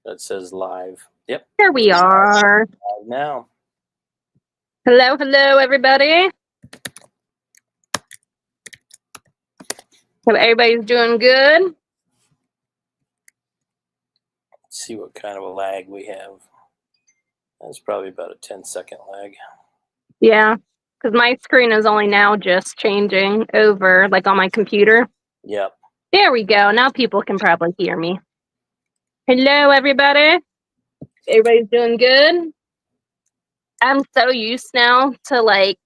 That says live. Yep. Here we are. Live now. Hello, everybody. Hope everybody's doing good. Let's see what kind of a lag we have. That's probably about a 10-second lag. Yeah, because my screen is only now just changing over, like on my computer. Yep. There we go. Now people can probably hear me. Hello, everybody. Everybody's doing good. I'm so used now to like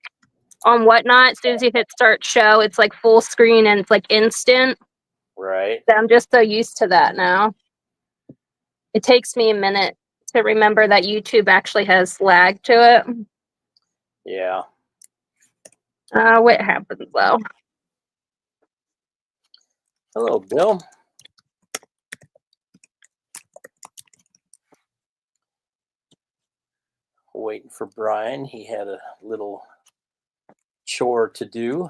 on Whatnot, as soon as you hit start show, it's like full screen and it's like instant. Right. So I'm just so used to that now. It takes me a minute to remember that YouTube actually has lag to it. Yeah. What happens though? Hello, Bill. Waiting for Brian. He had a little chore to do.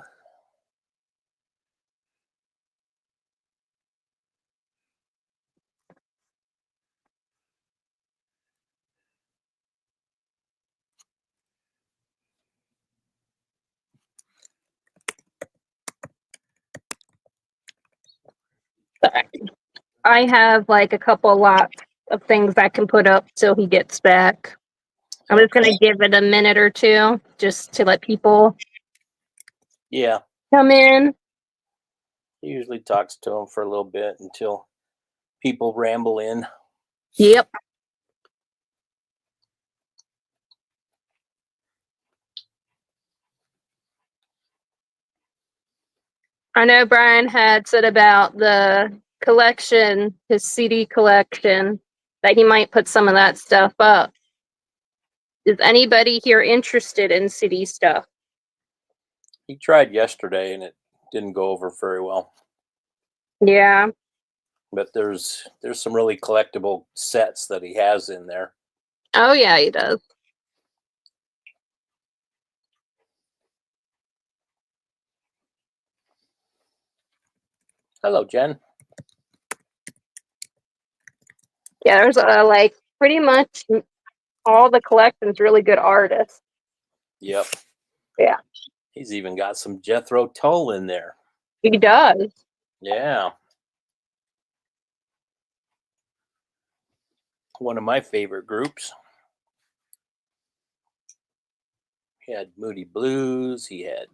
I have like a couple lots of things I can put up till he gets back. I'm just gonna give it a minute or two just to let people come in. He usually talks to him for a little bit until people ramble in. Yep. I know Brian had said about the collection, his CD collection, that he might put some of that stuff up. Is anybody here interested in CD stuff? He tried yesterday and it didn't go over very well. Yeah. But there's some really collectible sets that he has in there. Oh yeah, he does. Hello, Jen. Yeah, there's like pretty much all the collection's really good artists. Yep. Yeah. He's even got some Jethro Tull in there. He does. Yeah. One of my favorite groups. He had Moody Blues. He had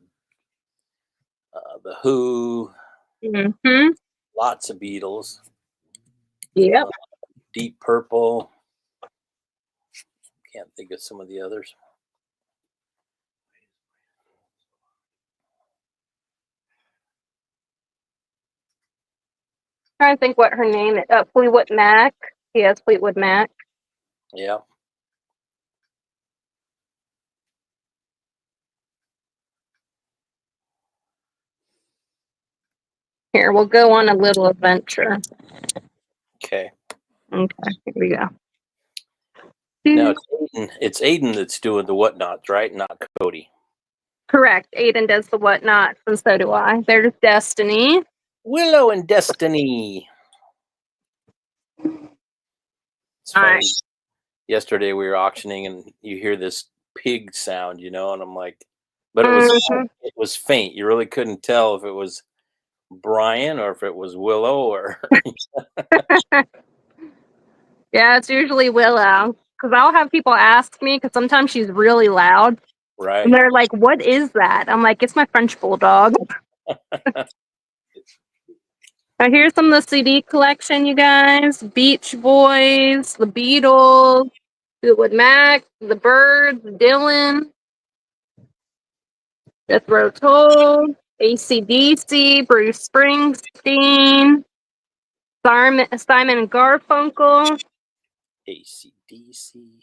The Who. Mm-hmm. Lots of Beatles. Yep. Deep Purple. Can't think of some of the others. Trying to think what her name is. Fleetwood Mac. He has Fleetwood Mac. Yeah. Here, we'll go on a little adventure. Okay. Okay, here we go. Now it's Aiden that's doing the whatnots, right? Not Cody. Correct. Aiden does the whatnots, and so do I. There's Destiny. Willow and Destiny. It's funny. Yesterday we were auctioning and you hear this pig sound, and I'm like, but it was faint. You really couldn't tell if it was Brian or if it was Willow or Yeah, it's usually Willow. Because I'll have people ask me, because sometimes she's really loud. right. And they're like, what is that? I'm like, it's my French Bulldog. Now, here's some of the CD collection, you guys. Beach Boys, the Beatles, Fleetwood Mac, the Birds, Dylan, Jethro Tull, AC/DC, Bruce Springsteen, Simon and Garfunkel. AC/DC.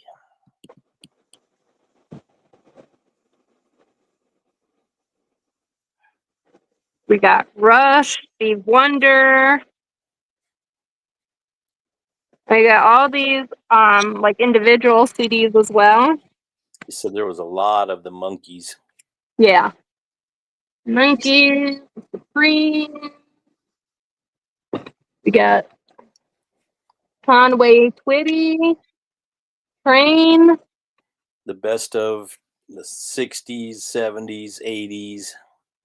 We got Rush, Steve Wonder. I got all these like individual CDs as well. So there was a lot of the Monkees. Yeah. Monkees, Supreme. We got Conway Twitty. Train. The best of the 60s, 70s, 80s.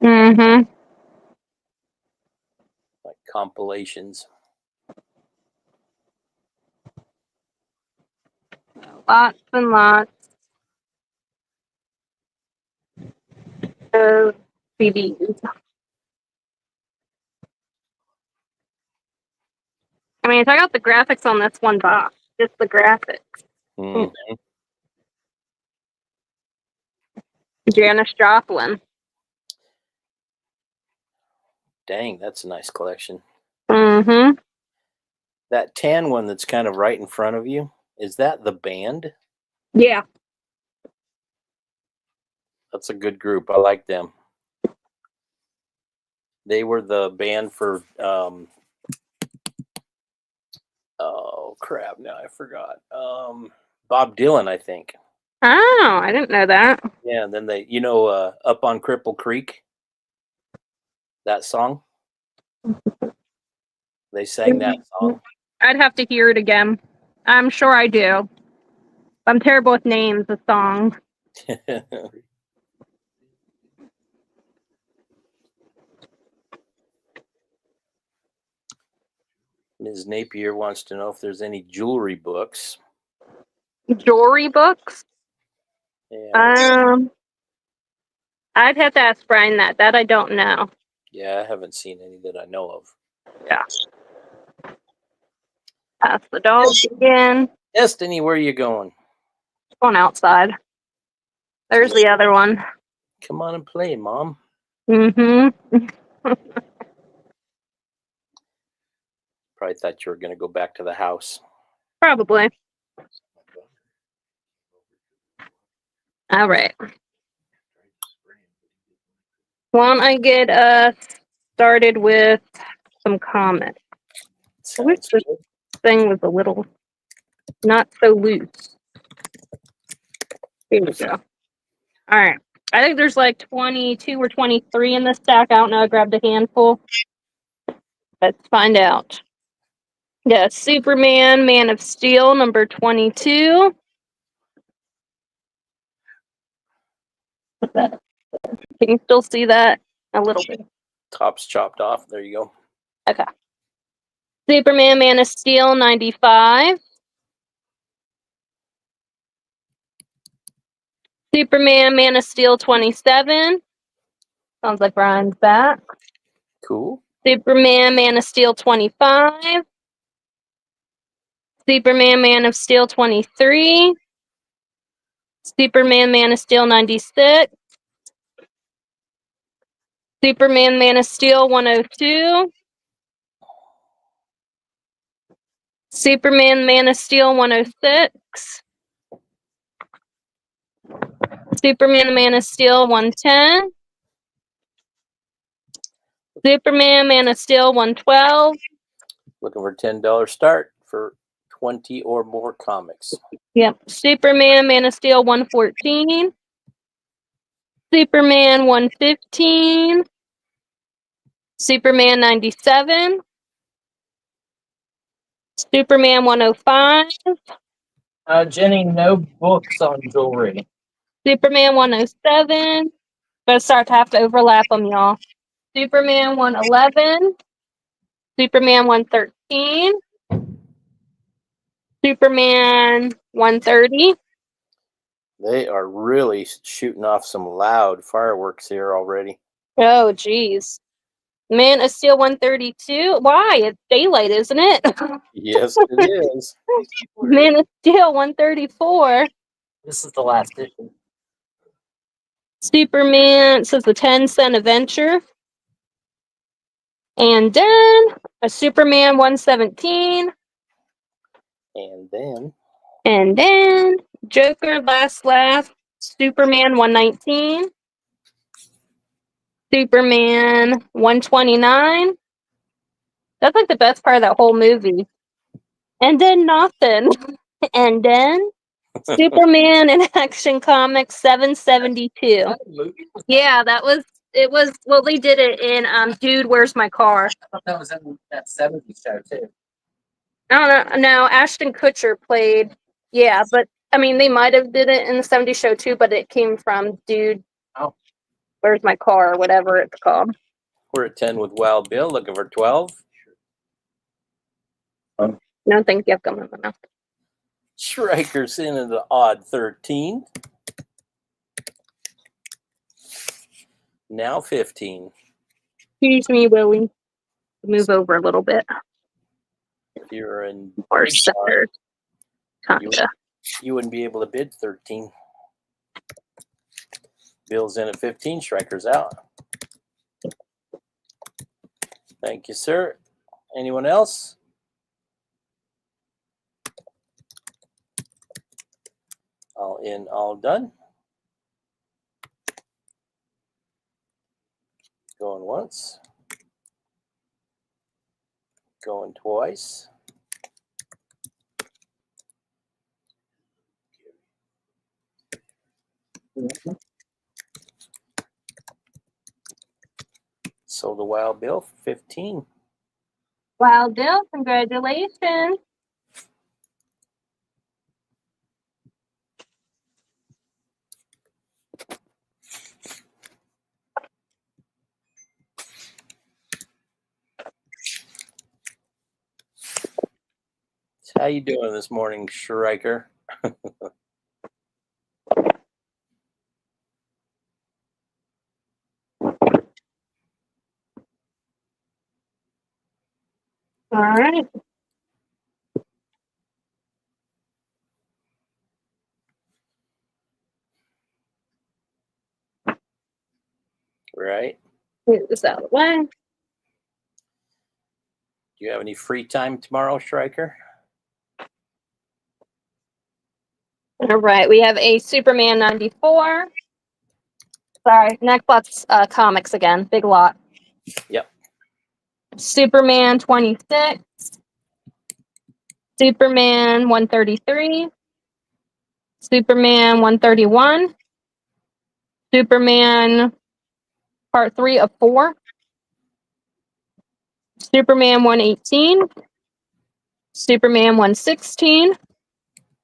Mm-hmm. Like compilations. Lots and lots of CDs. I mean, check out the graphics on this one box. Just the graphics. Mm-hmm. Janis Joplin. Dang, that's a nice collection. Mm-hmm. That tan one that's kind of right in front of you, is that the band? Yeah. That's a good group. I like them. They were the band for oh crap, now I forgot. Bob Dylan, I think. Oh, I didn't know that. Yeah, and then they, Up on Cripple Creek, that song. They sang that song. I'd have to hear it again. I'm sure I do. I'm terrible with names of songs. Ms. Napier wants to know if there's any jewelry books. Jewelry books? Yeah. I'd have to ask Brian that. That I don't know. Yeah, I haven't seen any that I know of. Yeah. Pass the dog again. Destiny, where are you going? Going outside. There's the other one. Come on and play, Mom. Mm-hmm. Probably thought you were going to go back to the house. Probably. All right. Why don't I get started with some comments? I wish this thing was a little not so loose. Here we go. All right. I think there's like 22 or 23 in this stack. I don't know. I grabbed a handful. Let's find out. Yeah, Superman, Man of Steel, number 22. Can you still see that? A little bit. Top's chopped off. There you go. Okay. Superman, Man of Steel, 95. Superman, Man of Steel, 27. Sounds like Brian's back. Cool. Superman, Man of Steel, 25. Superman, Man of Steel, 23. Superman, Man of Steel, 96. Superman, Man of Steel, 102. Superman, Man of Steel, 106. Superman, Man of Steel, 110. Superman, Man of Steel, 112. Looking for $10 start for 20 or more comics. Yep. Superman, Man of Steel, 114. Superman, 115. Superman, 97. Superman, 105. Jenny, no books on jewelry. Superman, 107. Gonna start to have to overlap them, y'all. Superman, 111. Superman, 113. Superman, 130. They are really shooting off some loud fireworks here already. Oh, geez. Man of Steel, 132. Why? It's daylight, isn't it? Yes, it is. Man of Steel, 134. This is the last issue. Superman says the 10-cent adventure. And then a Superman 117. And then Joker Last Laugh, Superman 119. Superman 129. That's like the best part of that whole movie. And then nothing. And then Superman in Action Comics 772. Yeah, it was well they did it in Dude, Where's My Car? I thought that was in that 70s show too. I don't know. No, Ashton Kutcher played. Yeah, but I mean, they might have did it in the '70s show too, but it came from Dude. Oh. Where's my car? Or whatever it's called. We're at 10 with Wild Bill, looking for 12. No, thank you. I've got my mouth. Striker's in at the odd 13. Now 15. Excuse me, Willie. Move over a little bit. You're in Or big center. time. Kinda. You wouldn't be able to bid 13. Bill's in at 15. Striker's out. Thank you, sir. Anyone else? All in, all done. Going once. Going twice. So the Wild Bill, 15. Wow, Bill, congratulations. How you doing this morning, Striker? All right. Right. Get this out of the way. Do you have any free time tomorrow, Striker? All right. We have a Superman 94. Sorry, Neckbox Comics again. Big lot. Yep. Superman 26. Superman 133. Superman 131. Superman Part 3 of 4. Superman 118. Superman 116.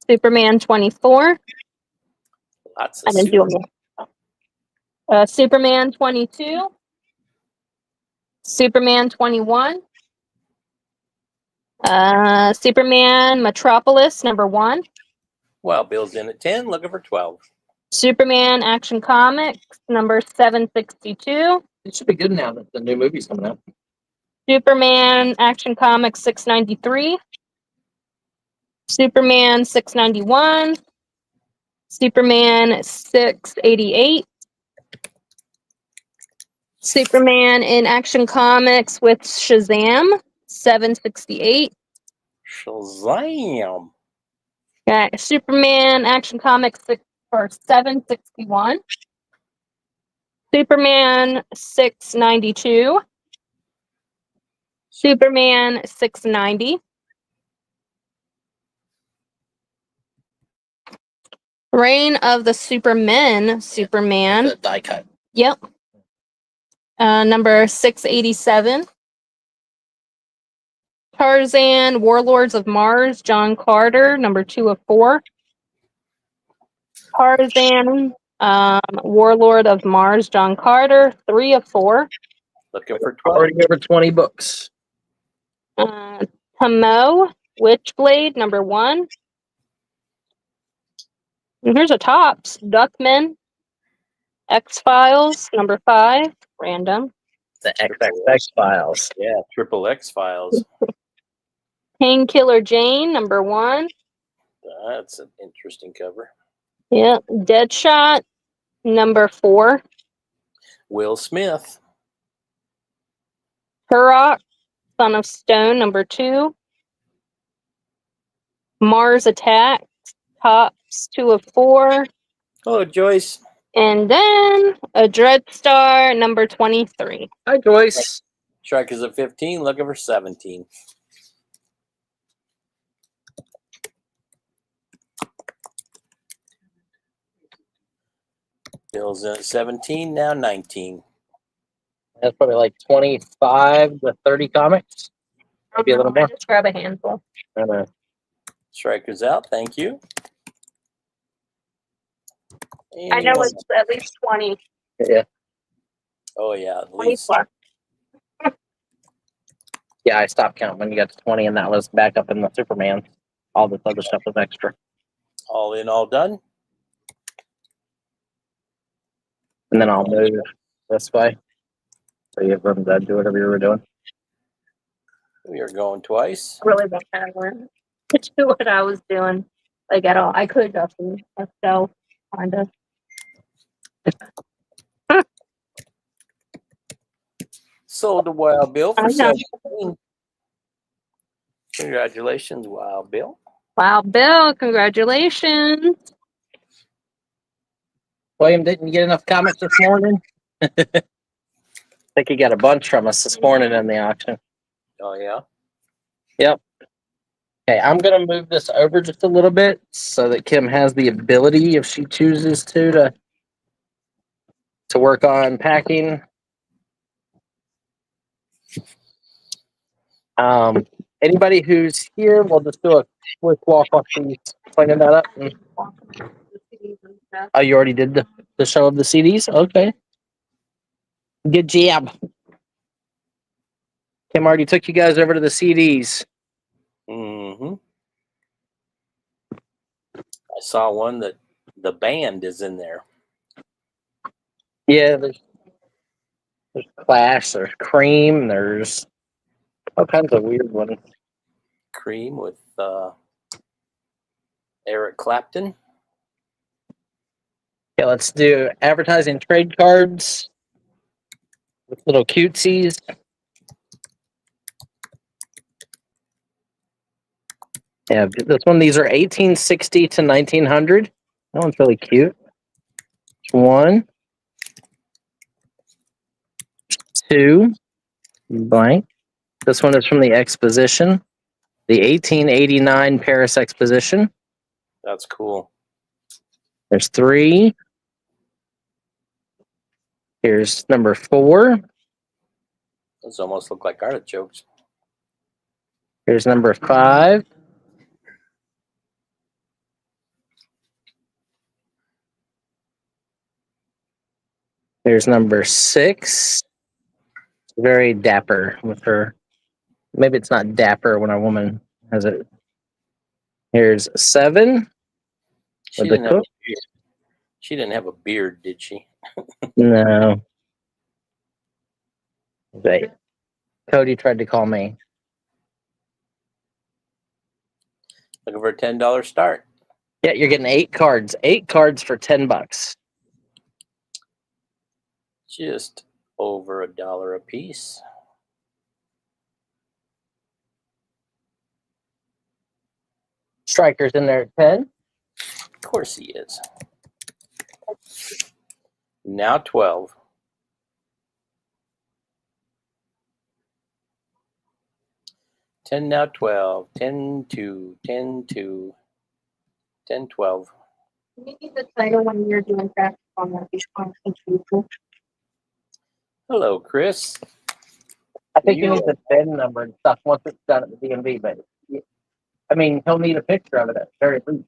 Superman 24. Lots I of didn't do them. Superman 22. Superman 21. Superman Metropolis #1. Well, Bill's in at 10, looking for 12. Superman Action Comics number 762. It should be good now that the new movie's coming out. Superman Action Comics 693. Superman 691. Superman 688. Superman in Action Comics with Shazam 768. Shazam! Got Superman Action Comics 761. Superman 692. Superman 690. Reign of the Supermen. Superman. The die cut. Yep. Number 687. Tarzan, Warlords of Mars, John Carter, number 2 of 4. Tarzan, Warlord of Mars, John Carter, 3 of 4. Looking for 12. Already over 20 books. Hamo, Witchblade, number 1. And here's a tops. Duckman, X-Files, number 5. Random. The XXX Files. Yeah, Triple X Files. Painkiller Jane, number 1. That's an interesting cover. Yeah. Deadshot, number 4. Will Smith. Turok, Son of Stone, number 2. Mars Attacks, tops 2 of 4. Hello, Joyce. And then a Dreadstar, number 23. Hi, Joyce. Strikers at 15, looking for 17. Bill's in at 17, now 19. That's probably like 25 to 30 comics. Maybe a little more. Just grab a handful. Strikers out. Thank you. I know Anyone? it's at least 20. Yeah. Oh yeah, at 20 least. plus. Yeah, I stopped counting when you got to 20, and that was back up in the Superman. All this other stuff was extra. All in, all done. And then I'll move this way. So you have room to do whatever you were doing. We are going twice. Really don't have one to do what I was doing, like at all. I could just myself, kind of. Sold the Wild Bill I for know. 17. Congratulations, Wild Bill. Wow, Bill, congratulations. William, didn't you get enough comments this morning? I think you got a bunch from us this morning in the auction. Oh yeah. Yep. Okay, I'm going to move this over just a little bit so that Kim has the ability, if she chooses to work on packing. Anybody who's here, we'll just do a quick walk off these, cleaning that up. Oh, you already did the show of the CDs? Okay. Good job. Kim already took you guys over to the CDs. Mm-hmm. I saw one that the band is in there. Yeah, there's Clash, there's Cream, there's all kinds of weird ones. Cream with Eric Clapton. Okay, let's do advertising trade cards with little cutesies. Yeah, this one, these are 1860 to 1900. That one's really cute. One, two, blank. This one is from the Exposition, the 1889 Paris Exposition. That's cool. There's three. Here's number 4. Those almost look like artichokes. Here's number 5. There's number 6. Very dapper with her. Maybe it's not dapper when a woman has it. Here's 7. She With the didn't have a cook. beard. She didn't have a beard, did she? No. Wait. Cody tried to call me. Looking for a $10 start. Yeah, you're getting 8 cards. 8 cards for $10. Just over $1 a piece. Striker's in there at 10. Of course he is. Now 12. Now 12. 10, 2, 10, 2, 10, 12. You need the title when you're doing practice on that. Hello, Chris. I think you need the VIN number and stuff once it's done at the DMV, but I mean, he'll need a picture of it at the very least.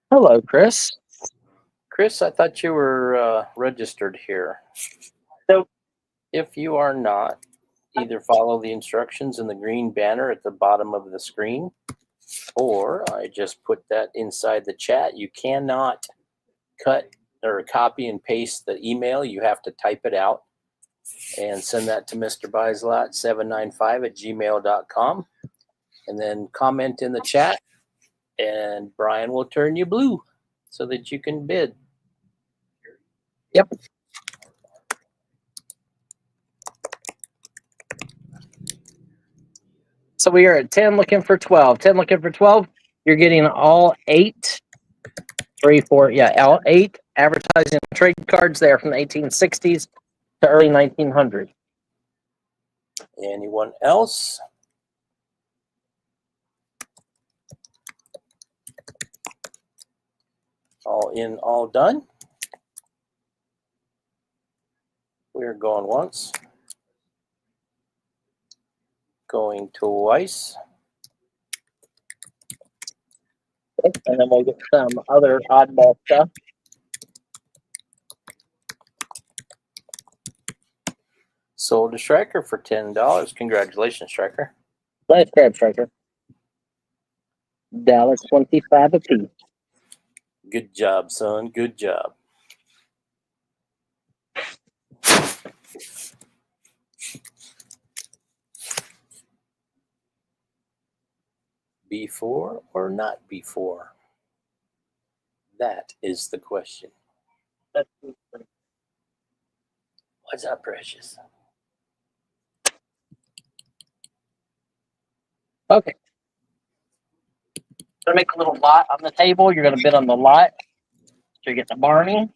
Hello, Chris. Chris, I thought you were registered here. Nope. If you are not, either follow the instructions in the green banner at the bottom of the screen, or I just put that inside the chat. You cannot cut or copy and paste the email. You have to type it out and send that to Mr. Bislot795@gmail.com, and then comment in the chat, and Brian will turn you blue so that you can bid. Yep. So we are at 10 looking for 12. 10 looking for 12. You're getting all 8, 3, 4, all 8 advertising trade cards there from the 1860s to early 1900s. Anyone else? All in, all done. We're going once. Going twice. And then we'll get some other oddball stuff. Sold to Striker for $10. Congratulations, Striker. Nice grab, Striker. $1.25 a piece. Good job, son. Good job. Before or not before? That is the question. What's up, Precious? Okay. Gonna make a little lot on the table. You're gonna bid on the lot. So you get the Barney.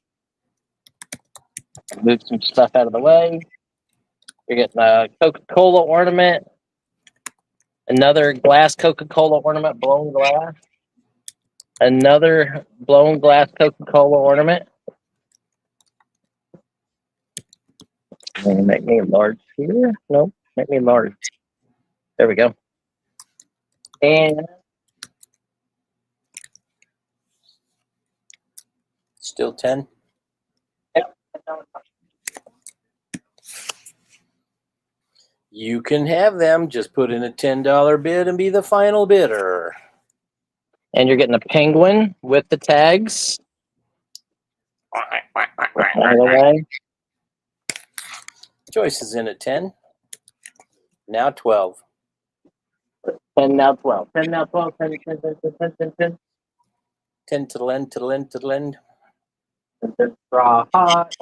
Move some stuff out of the way. You're getting a Coca-Cola ornament. Another glass Coca-Cola ornament, blown glass. Another blown glass Coca-Cola ornament. Make me large here. Nope. Make me large. There we go. And Still 10? yep. You can have them. Just put in a $10 bid and be the final bidder. And you're getting a penguin with the tags. By the way. Joyce is in at 10. Now 12. 10 now 12. 10 now 12. 10, 10, 10, 10, 10, 10, 10. 10 to the end, to the end, to the end. Draw hot.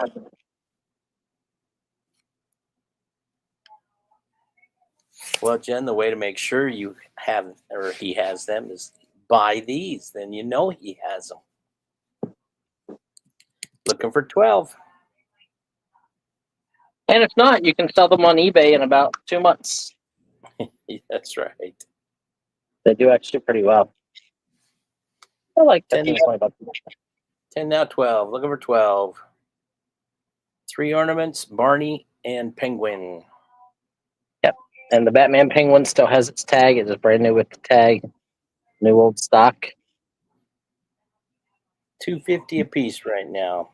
Well, Jen, the way to make sure you have, or he has them, is buy these. Then you know he has them. Looking for 12. And if not, you can sell them on eBay in about 2 months. That's right. They do actually pretty well. I like 10 $15, $20. 10 now 12. Looking for 12. 3 ornaments, Barney and Penguin. Yep. And the Batman Penguin still has its tag. It is brand new with the tag. New old stock. $2.50 a piece right now.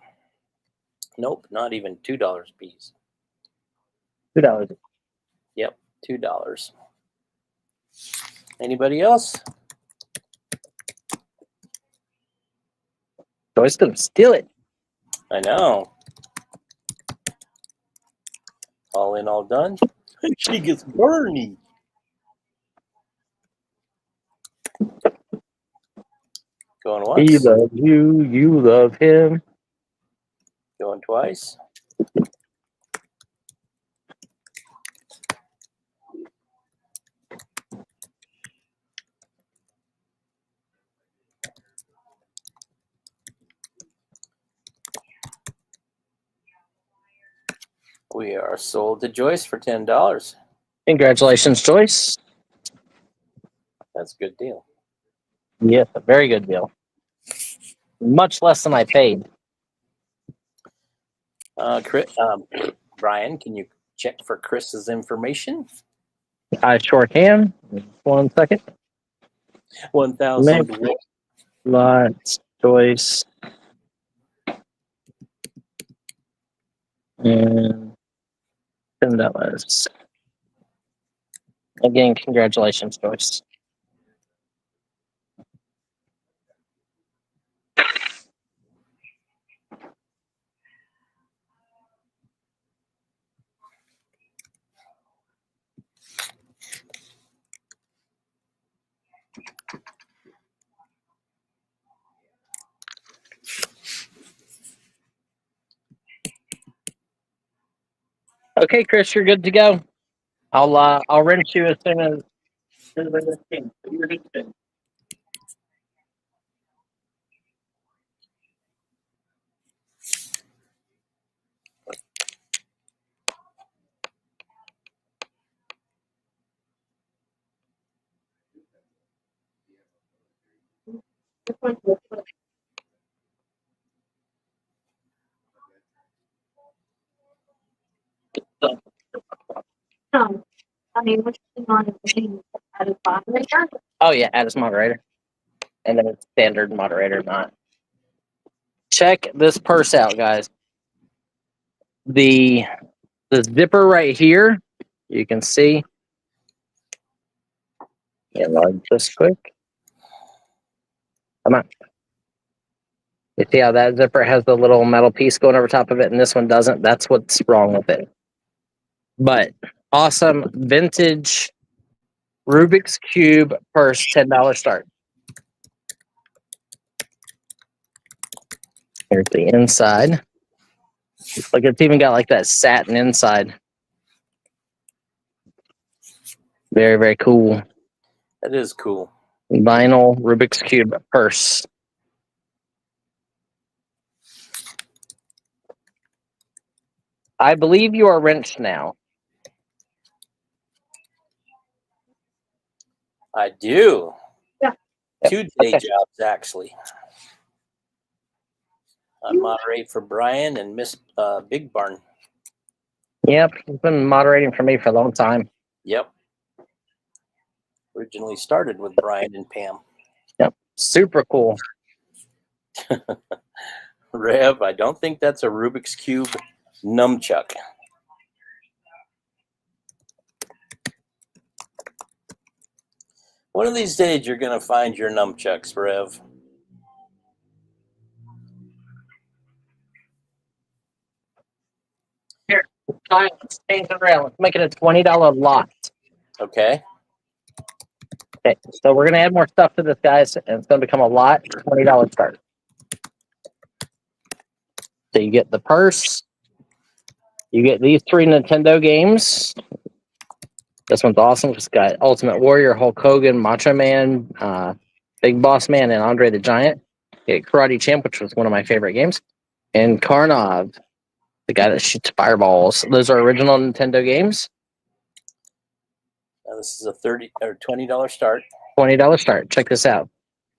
Nope, not even $2 a piece. $2. Yep, $2. Anybody else? Joy's gonna steal it. I know. All in, all done. She gets Bernie. Going once. He loves you. You love him. Going twice. We are sold to Joyce for $10. Congratulations, Joyce. That's a good deal. Yes, a very good deal. Much less than I paid. Brian, can you check for Chris's information? I sure can. 1 second. 1,000. Lots, Joyce. And $10. Again, congratulations, Joyce. Okay, Chris, you're good to go. I'll wrench you as soon as you're good to go. No. I mean, what's going on is being at a moderator. Oh yeah, add as moderator. And then it's standard moderator, not. Check this purse out, guys. The zipper right here, you can see. Enlarge this quick. Come on. You see how that zipper has the little metal piece going over top of it, and this one doesn't? That's what's wrong with it. But awesome vintage Rubik's Cube purse, $10 start. Here's the inside. Look, it's even got like that satin inside. Very, very cool. That is cool. Vinyl Rubik's Cube purse. I believe you are wrenched now. I do. Yeah. 2 day jobs, actually. I moderate for Brian and Miss Big Barn. Yep, he's been moderating for me for a long time. Yep. Originally started with Brian and Pam. Yep, super cool. Rev, I don't think that's a Rubik's Cube nunchuck. One of these days, you're going to find your nunchucks, Rev. Here, let's change the rail. Let's make it a $20 lot. Okay. Okay, so we're gonna add more stuff to this, guys, and it's gonna become a lot. $20 start. So you get the purse. You get these 3 Nintendo games. This one's awesome. It's got Ultimate Warrior, Hulk Hogan, Macho Man, Big Boss Man, and Andre the Giant. You get Karate Champ, which was one of my favorite games, and Karnov, the guy that shoots fireballs. Those are original Nintendo games. Now this is a $30 or $20 start. $20 start. Check this out.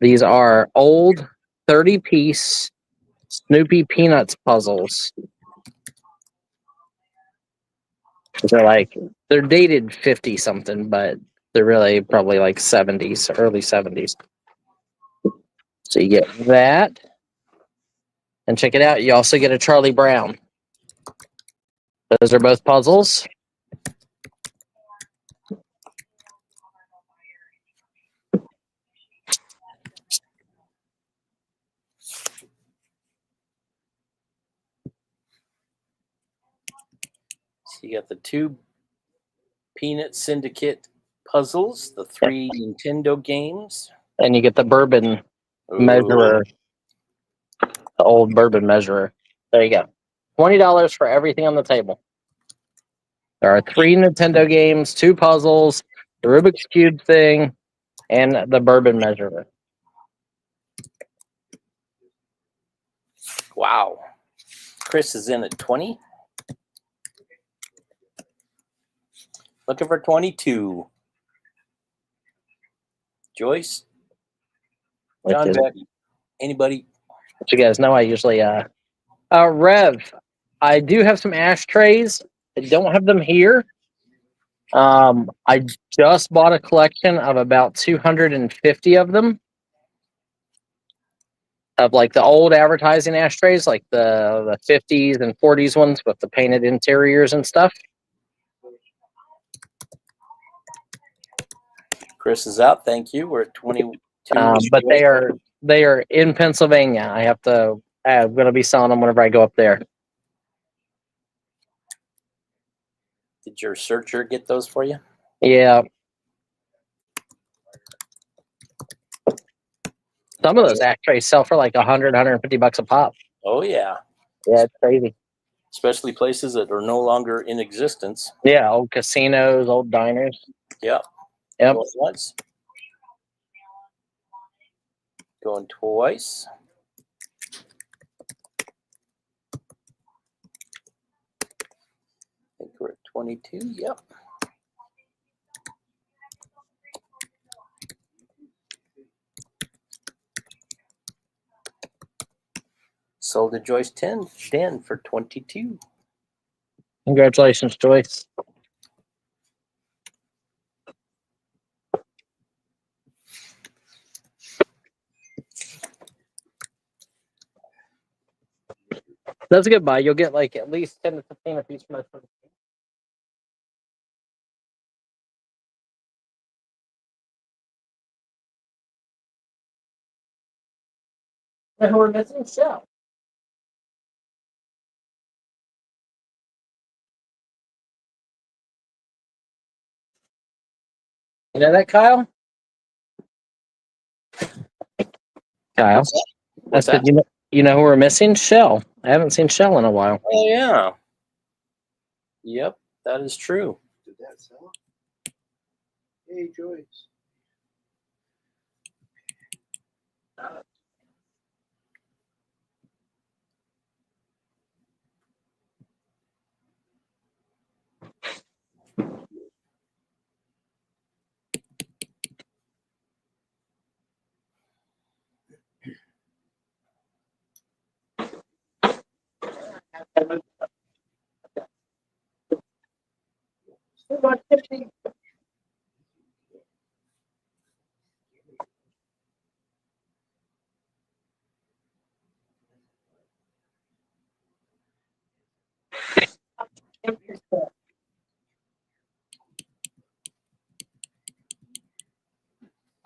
These are old 30-piece Snoopy Peanuts puzzles. They're dated 50 something, but they're really probably like 70s, early 70s. So you get that. And check it out. You also get a Charlie Brown. Those are both puzzles. So you got the 2 Peanut Syndicate puzzles, the 3 Nintendo games. And you get the bourbon measurer, the old bourbon measurer. There you go. $20 for everything on the table. There are 3 Nintendo games, 2 puzzles, the Rubik's Cube thing, and the bourbon measurer. Wow. Chris is in at 20. Looking for 22. Joyce? John Beck? Anybody? But you guys know I usually Rev, I do have some ashtrays. I don't have them here. I just bought a collection of about 250 of them. Of like the old advertising ashtrays, like the 50s and 40s ones with the painted interiors and stuff. Chris is out. Thank you. We're at 22. But they are in Pennsylvania. I'm going to be selling them whenever I go up there. Did your searcher get those for you? Yeah. Some of those ashtrays sell for like $100, $150 a pop. Oh, yeah. Yeah, it's crazy. Especially places that are no longer in existence. Yeah, old casinos, old diners. Yep. Yep. Going once. Going twice. I think we're at 22. Yep. Sold to Joyce 10 for 22. Congratulations, Joyce. That's a good buy. You'll get like at least 10 to 15 of each month. And we're missing Shell. You know that, Kyle? Kyle. What's that? You know who we're missing? Shell. I haven't seen Shell in a while. Oh yeah. Yep, that is true. Did that sell? Hey, Joyce.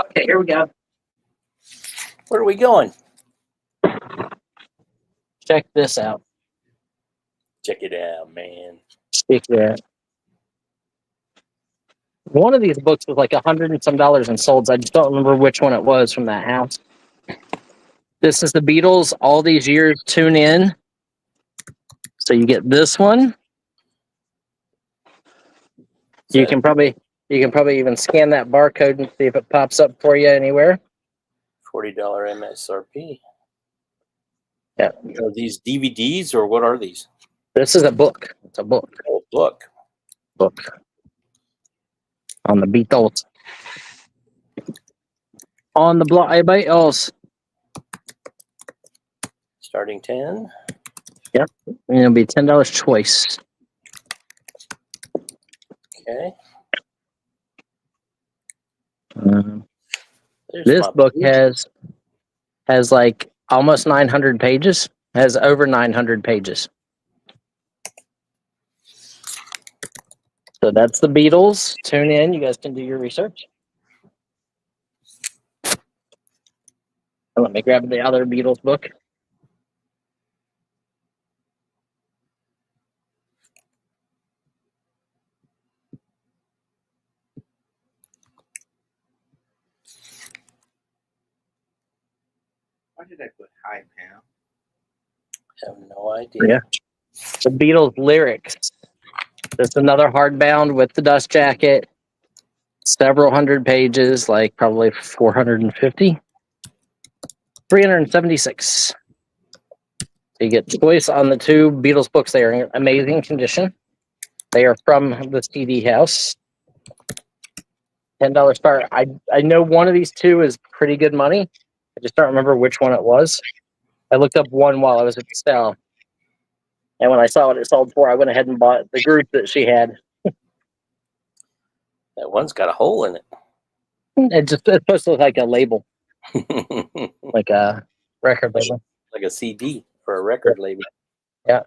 Okay, here we go. Where are we going? Check this out. Check it out, man. Speak that. One of these books was like $100 and some and sold. I just don't remember which one it was from that house. This is the Beatles. All these years, tune in. So you get this one. You can probably even scan that barcode and see if it pops up for you anywhere. $40 MSRP. Yeah. Are these DVDs or what are these? This is a book. It's a book. Oh, book. Book on the Beatles. On the block. Anybody else? Starting 10. Yep. And it'll be $10 choice. Okay. There's This my book page. has like almost 900 pages. Has over 900 pages. So that's the Beatles. Tune in. You guys can do your research. Let me grab the other Beatles book. Why did I put hi, Pam? I have no idea. Yeah. The Beatles lyrics. That's another hardbound with the dust jacket. Several hundred pages, like probably 450. 376. So you get choice on the two Beatles books. They are in amazing condition. They are from the CD house. $10 start. I know one of these two is pretty good money. I just don't remember which one it was. I looked up one while I was at the sale. And when I saw what it sold for, I went ahead and bought the group that she had. That one's got a hole in it. It's supposed to look like a label, like a record label. Like a CD for a record label. Yeah.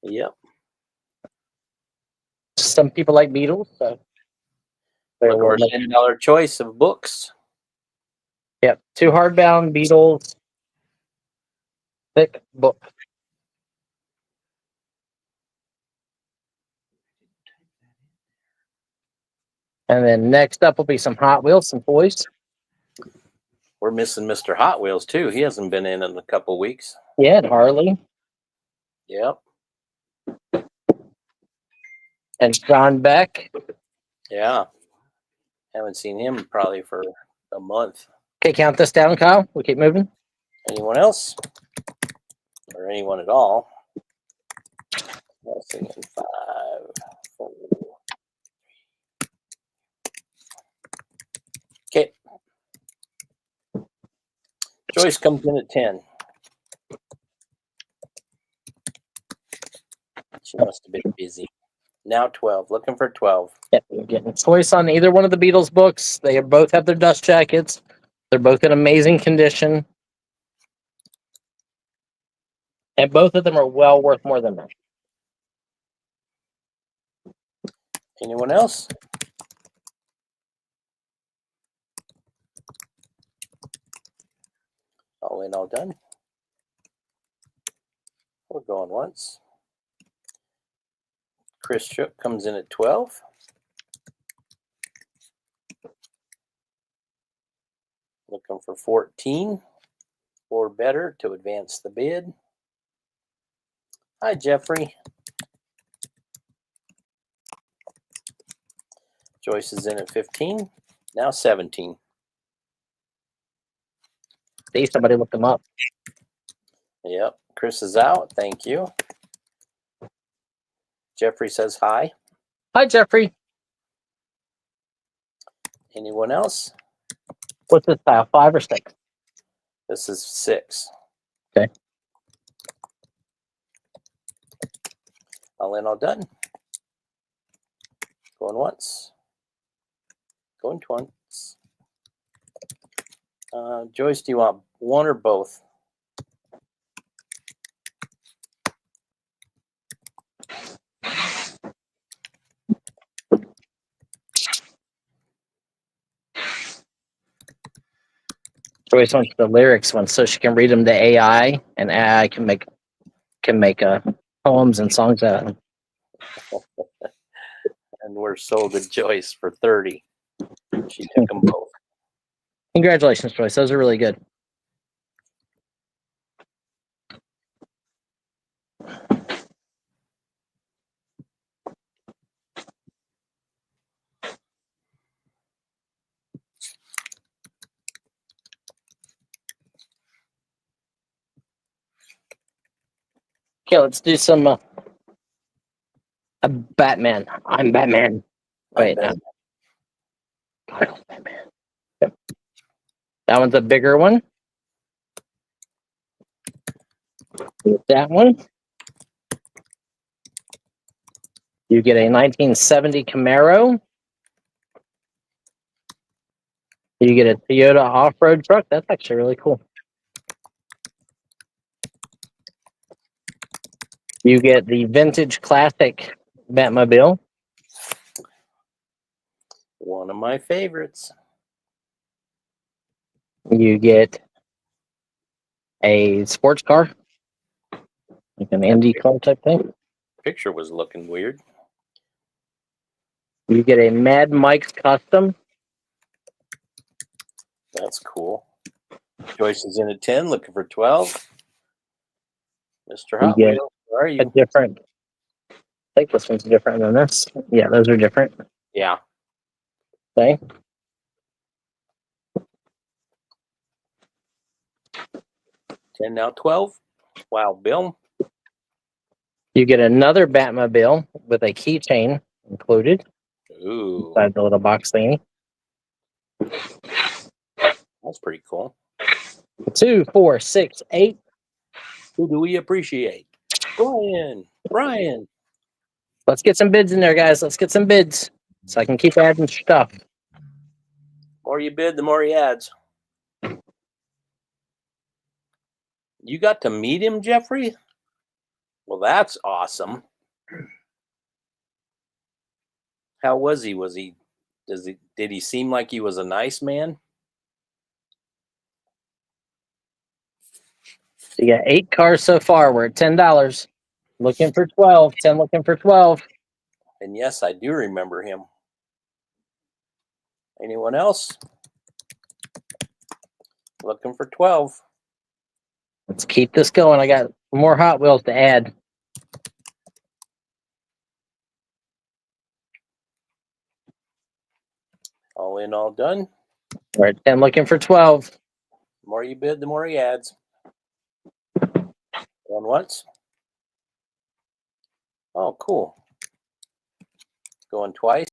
Yep. Some people like Beatles, so Look for a $10 choice of books. Yep, two hardbound Beatles, thick book. And then next up will be some Hot Wheels, some toys. We're missing Mr. Hot Wheels too. He hasn't been in a couple weeks. Yeah, and Harley Yep. and John Beck. Yeah. Haven't seen him probably for a month. Okay, count this down, Kyle. We keep moving. Anyone else? Or anyone at all? Let's see, 5, 4. Okay. Joyce comes in at 10. She must have been busy. Now 12. Looking for 12. Yep, you're getting choice on either one of the Beatles books. They both have their dust jackets. They're both in amazing condition. And both of them are well worth more than that. Anyone else? All in, all done. We're going once. Chris Shook comes in at 12. Looking for 14 or better to advance the bid. Hi, Jeffrey. Joyce is in at 15. Now 17. See, somebody look them up. Yep. Chris is out. Thank you. Jeffrey says hi. Hi, Jeffrey. Anyone else? What's this file? 5 or 6? This is 6. Okay. All in, all done. Going once. Going twice. Joyce, do you want one or both? Joyce wants the lyrics one so she can read them to AI, and AI can make poems and songs out of them. And we're sold to Joyce for 30. She took them both. Congratulations, Joyce. Those are really good. Okay, let's do some Batman. I'm Batman. Wait, no. Batman. Yep. That one's a bigger one. That one. You get a 1970 Camaro. You get a Toyota off-road truck. That's actually really cool. You get the vintage classic Batmobile. One of my favorites. You get a sports car, like an Indy car type thing. Picture was looking weird. You get a Mad Mike's Custom. That's cool. Joyce is in at 10, looking for 12. Mr. Hot You get Wheels, where are a you? different. I think this one's different than this. Yeah, those are different. Yeah. Okay. Ten now 12. Wow, Bill. You get another Batmobile with a keychain included Ooh, inside the little box thingy. that's pretty cool. 2, 4, 6, 8. Who do we appreciate? Brian. Let's get some bids in there, guys. Let's get some bids so I can keep adding stuff. The more you bid, the more he adds. You got to meet him, Jeffrey? Well, that's awesome. How was he? Did he seem like he was a nice man? So you got 8 cars so far. We're at $10. Looking for 12. 10 looking for 12. And yes, I do remember him. Anyone else? Looking for 12. Let's keep this going. I got more Hot Wheels to add. All in, all done. We're at 10 looking for 12. The more you bid, the more he adds. Going once. Oh, cool. Going twice.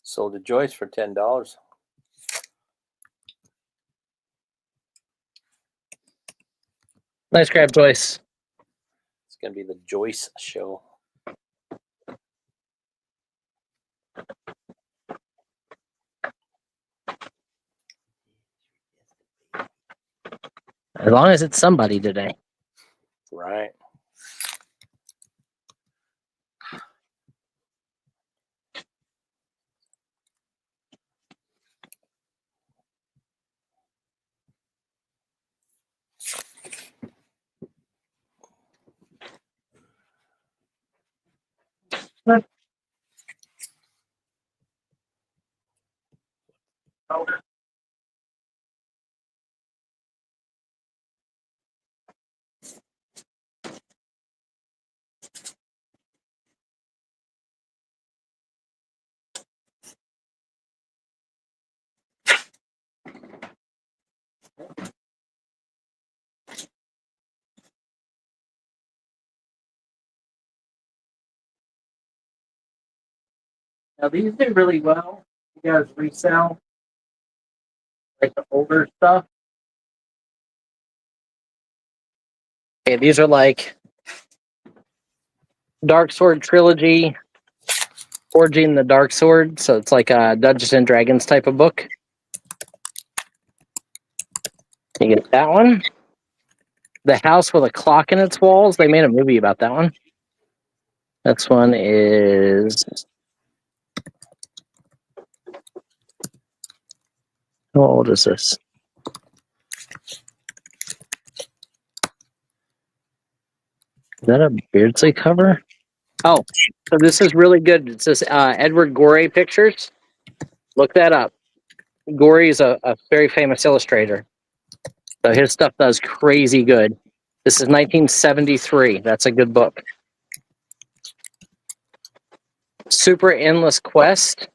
Sold to Joyce for $10. Nice grab, Joyce. It's gonna be the Joyce show. As long as it's somebody today. Right. Now these do really well. You guys resell like the older stuff. Okay, these are like Dark Sword Trilogy, Forging the Dark Sword. So it's like a Dungeons and Dragons type of book. You get that one. The House with a Clock in its Walls. They made a movie about that one. This one is... How old is this? Is that a Beardsley cover? Oh, so this is really good. It says Edward Gorey Pictures. Look that up. Gorey is a very famous illustrator. So his stuff does crazy good. This is 1973. That's a good book. Super Endless Quest.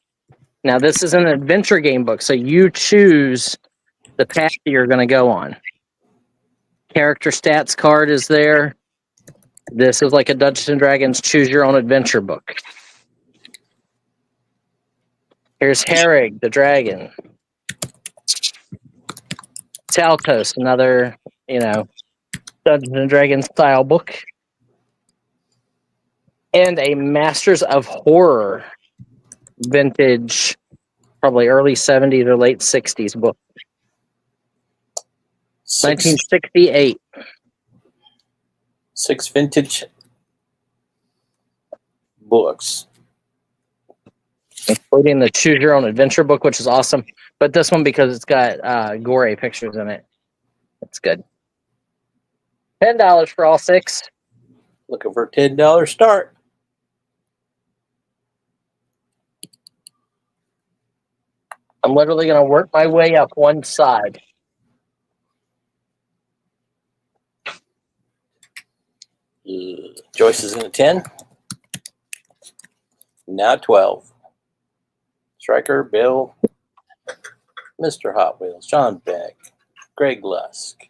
Now, this is an adventure game book, so you choose the path that you're going to go on. Character stats card is there. This is like a Dungeons and Dragons choose your own adventure book. Here's Herrig, the dragon. Saltos, another, Dungeons and Dragons style book. And a Masters of Horror vintage, probably early 70s or late 60s book. 1968. 6 vintage books. Including the Choose Your Own Adventure book, which is awesome. But this one, because it's got Gorey pictures in it, it's good. $10 for all 6. Looking for a $10 start. I'm literally going to work my way up one side. Joyce is in at 10. Now 12. Stryker, Bill, Mr. Hot Wheels, John Beck, Greg Lusk,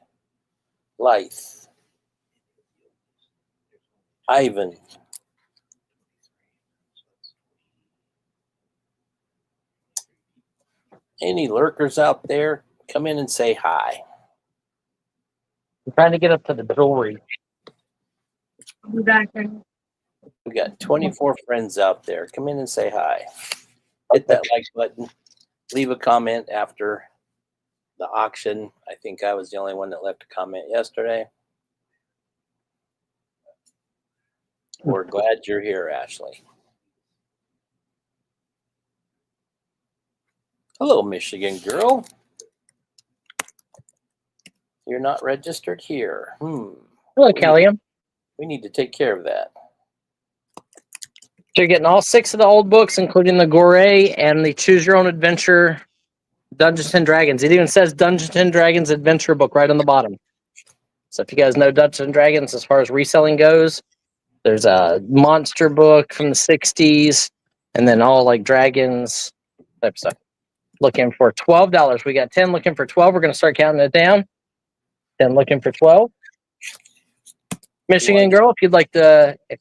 Lythe, Ivan, any lurkers out there, come in and say hi. I'm trying to get up to the jewelry. Be back there. We got 24 friends out there. Come in and say hi. Hit that like button. Leave a comment after the auction. I think I was the only one that left a comment yesterday. We're glad you're here, Ashley. Hello, Michigan girl. You're not registered here. Hello, Kelly. We need to take care of that. So you're getting all 6 of the old books, including the Gorey and the Choose Your Own Adventure Dungeons and Dragons. It even says Dungeons and Dragons Adventure book right on the bottom. So if you guys know Dungeons and Dragons as far as reselling goes, there's a monster book from the 60s, and then all like dragons type stuff. Looking for $12. We got 10 looking for 12. We're going to start counting it down. 10 looking for 12. Michigan girl, if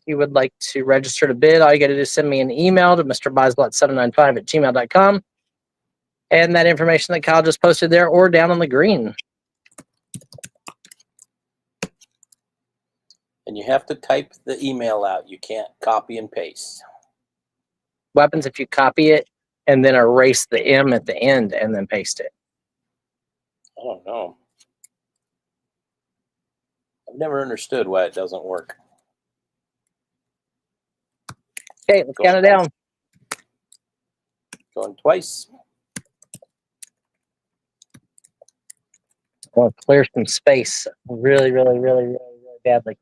you would like to register to bid, all you got to do is send me an email to mrbislot795@gmail.com. And that information that Kyle just posted there or down on the green. And you have to type the email out. You can't copy and paste. What happens if you copy it and then erase the M at the end and then paste it? I don't know. I've never understood why it doesn't work. Okay, let's count it down. Going twice. I want to clear some space really badly.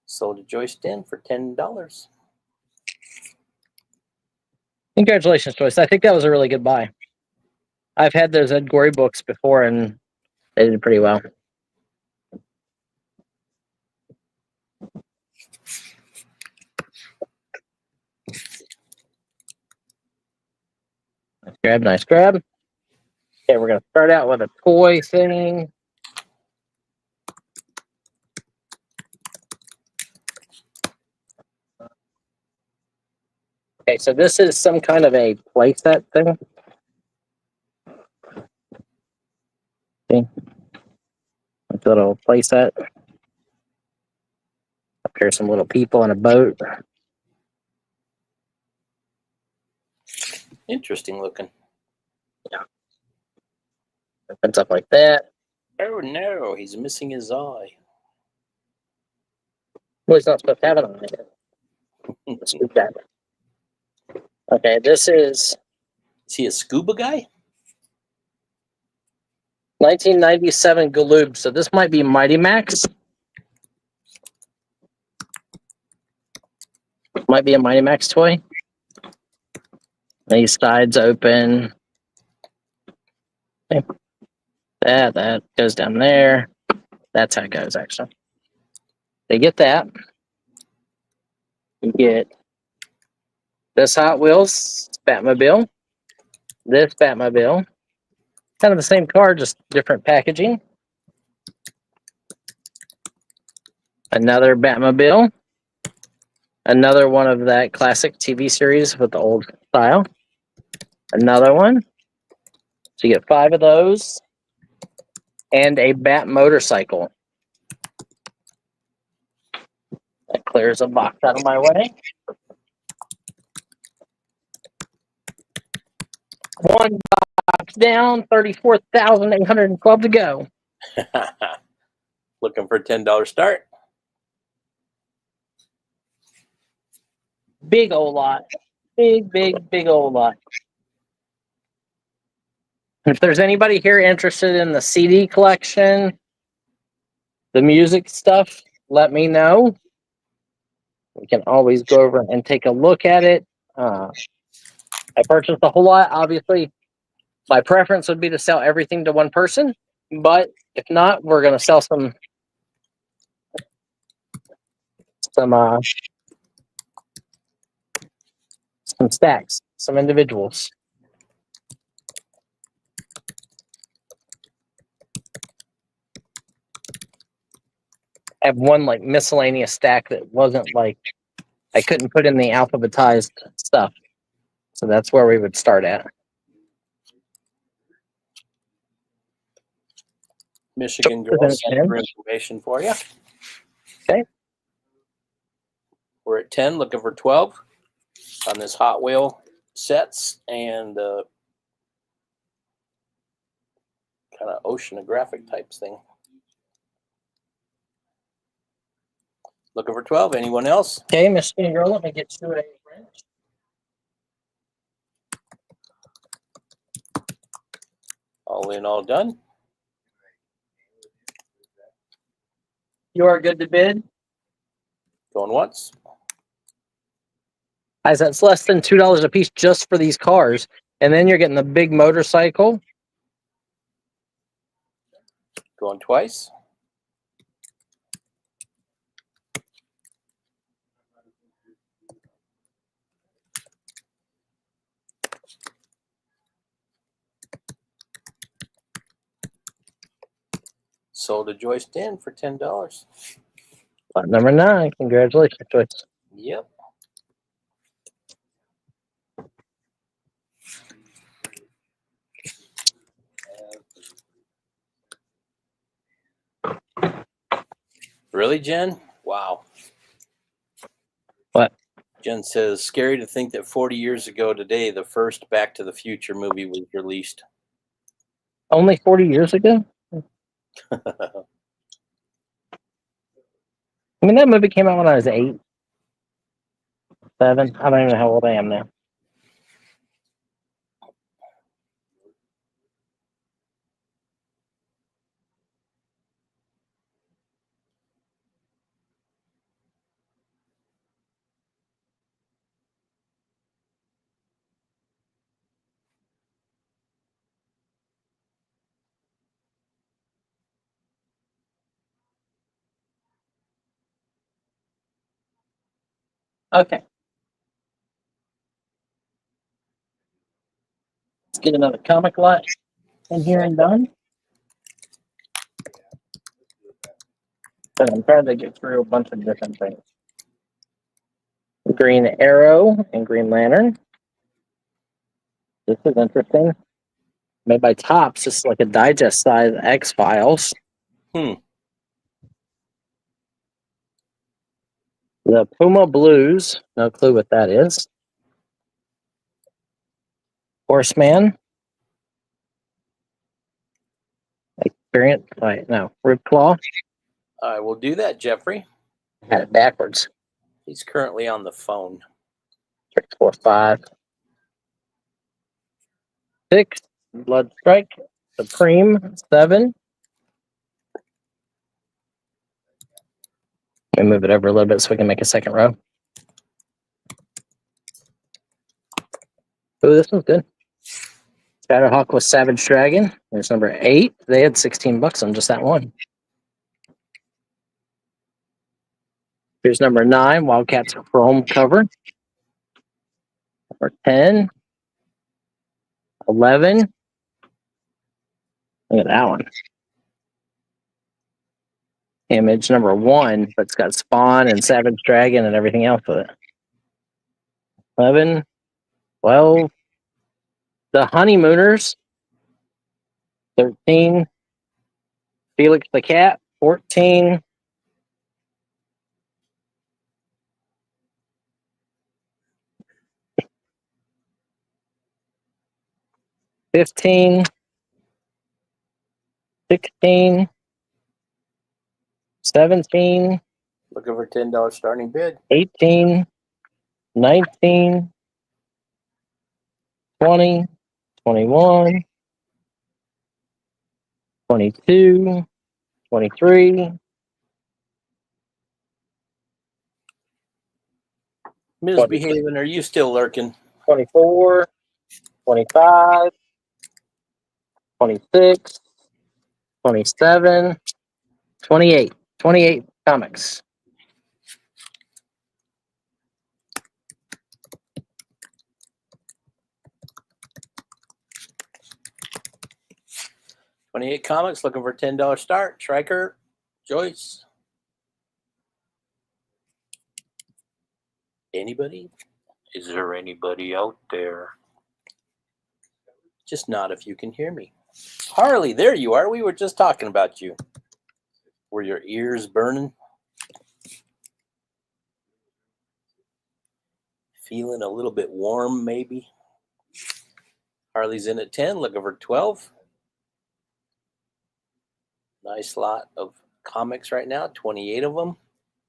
Sold a Joyce Den for $10. Congratulations, Joyce. I think that was a really good buy. I've had those Ed Gorey books before, and they did pretty well. Nice grab, nice grab. Okay, we're going to start out with a toy thing. Okay, so this is some kind of a playset thing. See? Like a little playset. Up here, some little people in a boat. Interesting looking. Opens up like that. Oh no, he's missing his eye. Well, he's not supposed to have it on it. Let's do that. Okay, this is Is he a scuba guy? 1997 Galoob, so this might be Mighty Max. Might be a Mighty Max toy. These sides open. Okay. That goes down there. That's how it goes, actually. They get that. You get this Hot Wheels Batmobile. This Batmobile. Kind of the same car, just different packaging. Another Batmobile. Another one of that classic TV series with the old style. Another one. So you get 5 of those. And a Bat motorcycle. That clears a box out of my way. One box down, 34,812 to go. Looking for a $10 start. Big old lot. Big old lot. If there's anybody here interested in the CD collection, the music stuff, let me know. We can always go over and take a look at it. I purchased a whole lot. Obviously, my preference would be to sell everything to one person, but if not, we're going to sell some stacks, some individuals. I have one like miscellaneous stack that wasn't like I couldn't put in the alphabetized stuff. So that's where we would start at. Michigan girl sent for information for you. Okay. We're at 10, looking for 12 on this Hot Wheel sets and kind of oceanographic types thing. Looking for 12. Anyone else? Okay, Michigan girl, let me get you a wrench. All in, all done. You are good to bid. Going once. Guys, that's less than $2 a piece just for these cars. And then you're getting the big motorcycle. Going twice. Sold a Joyce Den for $10. Lot number 9. Congratulations, Joyce. Yep. Really, Jen? Wow. What? Jen says, scary to think that 40 years ago today, the first Back to the Future movie was released. Only 40 years ago? I mean, that movie came out when I was 8, 7. I don't even know how old I am now. Okay. Let's get another comic lot in here and done. And I'm trying to get through a bunch of different things. Green Arrow and Green Lantern. This is interesting. Made by Topps. This is like a digest size X-Files. Hmm. The Puma Blues. No clue what that is. Horseman. Experience. Wait, no. Ripclaw. I will do that, Jeffrey. Had it backwards. He's currently on the phone. 3, 4, 5. 6. Blood Strike. Supreme. 7. Let me move it over a little bit so we can make a second row. Oh, this one's good. Shadowhawk with Savage Dragon. There's number 8. They had $16 on just that one. Here's number 9, Wildcats Chrome cover. Number 10. 11. Look at that one. Image number 1, but it's got Spawn and Savage Dragon and everything else with it. 11. 12. The Honeymooners. 13. Felix the Cat. 14. 15. 16. 17. Looking for $10 starting bid. 18. 19. 20. 21. 22. 23. Misbehaving, are you still lurking? 24. 25. 26. 27. 28. 28 comics. $28 comics, looking for $10 start. Stryker, Joyce. Anybody? Is there anybody out there? Just nod if you can hear me. Harley, there you are. We were just talking about you. Were your ears burning? Feeling a little bit warm, maybe? Harley's in at 10, looking for 12. Nice lot of comics right now, 28 of them. The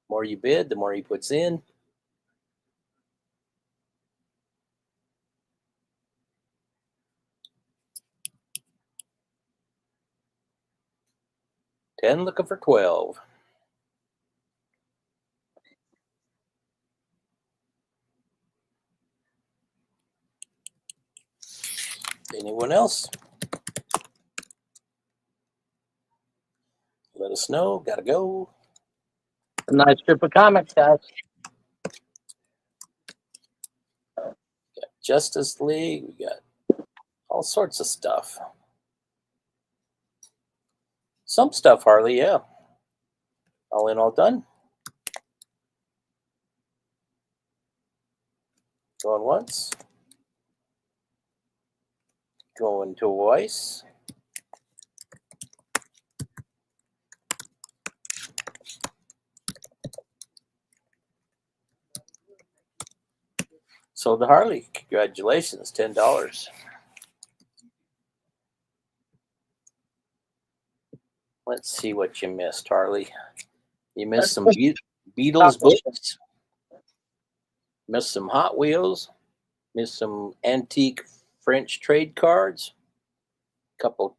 more you bid, the more he puts in. $10, looking for 12. Anyone else? Let us know. Gotta go. A nice group of comics, guys. Justice League. We got all sorts of stuff. Some stuff, Harley, yeah. All in, all done. Going once. Going twice. So the Harley, congratulations, $10. Let's see what you missed, Harley. You missed some Beatles books, missed some Hot Wheels, missed some antique French trade cards, a couple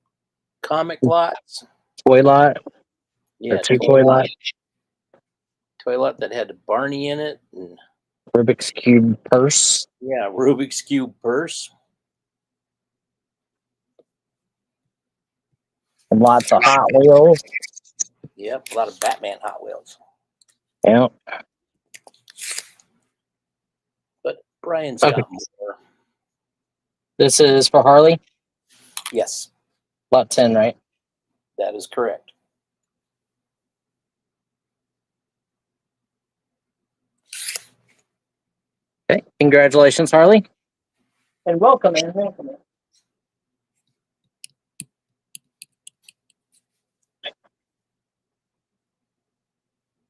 comic lots. Toy lot. Yeah, Or two toy lot. Toy lot that had a Barney in it, and Rubik's Cube purse. yeah, Rubik's Cube purse. And lots of Hot Wheels. Yep, a lot of Batman Hot Wheels. Yeah. But Brian's Okay. got more. This is for Harley. Yes, Lot 10, right? that is correct. Okay. Congratulations, Harley. And welcome in. Welcome in.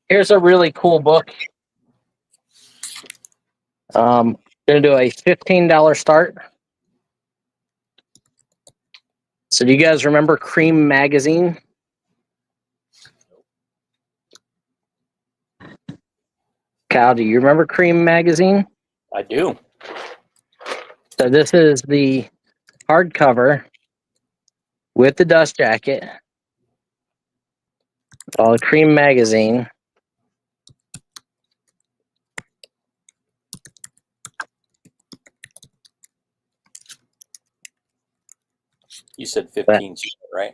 Here's a really cool book. Gonna do a $15 start. So do you guys remember Cream Magazine? Kyle, do you remember Cream Magazine? I do. So this is the hardcover with the dust jacket. All Cream Magazine. You said 15, right?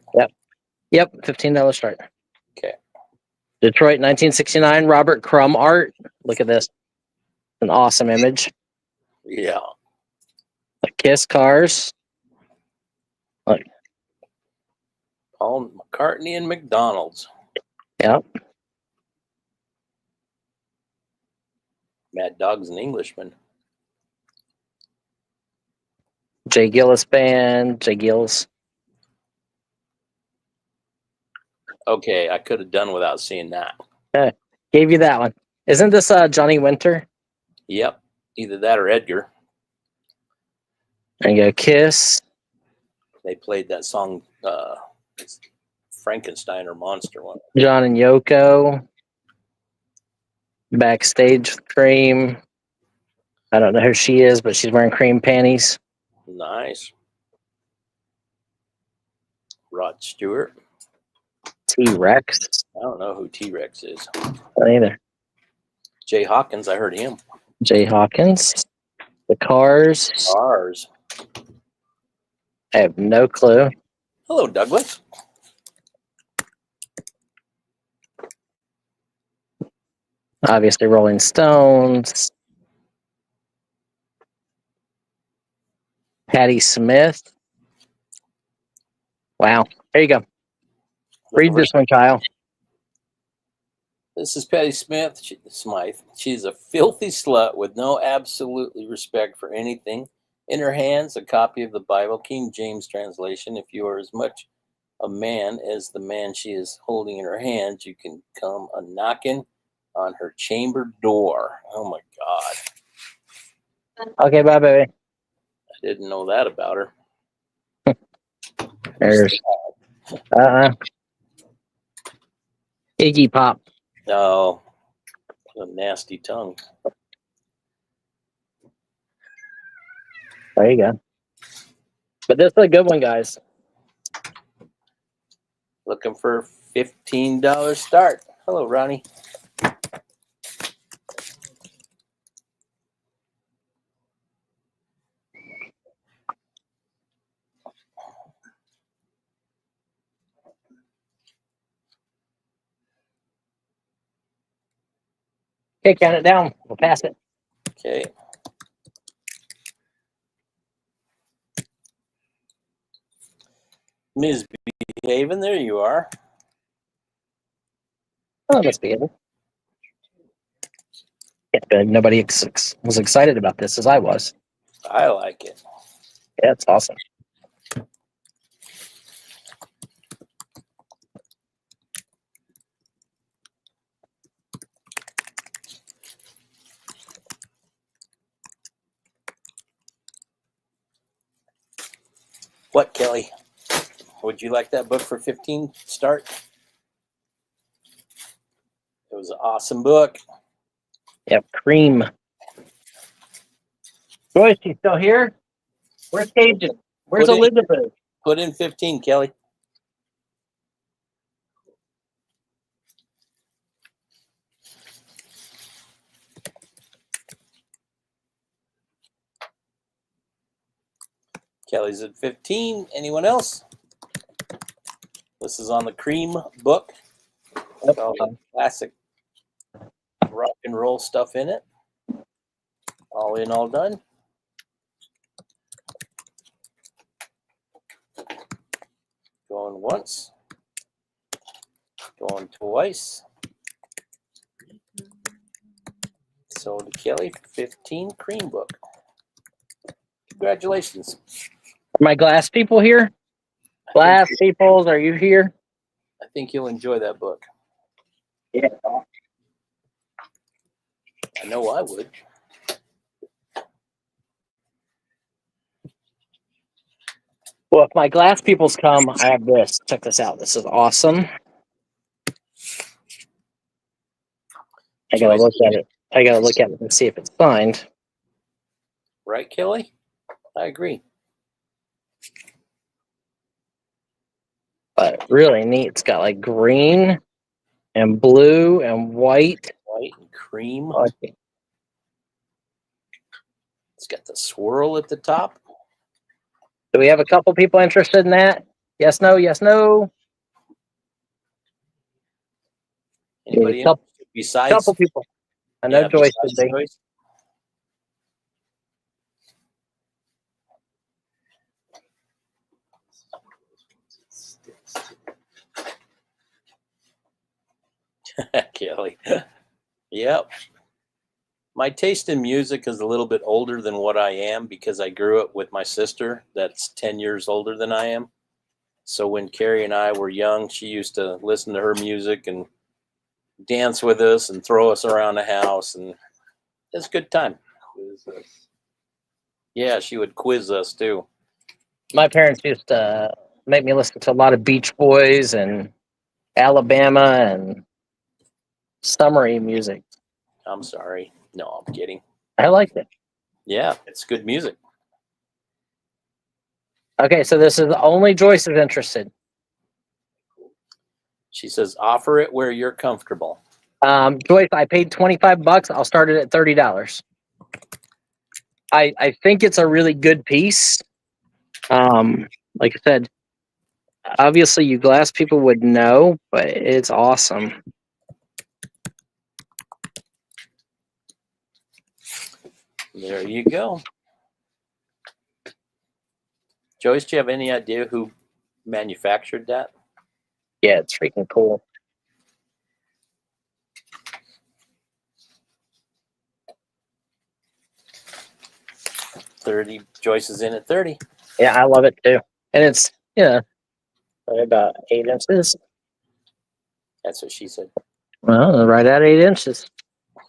Yep, $15 start. Okay. Detroit, 1969, Robert Crumb art. Look at this. An awesome image. Yeah. Kiss cars. Look. Paul McCartney and McDonald's. Yep. Mad Dog's an Englishman. Jay Gillis Band. Jay Gillis. Okay, I could have done without seeing that. Gave you that one. Isn't this Johnny Winter? Yep, either that or Edgar. There you go. Kiss. They played that song, Frankenstein or Monster one. John and Yoko. Backstage with Cream. I don't know who she is, but she's wearing cream panties. Nice. Rod Stewart. T-Rex. I don't know who T-Rex is. Not either. Jay Hawkins, I heard him. Jay Hawkins. The Cars. Cars. I have no clue. Hello, Douglas. Obviously, Rolling Stones. Patti Smith. Wow. There you go. Read this one, Kyle. This is Patti Smythe. She's a filthy slut with no absolutely respect for anything. In her hands, a copy of the Bible, King James translation. If you are as much a man as the man she is holding in her hands, you can come a knocking on her chamber door. Oh my God. Okay, bye, baby. I didn't know that about her. There's Iggy Pop. Oh, a nasty tongue. There you go. But this is a good one, guys. Looking for a $15 start. Hello, Ronnie. Okay, count it down. We'll pass it. Okay. Ms. Behaven, there you are. Oh, must be able. Yeah, good. Nobody was excited about this as I was. I like it. Yeah, it's awesome. What, Kelly? Would you like that book for 15 start? It was an awesome book. Yep, cream. Joyce, you still here? Where's Cajun? Where's Elizabeth? Put in 15, Kelly. Kelly's at 15. Anyone else? This is on the cream book. With all the classic rock and roll stuff in it. All in, all done. Going once. Going twice. So to Kelly, 15 cream book. Congratulations. Are my glass people here? Glass peoples, are you here? I think you'll enjoy that book. Yeah. I know I would. Well, if my glass peoples come, I have this. Check this out. This is awesome. I gotta look at it. I gotta look at it and see if it's signed. Right, Kelly? I agree. But really neat. It's got like green and blue and white. White and cream. Okay. It's got the swirl at the top. Do we have a couple people interested in that? Yes, no, yes, no. Anybody Couple, besides? couple people. I know Joyce would be. Joyce? Kelly. Yep. My taste in music is a little bit older than what I am because I grew up with my sister that's 10 years older than I am. So when Carrie and I were young, she used to listen to her music and dance with us and throw us around the house, and it's a good time. Yeah, she would quiz us too. My parents used to make me listen to a lot of Beach Boys and Alabama and summery music. I'm sorry. No, I'm kidding. I liked it. Yeah, it's good music. Okay, so this is only Joyce is interested. She says, offer it where you're comfortable. Joyce, I paid $25. I'll start it at $30. I think it's a really good piece. Like I said, obviously you glass people would know, but it's awesome. There you go. Joyce, do you have any idea who manufactured that? Yeah, it's freaking cool. $30. Joyce is in at 30. Yeah, I love it too. And it's, about 8 inches. That's what she said. Well, right at 8 inches.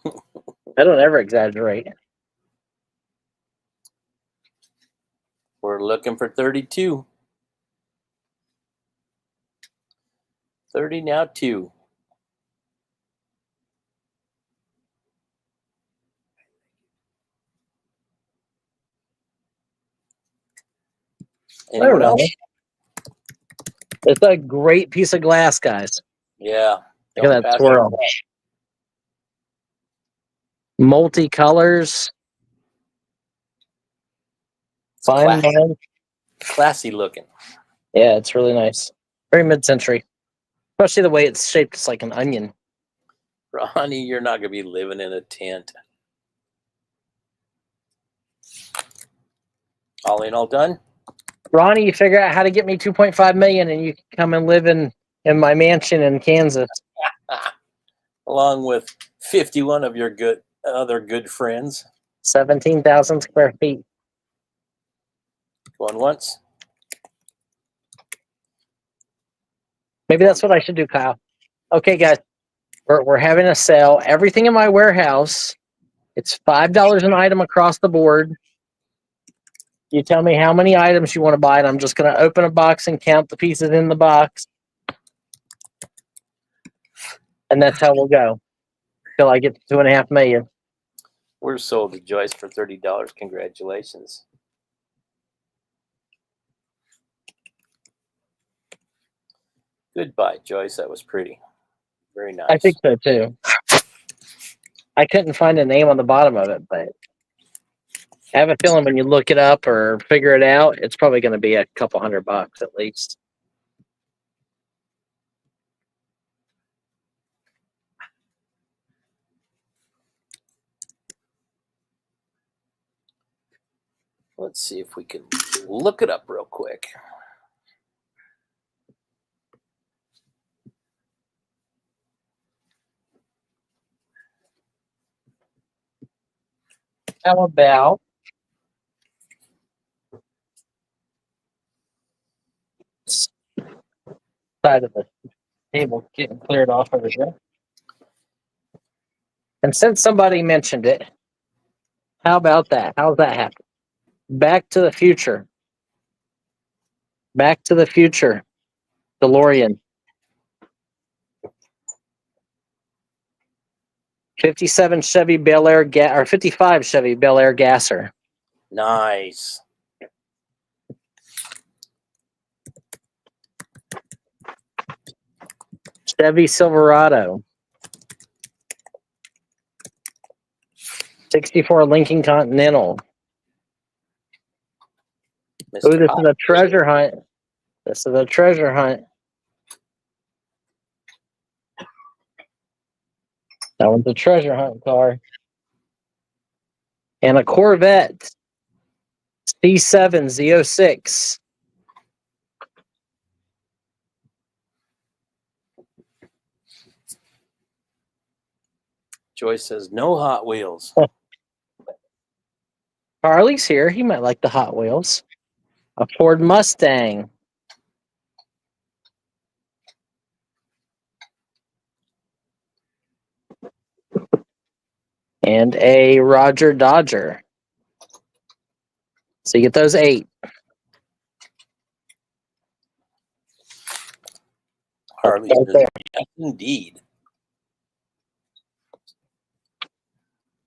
I don't ever exaggerate. We're looking for 32. 30 now, 2. Anyone else? It's a great piece of glass, guys. Yeah. Look at that swirl. Multicolors. Fine. Classy looking. Yeah, it's really nice. Very mid-century. Especially the way it's shaped. It's like an onion. Ronnie, you're not going to be living in a tent. All in, all done? Ronnie, you figure out how to get me $2.5 million and you can come and live in my mansion in Kansas. Along with 51 of your other good friends. 17,000 square feet. Going once. Maybe that's what I should do, Kyle. Okay, guys, we're having a sale. Everything in my warehouse, it's $5 an item across the board. You tell me how many items you want to buy, and I'm just going to open a box and count the pieces in the box. And that's how we'll go till I get to 2.5 million. We're sold to Joyce for $30. Congratulations. Goodbye, Joyce. That was pretty. Very nice. I think so too. I couldn't find a name on the bottom of it, but I have a feeling when you look it up or figure it out, it's probably going to be a couple $100 at least. Let's see if we can look it up real quick. How about side of the table getting cleared off over here? And since somebody mentioned it, how about that? How's that happen? Back to the Future. Back to the Future. DeLorean. 57 Chevy Bel Air or 55 Chevy Bel Air Gasser. Nice. Chevy Silverado. 64 Lincoln Continental. Mr. Oh, this Hot is a treasure hunt. This is a treasure hunt. That one's a treasure hunt car. And a Corvette. C7 Z06. Joyce says no Hot Wheels. Harley's here. He might like the Hot Wheels. A Ford Mustang. And a Roger Dodger. So you get those 8. Harley Right says, there. yes, indeed.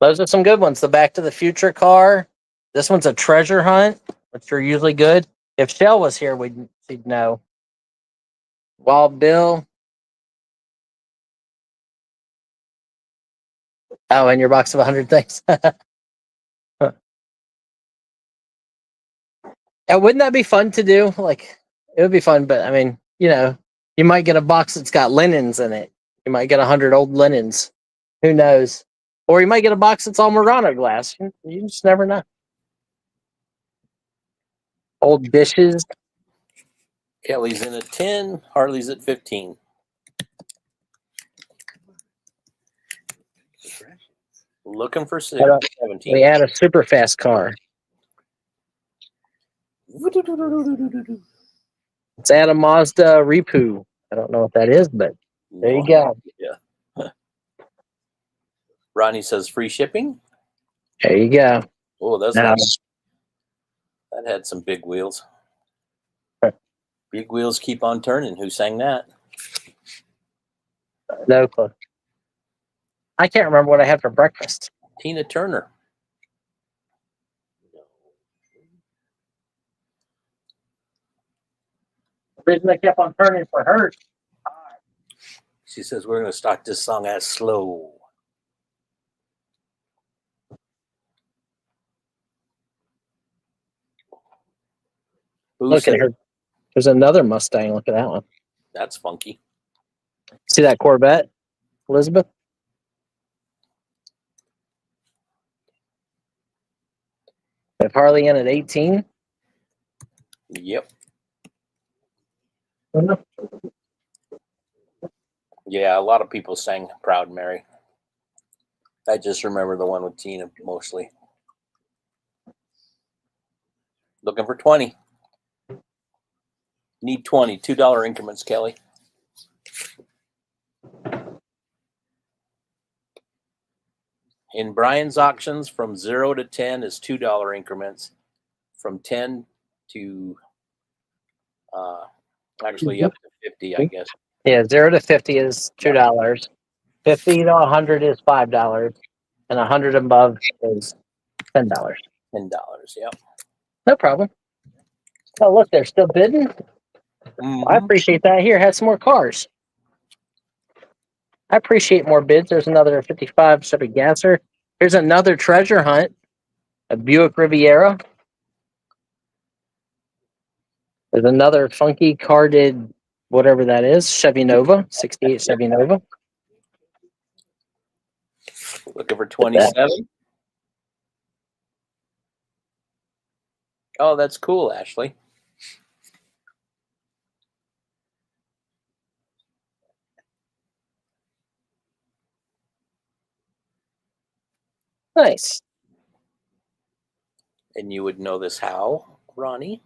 Those are some good ones. The Back to the Future car. This one's a treasure hunt, which are usually good. If Shell was here, she'd know. Wild Bill. Oh, and your box of 100 things. Wouldn't that be fun to do? Like, it would be fun, but I mean, you might get a box that's got linens in it. You might get 100 old linens. Who knows? Or you might get a box that's all Murano glass. You just never know. Old dishes. Kelly's in at 10. Harley's at 15. Looking for 17. We had a super fast car. It's at a Mazda Repu. I don't know what that is, but there you go. Yeah. Ronnie says free shipping. There you go. Oh, that had some big wheels. Big wheels keep on turning. Who sang that? No clue. I can't remember what I had for breakfast. Tina Turner. The reason I kept on turning for her. She says we're going to start this song as slow. Look at her. There's another Mustang. Look at that one. That's funky. See that Corvette, Elizabeth? Have Harley in at 18? Yep. Yeah, a lot of people sang Proud Mary. I just remember the one with Tina mostly. Looking for 20. Need 20. $2 increments, Kelly. In Brian's auctions, from 0 to 10 is $2 increments. from 10 to actually up to 50, I guess. Yeah, 0 to 50 is $2. 50 to 100 is $5, and 100 above is $10. $10, yep. No problem. Oh, look, they're still bidding. I appreciate that. Here, have some more cars. I appreciate more bids. There's another 55 Chevy Gasser. Here's another treasure hunt, a Buick Riviera. There's another funky carded, whatever that is, Chevy Nova, 68 Chevy Nova. Looking for 27. Oh, that's cool, Ashley. Nice. And you would know this how, Ronnie?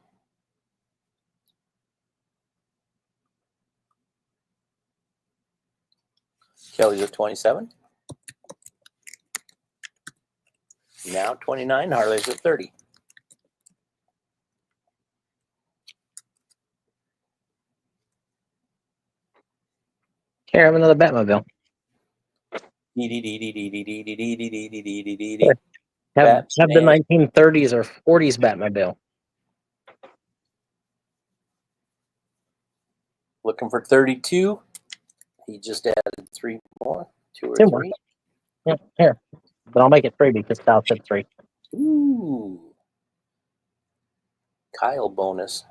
Kelly's at 27. Now 29. Harley's at 30. Here, I have another Batmobile. Have the 1930s or 40s Batmobile. Looking for 32. He just added 3 more. 2 or 2 3. more. Yeah, here. But I'll make it 3 because Sal said 3. Ooh. Kyle bonus.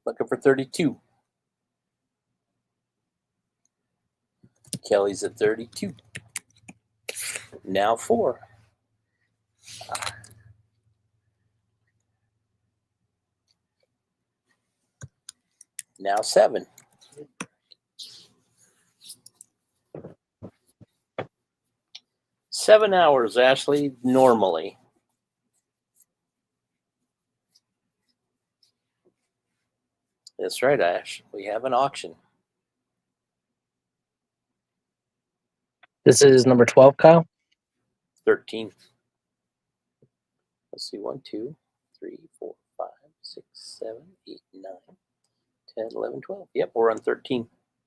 Looking for 32. Kelly's at 32. Now 4. Now 7. Seven hours, Ashley, normally. That's right, Ash. We have an auction. This is number 12, Kyle. 13. Let's see. 1, 2, 3, 4, 5, 6, 7, 8, 9, 10, 11, 12. Yep, we're on 13.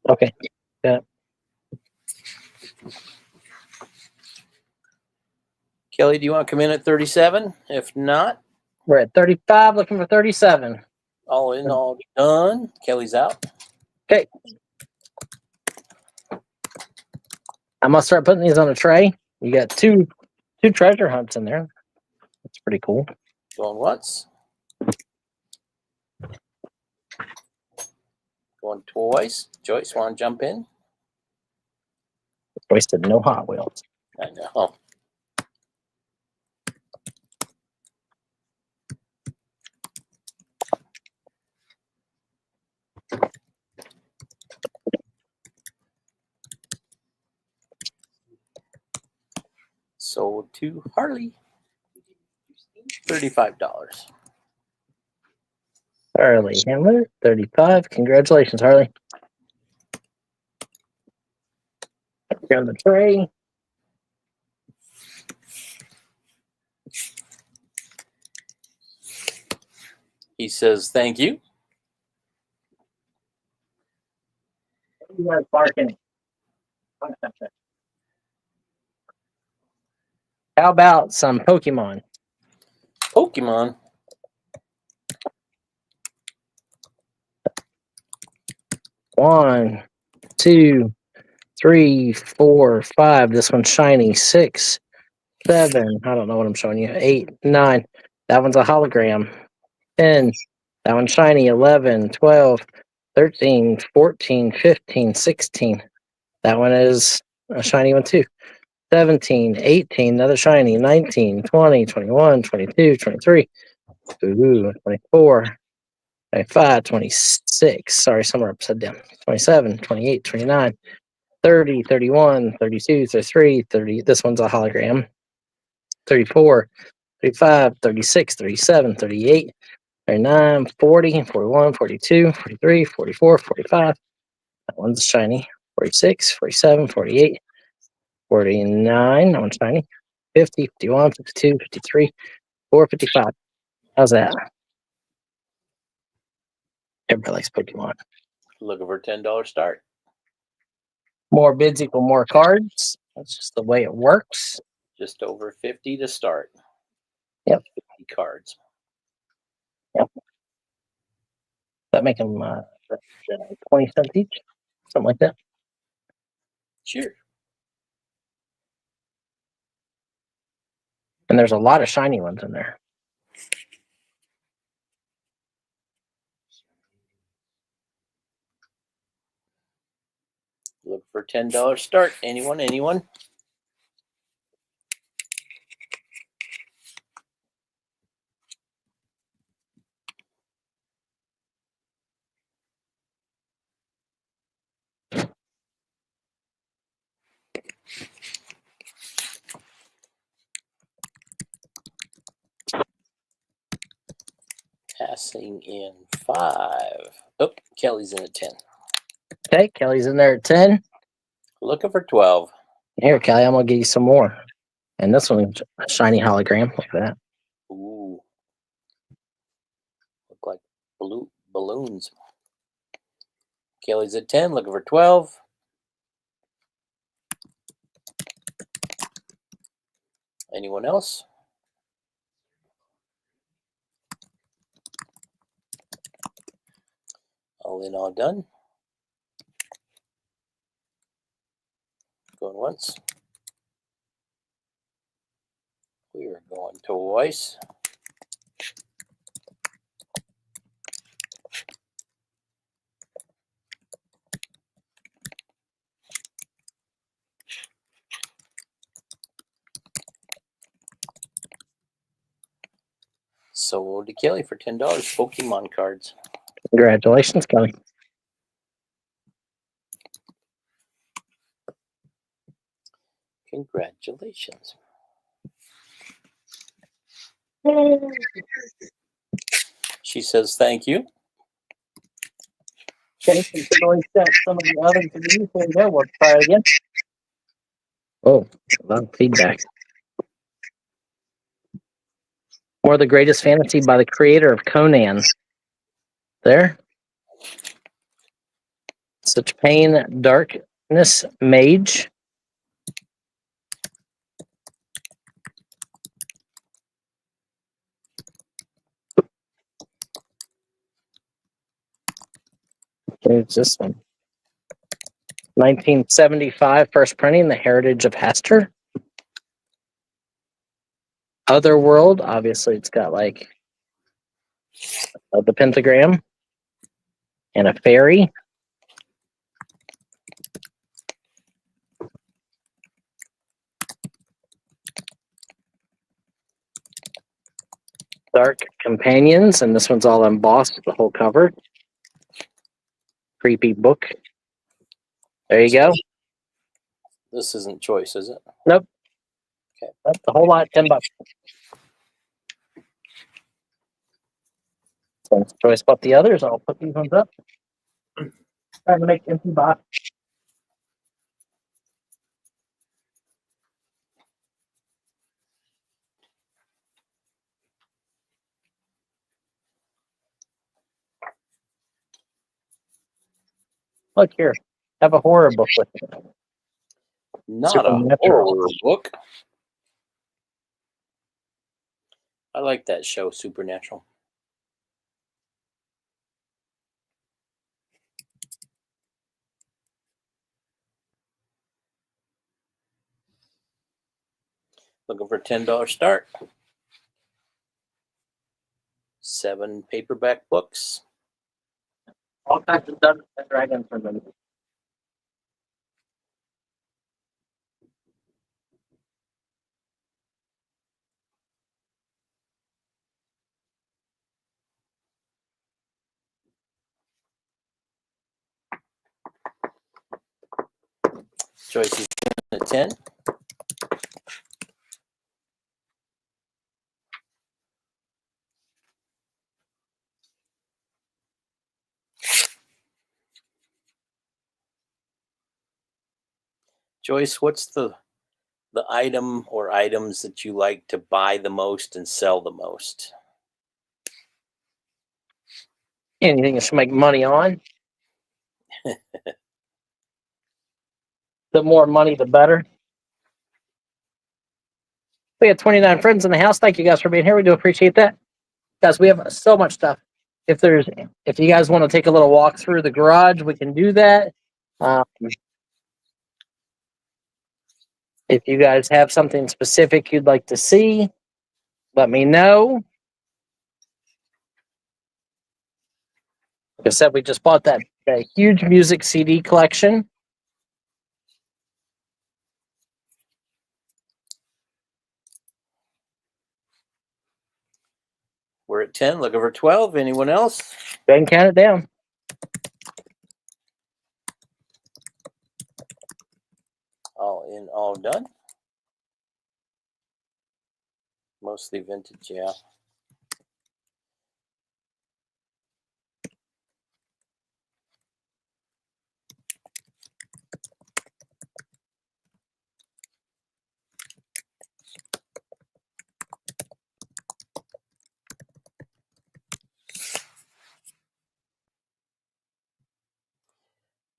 Okay. Yeah. Kelly, do you want to come in at 37? If not, We're at 35, looking for 37. all in, all done. Kelly's out. Okay. I'm gonna start putting these on a tray. You got two treasure hunts in there. That's pretty cool. Going once. Going twice. Joyce, want to jump in? Wasted no Hot Wheels. I know. Sold to Harley. $35. Harley Handler, 35. Congratulations, Harley. On the tray. He says thank you. You guys barking. How about some Pokemon? Pokemon. One, 2, 3, 4, 5. This one's shiny. 6, 7. I don't know what I'm showing you. 8, 9. That one's a hologram. 10. That one's shiny. 11, 12, 13, 14, 15, 16. That one is a shiny one too. 17, 18, another shiny. 19, 20, 21, 22, 23. Ooh, 24. 25, 26. Sorry, somewhere upside down. 27, 28, 29, 30, 31, 32, 33, 30. This one's a hologram. 34, 35, 36, 37, 38, 39, 40, 41, 42, 43, 44, 45. That one's shiny. 46, 47, 48, 49. That one's shiny. 50, 51, 52, 53, $4.55. How's that? Everybody likes Pokemon. Looking for $10 start. More bids equal more cards. That's just the way it works. Just over 50 to start. Yep. 50 cards. Yep. That make them 20 cents each, something like that. Sure. And there's a lot of shiny ones in there. Look for $10 start. Anyone? Anyone? Passing in 5. Oh, Kelly's in at 10. Okay, Kelly's in there at 10. Looking for 12. Here, Kelly, I'm going to give you some more. And this one's a shiny hologram. Look at that. Ooh. Look like balloons. Kelly's at 10. Looking for 12. Anyone else? All in, all done. Going once. We are going twice. Sold to Kelly for $10. Pokemon cards. Congratulations, Kelly. Congratulations. She says thank you. Okay, considering that some of the others are used, there you go. We'll try it again. Oh, a lot of feedback. Or the greatest fantasy by the creator of Conan. There. Such pain, darkness, mage. Here's this one. 1975, first printing, The Heritage of Hester. Otherworld, obviously it's got like the pentagram and a fairy. Dark Companions, and this one's all embossed, the whole cover. Creepy book. There you go. This isn't choice, is it? Nope. Okay. That's the whole lot, $10. Since choice bought the others, I'll put these ones up. Trying to make empty box. Look here. Have a horror book with it. Not a Supernatural. horror book. I like that show, Supernatural. Looking for $10 start. 7 paperback books. All kinds of Dungeons and Dragons from them. Joyce is in at 10. Joyce, what's the the item or items that you like to buy the most and sell the most. Anything you should make money on. The more money, the better. We have 29 friends in the house. Thank you guys for being here. We do appreciate that. Guys, we have so much stuff. If you guys want to take a little walk through the garage, we can do that. If you guys have something specific you'd like to see, let me know. Like I said, we just bought that huge music CD collection. We're at 10, looking for 12. Anyone else? Go ahead and count it down. All in, all done. Mostly vintage, yeah.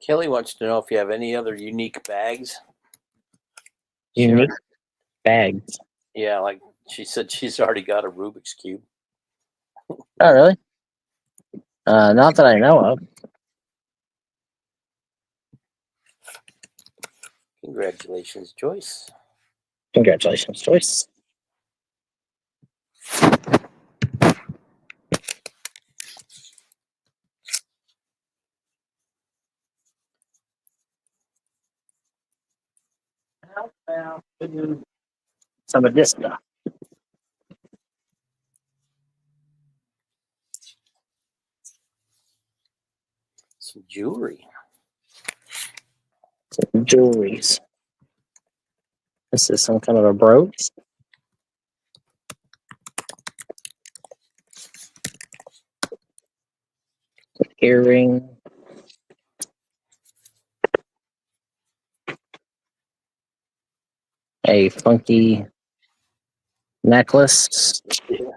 Kelly wants to know if you have any other unique bags. Unique bags. Yeah, like she said she's already got a Rubik's Cube. Oh, really? Not that I know of. Congratulations, Joyce. Congratulations, Joyce. Some of this stuff. Some jewelry. Some jewelries. This is some kind of a brooch. Earring. A funky necklace. Yeah.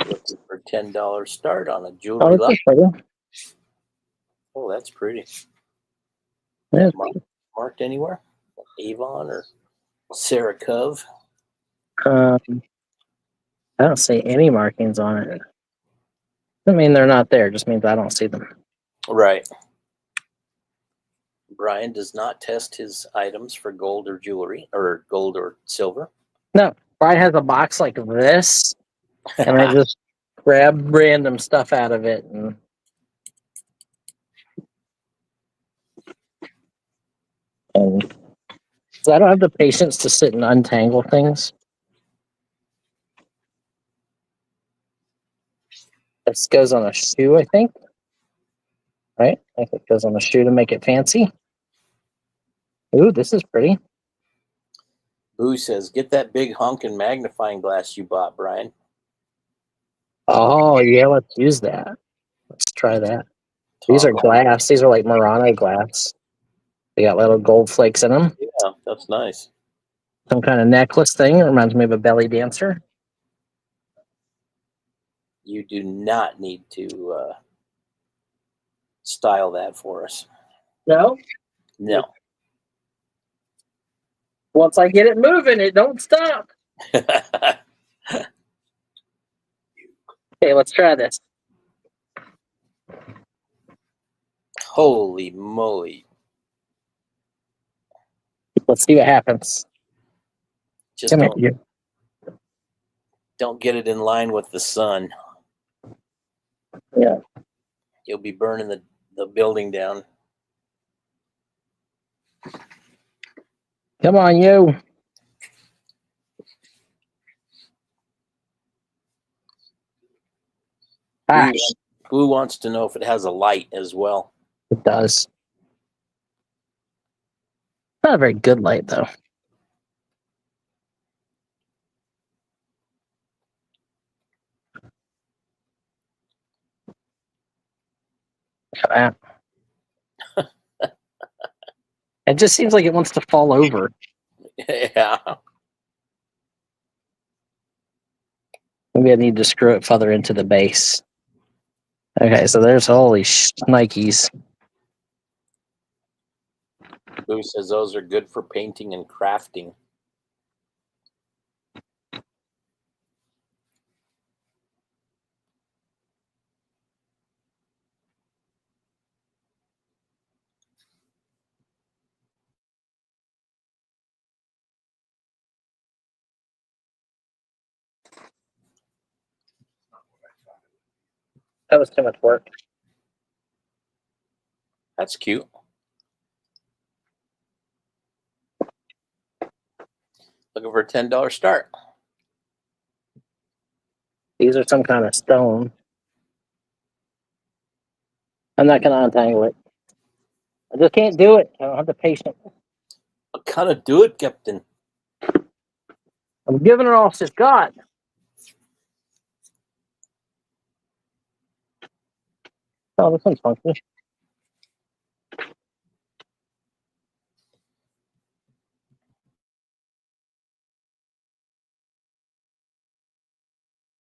Looking for $10 start on a jewelry lot. Oh, that's pretty. Yeah. Marked anywhere? Avon or Sarah Cove? I don't see any markings on it. Doesn't mean they're not there. Just means I don't see them. Right. Brian does not test his items for gold or jewelry, or gold or silver. No, Brian has a box like this, and I just grab random stuff out of it. And I don't have the patience to sit and untangle things. This goes on a shoe, I think. Right? I think it goes on a shoe to make it fancy. Ooh, this is pretty. Boo says, get that big honkin' magnifying glass you bought, Brian. Oh, yeah, let's use that. Let's try that. These are glass. These are like Murano glass. They got little gold flakes in them. Yeah, that's nice. Some kind of necklace thing. It reminds me of a belly dancer. You do not need to style that for us. No? No. Once I get it moving, it don't stop. Okay, let's try this. Holy moly. Let's see what happens. Just Come here. don't get it in line with the sun. Yeah. You'll be burning the building down. Come on, you. Boo wants to know if it has a light as well. It does. Not a very good light, though. that. It just seems like it wants to fall over. Yeah. Maybe I need to screw it further into the base. Okay, so there's holy Nikes. Boo says those are good for painting and crafting. That was too much work. That's cute. Looking for a $10 start. These are some kind of stone. I'm not going to untangle it. I just can't do it. I don't have the patience. What kind of do it, Captain? I'm giving her all she's got. Oh, this one's funky.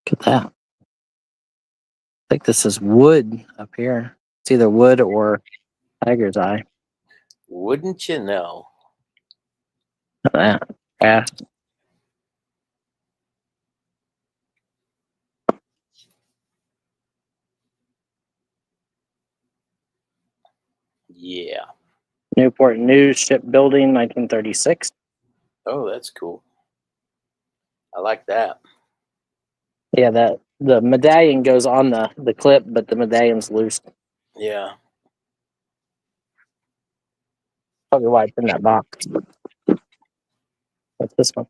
Look at that. I think this is wood up here. It's either wood or tiger's eye. Wouldn't you know? Look at that. Yeah. Yeah. Newport News Shipbuilding, 1936. Oh, that's cool. I like that. Yeah, that the medallion goes on the clip, but the medallion's loose. Yeah. Probably why it's in that box. What's this one?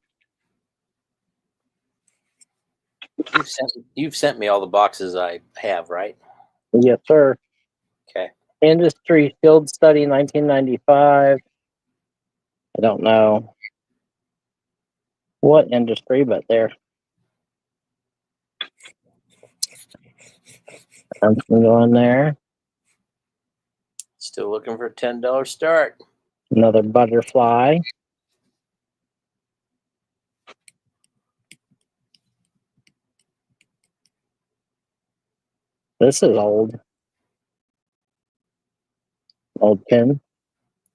You've sent me all the boxes I have, right? Yes, sir. Okay. Industry Field Study, 1995. I don't know what industry, but there. Something going there. Still looking for a $10 start. Another butterfly. This is old. Old pin.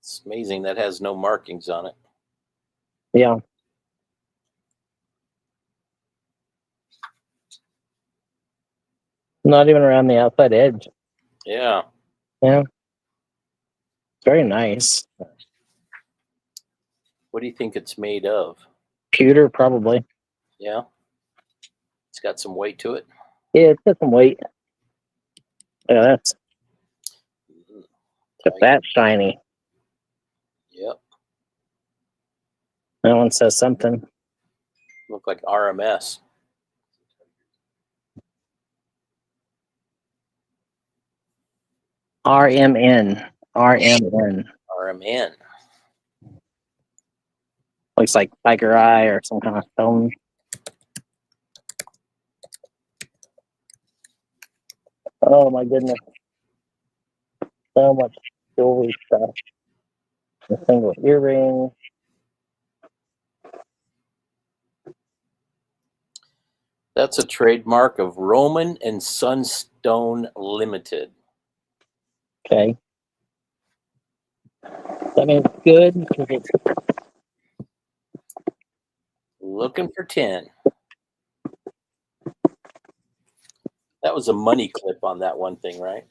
It's amazing that has no markings on it. Yeah. Not even around the outside edge. Yeah. Yeah. Very nice. What do you think it's made of? Pewter, probably. Yeah. It's got some weight to it. Yeah, it's got some weight. Yeah, that's that shiny. Yep. That one says something. Look like RMS. RMN. RMN. RMN. Looks like tiger eye or some kind of stone. Oh my goodness. So much jewelry stuff. A single earring. That's a trademark of Roman and Sunstone Limited. Okay. That means good. Looking for 10. That was a money clip on that one thing, right?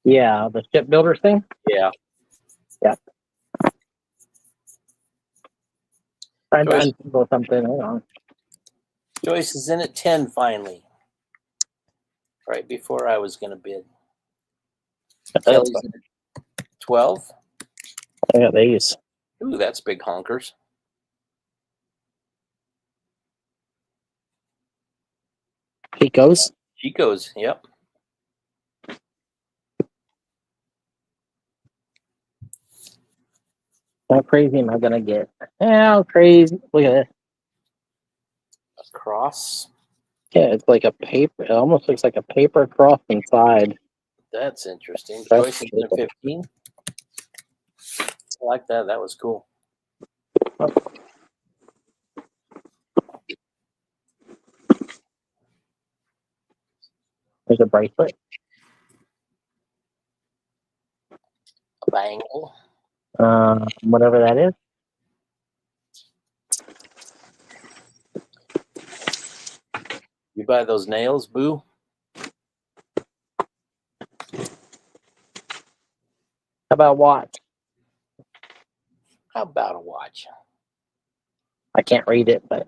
Yeah, the shipbuilder thing? Yeah. Yeah. I'm Joyce, or something. Hang on. Joyce is in at 10 finally. Right before I was going to bid. Kelly's in at 12. I got these. Ooh, that's big honkers. Picos. Chico's, yep. How crazy am I gonna get? How crazy! Look at this. A cross. Yeah, it's like a paper. It almost looks like a paper cross inside. That's interesting. That's Joyce is at 15. I like that. That was cool. There's a bracelet. A bangle. Whatever that is. You buy those nails, Boo? How about watch? How about a watch? I can't read it, but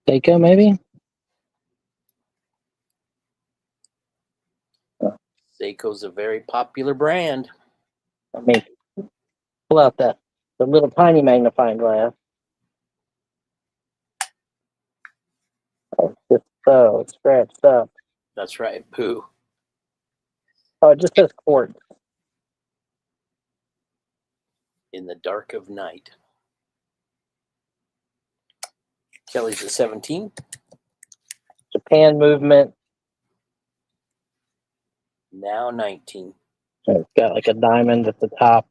Seiko maybe. Seiko's a very popular brand. Let me pull out the little tiny magnifying glass. Oh, it's just so scratched up. That's right, Boo. Oh, it just says quartz. In the dark of night. Kelly's at 17. Japan movement. Now 19. It's got like a diamond at the top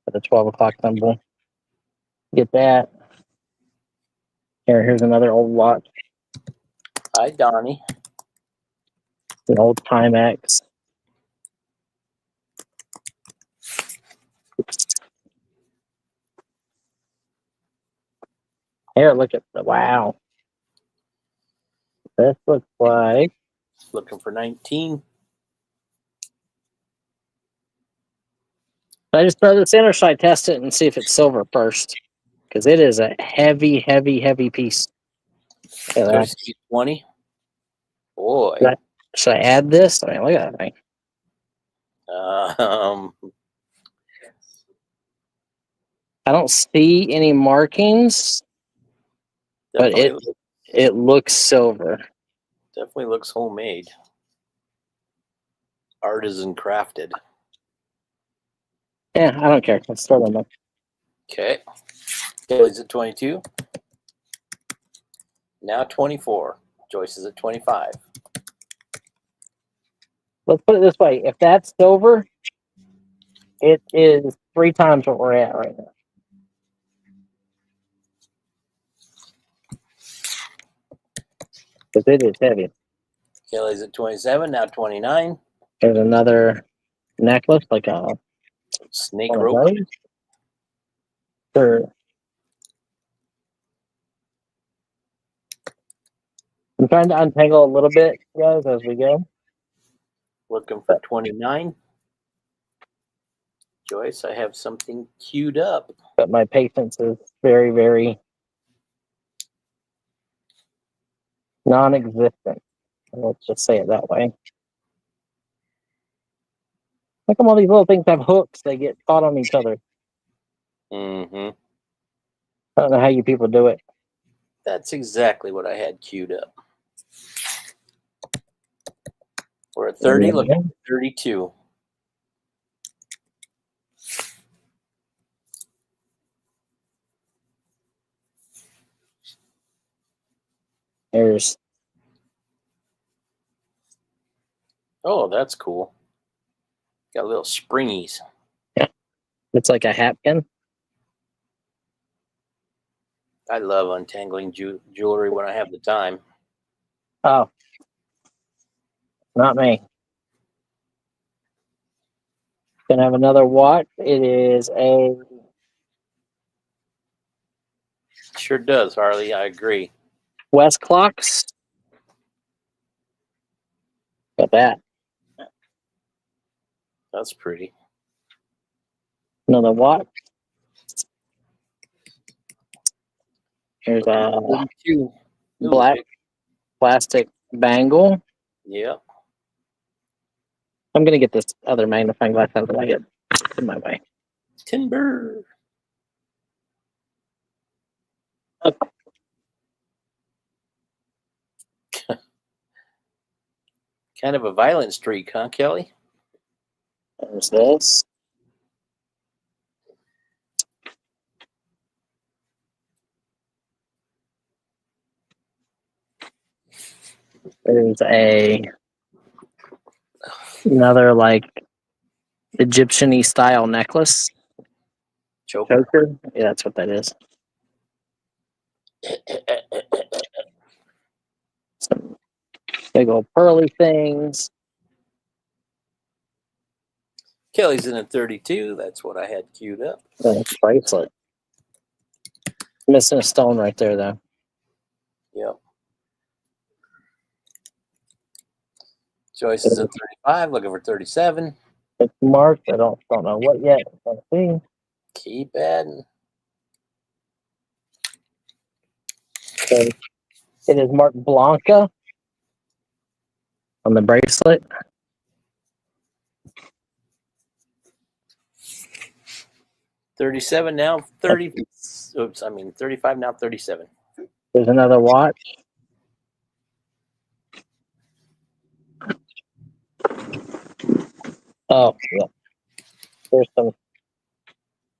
of the 12 o'clock symbol. Get that. Here's another old watch. Hi, Donnie. An old Timex. Here, look at the wow. This looks like Looking for 19. I just throw this in, or should I test it and see if it's silver first? Because it is a heavy, heavy, heavy piece. Look at that. Joyce is 20. Boy. Should I add this? I mean, look at that thing. I don't see any markings, but it looks silver. Definitely looks homemade. Artisan crafted. Yeah, I don't care. Let's throw them up. Okay. Kelly's at 22. Now 24. Joyce is at 25. Let's put it this way. If that's silver, it is 3 times what we're at right now. Because it is heavy. Kelly's at 27. Now 29. There's another necklace, like a Snake one of rope. those. Sure. I'm trying to untangle a little bit, guys, as we go. Looking for 29. Joyce, I have something queued up. But my patience is very, very non-existent. Let's just say it that way. How come all these little things have hooks? They get caught on each other. Mm-hmm. I don't know how you people do it. That's exactly what I had queued up. We're at 30, looking at 32. There's Oh, that's cool. Got little springies. it's like a hat pin. I love untangling jewelry when I have the time. Oh, not me. Gonna have another watch. It is a Sure does, Harley. I agree. West Clocks. Got that. That's pretty. Another watch. Here's a 32. black plastic bangle. Yeah. I'm gonna get this other magnifying glass out of the way. It's in my way. Timber. Okay. Kind of a violent streak, huh, Kelly? There's this. There's another like Egyptian-y style necklace. Choker. Choker? Yeah, that's what that is. Some big old pearly things. Kelly's in a 32. That's what I had queued up. Bracelet. Missing a stone right there, though. Yep. Joyce is at 35, looking for 37. It's marked. I don't know what yet. Let's see. Keep adding. So it is marked Blanca on the bracelet. $37 now, 30. Oops, I mean 35 now, 37. There's another watch. Oh, yeah. There's some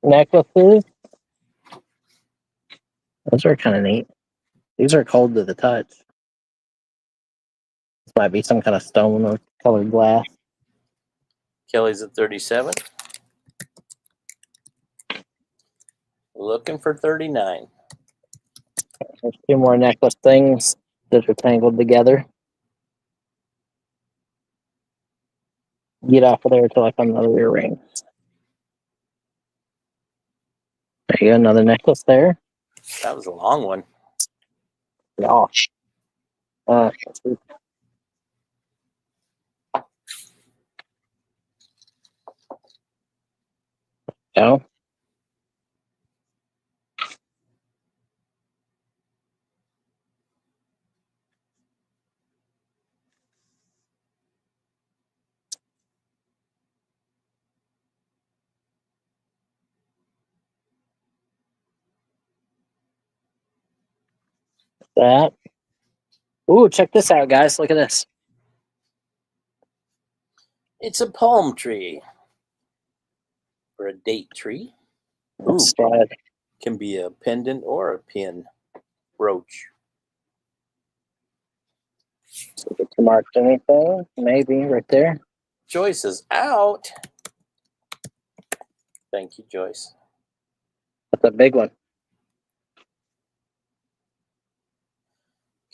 necklaces. Those are kind of neat. These are cold to the touch. This might be some kind of stone or colored glass. Kelly's at 37. Looking for 39. There's two more necklace things that are tangled together. Get off of there to like another earring. There you go, another necklace there. That was a long one. Gosh. Go. That. Ooh, check this out, guys. Look at this. It's a palm tree. Or a date tree. Ooh, Let's try it. can be a pendant or a pin brooch. See if it's marked anything. Maybe right there. Joyce is out. Thank you, Joyce. That's a big one.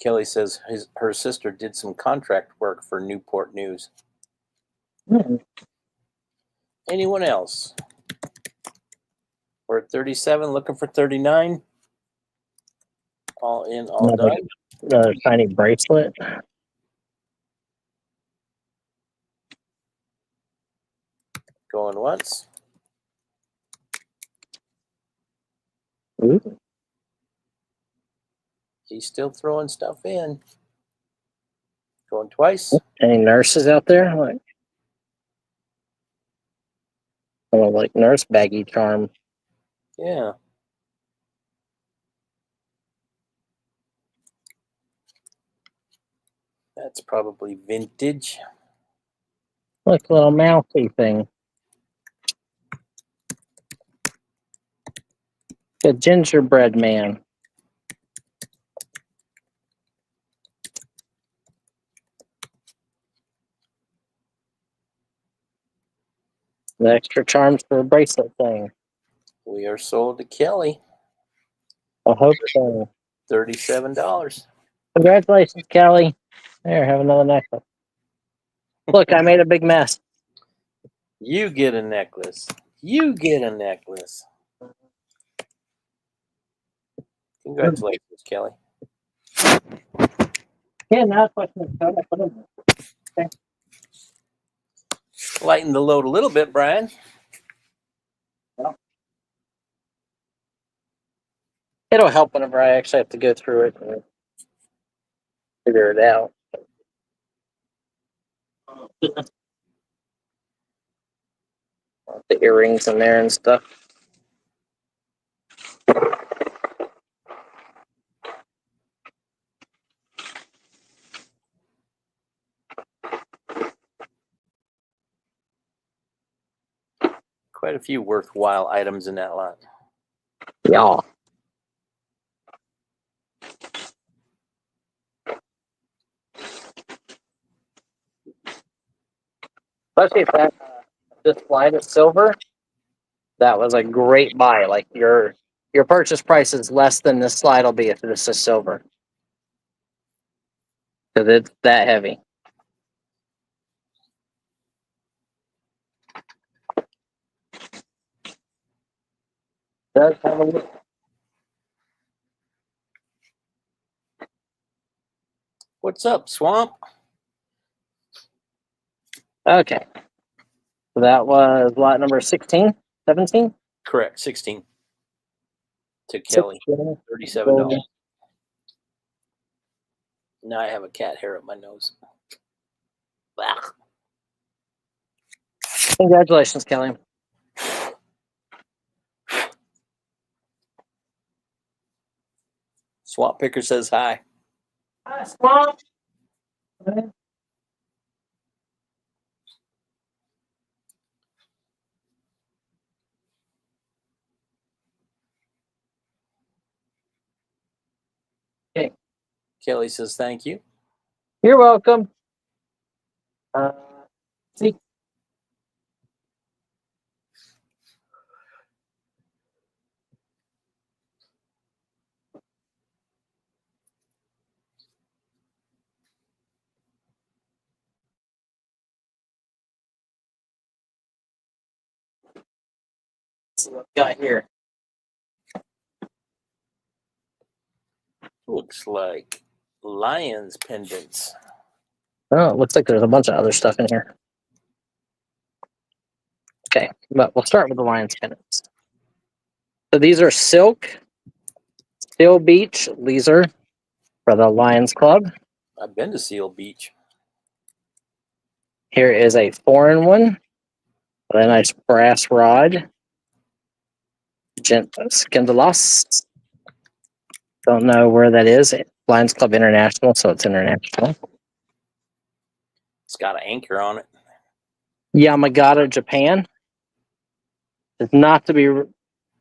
Kelly says her sister did some contract work for Newport News. Anyone else? We're at 37, looking for 39. All in, all done. Another tiny bracelet. Going once. Ooh. He's still throwing stuff in. Going twice. Any nurses out there? Like nurse baggy charm. Yeah. That's probably vintage. Look, little mousy thing. The gingerbread man. The extra charms for a bracelet thing. We are sold to Kelly. I hope so. $37. Congratulations, Kelly. There, have another necklace. Look, I made a big mess. You get a necklace. You get a necklace. Congratulations, Kelly. Yeah, now question. Okay. Lighten the load a little bit, Brian. It'll help whenever I actually have to go through it and figure it out. The earrings in there and stuff. Quite a few worthwhile items in that lot. Yeah. Especially if that this slide is silver, that was a great buy. Like your purchase price is less than this slide will be if this is silver, because it's that heavy. Does have a look. What's up, Swamp? Okay. So that was lot number 16, 17? Correct, 16. To Kelly, 16. $37. Now I have a cat hair up my nose. Blah. Congratulations, Kelly. Swamp Picker says hi. Hi, Swamp. Okay. Kelly says thank you. You're welcome. See. See what we got here. Looks like Lions pendants. Oh, it looks like there's a bunch of other stuff in here. Okay, but we'll start with the Lions pendants. So these are silk, Seal Beach. These are for the Lions Club. I've been to Seal Beach. Here is a foreign one with a nice brass rod. Skindalos. Don't know where that is. Lions Club International, so it's international. It's got an anchor on it. Yamagata, Japan. Is not to be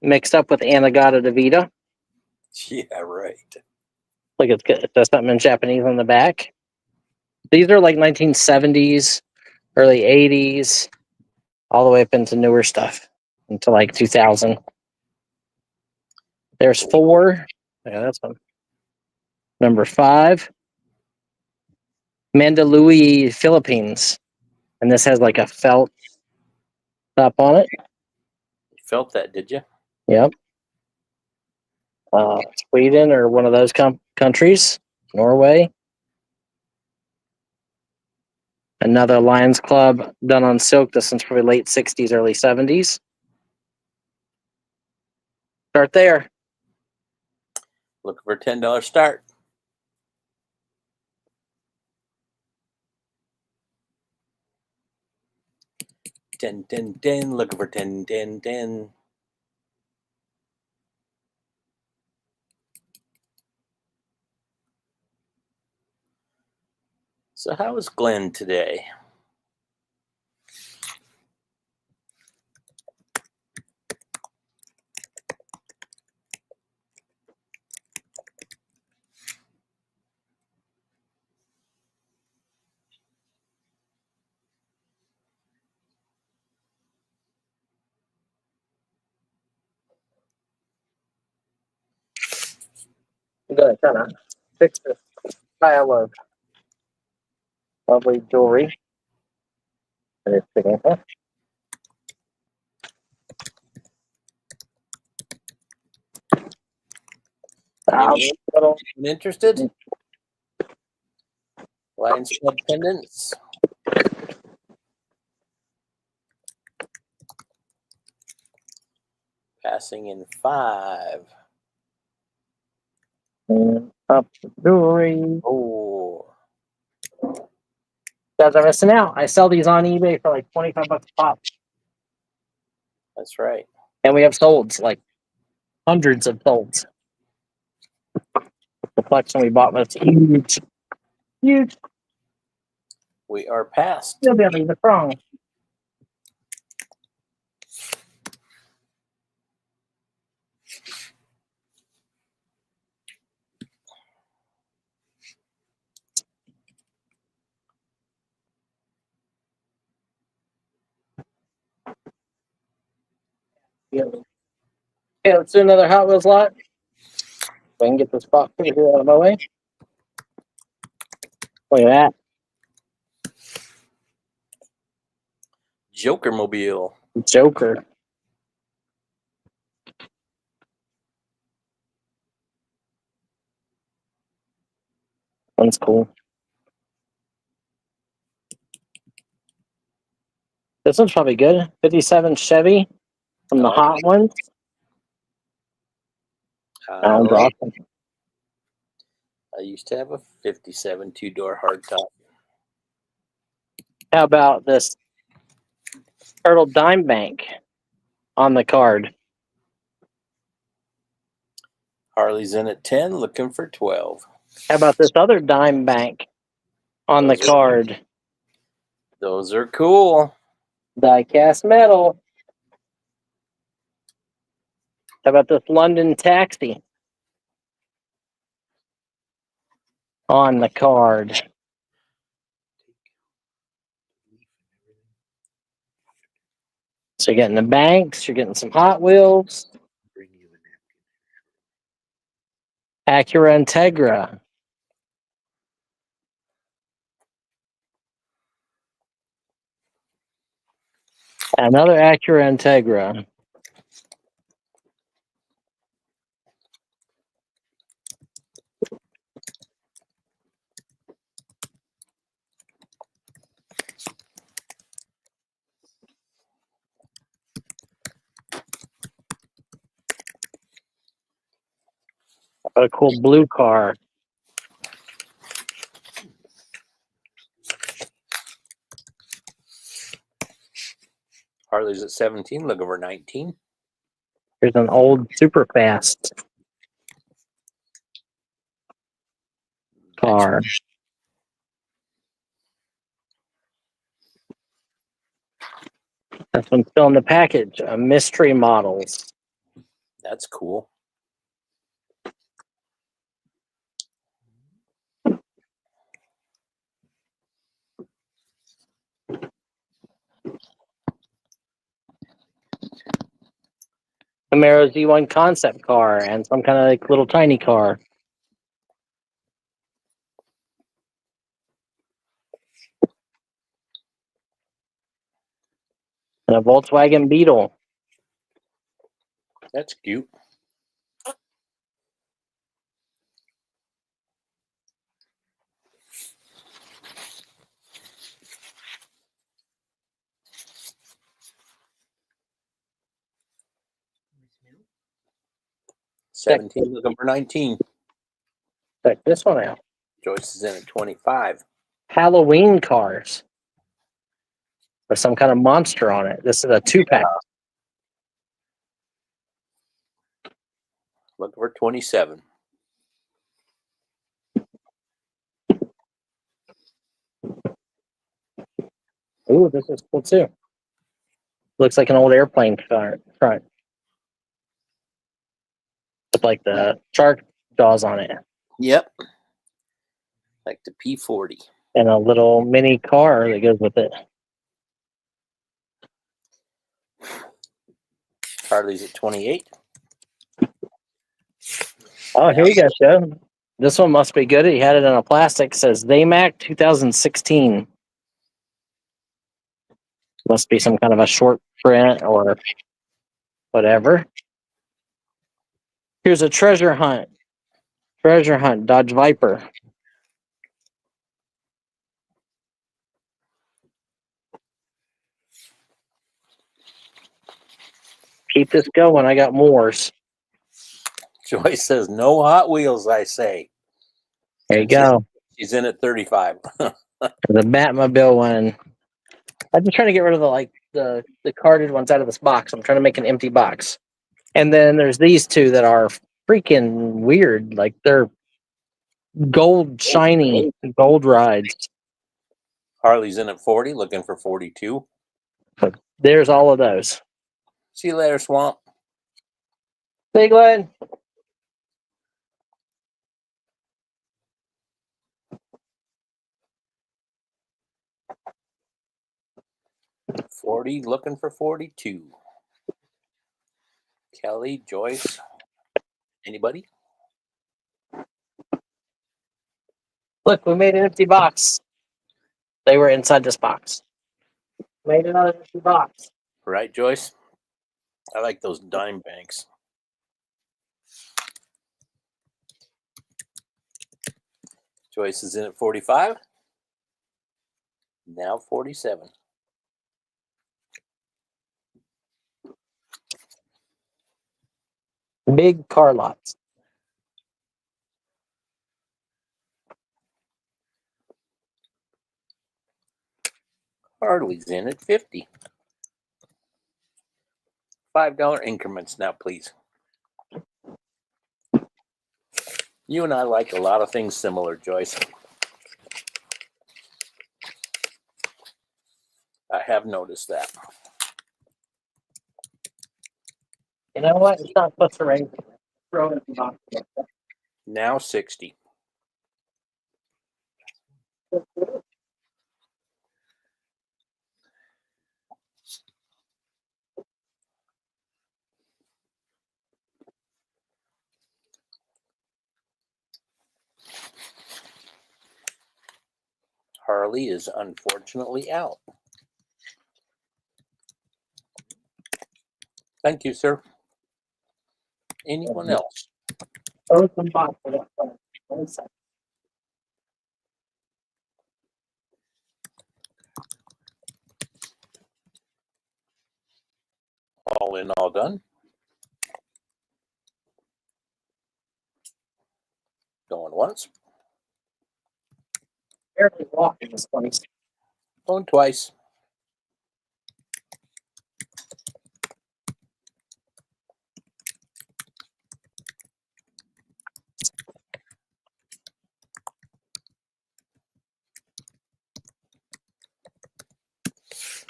mixed up with Anagata Davida. Yeah, right. Like it says something in Japanese on the back. These are like 1970s, early 80s, all the way up into newer stuff, into like 2000. There's 4. Yeah, that's one. Number 5. Mandaluyong, Philippines. And this has like a felt top on it. You felt that, did you? Yep. Sweden or one of those countries. Norway. Another Lions Club done on silk. This one's probably late 60s, early 70s. Start there. Looking for a $10 start. $10. Looking for $10. So how is Glenn today? I'm gonna kind of fix this pile of lovely jewelry. And it's sitting here. Anyone Little interested? Lions Club pendants. Passing in 5. up jewelry. Oh, Guys are missing out. I sell these on eBay for like $25 a pop. that's right. And we have solds, like hundreds of solds. The collection we bought was huge. Huge. We are past. You'll be able to use the prong. Okay, let's do another Hot Wheels lot. So I can get this box over here out of my way. Look at that. Joker Mobile. Joker. One's cool. This one's probably good. 57 Chevy from the Oh, Hot Ones. I Sounds like. awesome. I used to have a 57 two-door hardtop. How about this Turtle Dime Bank on the card? Harley's in at 10, looking for 12. How about this other Dime Bank on the card? Those are cool. Die-cast metal. How about this London Taxi on the card? So you're getting the banks, you're getting some Hot Wheels. Acura Integra. Another Acura Integra. A cool blue car. Harley's at 17, looking for 19. Here's an old super fast car. That's one still in the package. Mystery models. That's cool. Camaro Z1 concept car and some kind of like little tiny car. And a Volkswagen Beetle. That's cute. Check, 17, looking for 19. check this one out. Joyce is in at 25. Halloween cars. With some kind of monster on it. This is a 2-pack. Looking for 27. Ooh, this is cool too. Looks like an old airplane car front. With like the shark jaws on it. Yep. Like the P40. And a little mini car that goes with it. Harley's at 28. Oh, here you go, Joe. This one must be good. He had it in a plastic. It says Zamac 2016. Must be some kind of a short print or whatever. Here's a treasure hunt. Treasure hunt, Dodge Viper. Keep this going. I got Moors. Joyce says, no Hot Wheels, I say. There you go. She's in at 35. The Batmobile one. I'm just trying to get rid of the carded ones out of this box. I'm trying to make an empty box. And then there's these two that are freaking weird. Like they're gold, shiny, gold rides. Harley's in at 40, looking for 42. But there's all of those. See you later, Swamp. Hey, Glenn. .40, looking for 42. Kelly, Joyce, anybody? Look, we made an empty box. They were inside this box. Made another empty box. Right, Joyce? I like those dime banks. Joyce is in at 45. Now 47. Big car lots. Harley's in at 50. $5 increments now, please. You and I like a lot of things similar, Joyce. I have noticed that. You know what? It's not supposed to rain. Throw it in the box. Now 60. Harley is unfortunately out. Thank you, sir. Anyone else? Throw it in the box for that part. 1 second. All in, all done. Going once. Barely walk in this place. Going twice.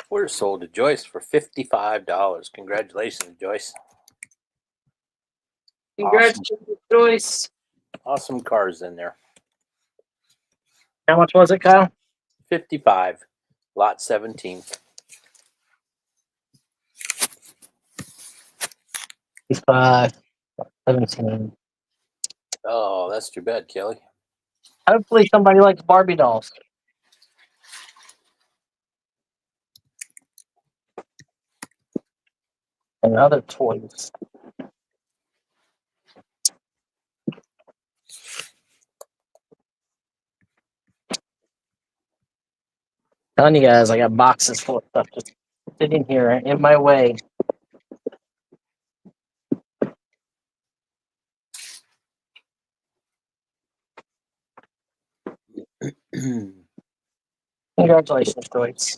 We're sold to Joyce for $55. Congratulations, Joyce. Congratulations, Joyce. Awesome cars in there. How much was it, Kyle? 55. Lot 17. 55, 17. Oh, that's too bad, Kelly. Hopefully somebody likes Barbie dolls. And other toys. Telling you guys, I got boxes full of stuff just sitting here in my way. Congratulations, Joyce.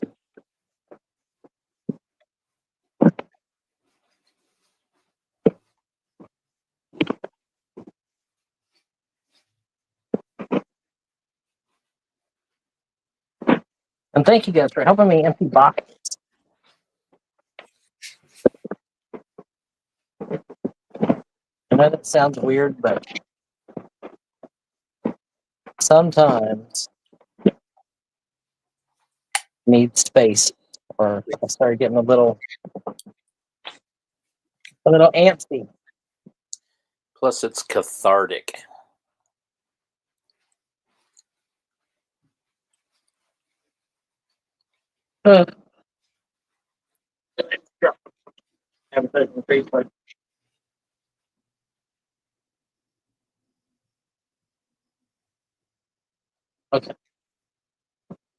And thank you guys for helping me empty boxes. I know that sounds weird, but sometimes need space. Or I started getting a little antsy. Plus, it's cathartic. Okay.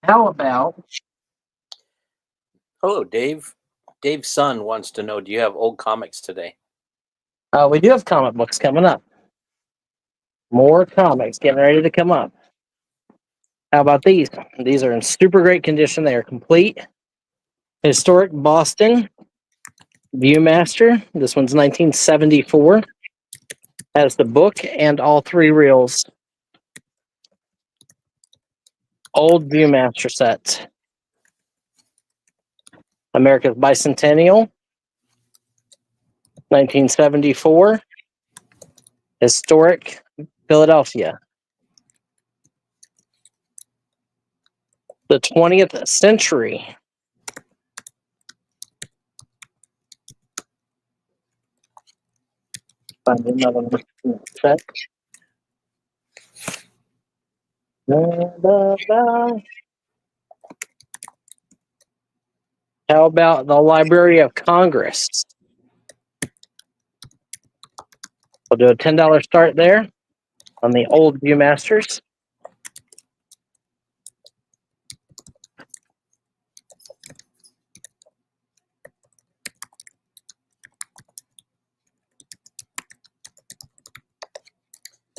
How about Hello, Dave. Dave's son wants to know, do you have old comics today? we do have comic books coming up. More comics getting ready to come up. How about these? These are in super great condition. They are complete. Historic Boston Viewmaster. This one's 1974. Has the book and all 3 reels. Old Viewmaster sets. America's Bicentennial. 1974. Historic Philadelphia. The 20th Century. Find another one. Check. How about the Library of Congress? We'll do a $10 start there on the old Viewmasters.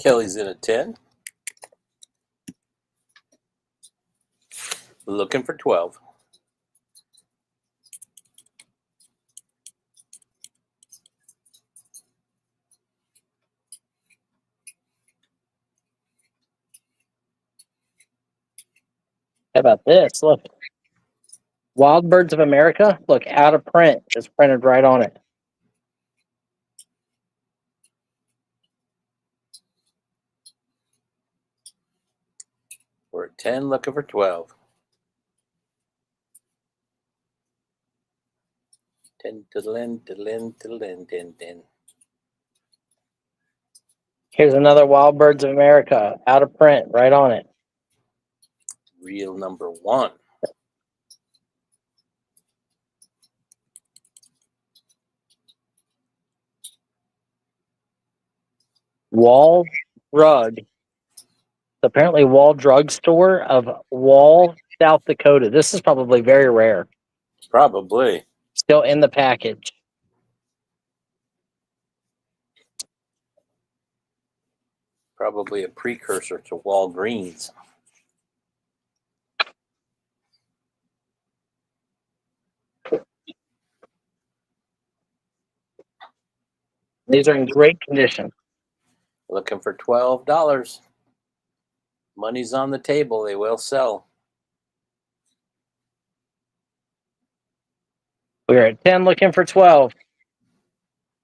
Kelly's in at 10. Looking for 12. How about this? Look. Wild Birds of America. Look, out of print. It's printed right on it. We're at 10, looking for 12. 10 to the end, to the end, to the end, 10, 10. Here's another Wild Birds of America. Out of print. Right on it. Real number 1. Wall Drug. Apparently Wall Drug Store of Wall, South Dakota. This is probably very rare. Probably. Still in the package. Probably a precursor to Walgreens. These are in great condition. Looking for $12. Money's on the table. They will sell. We're at 10 looking for 12.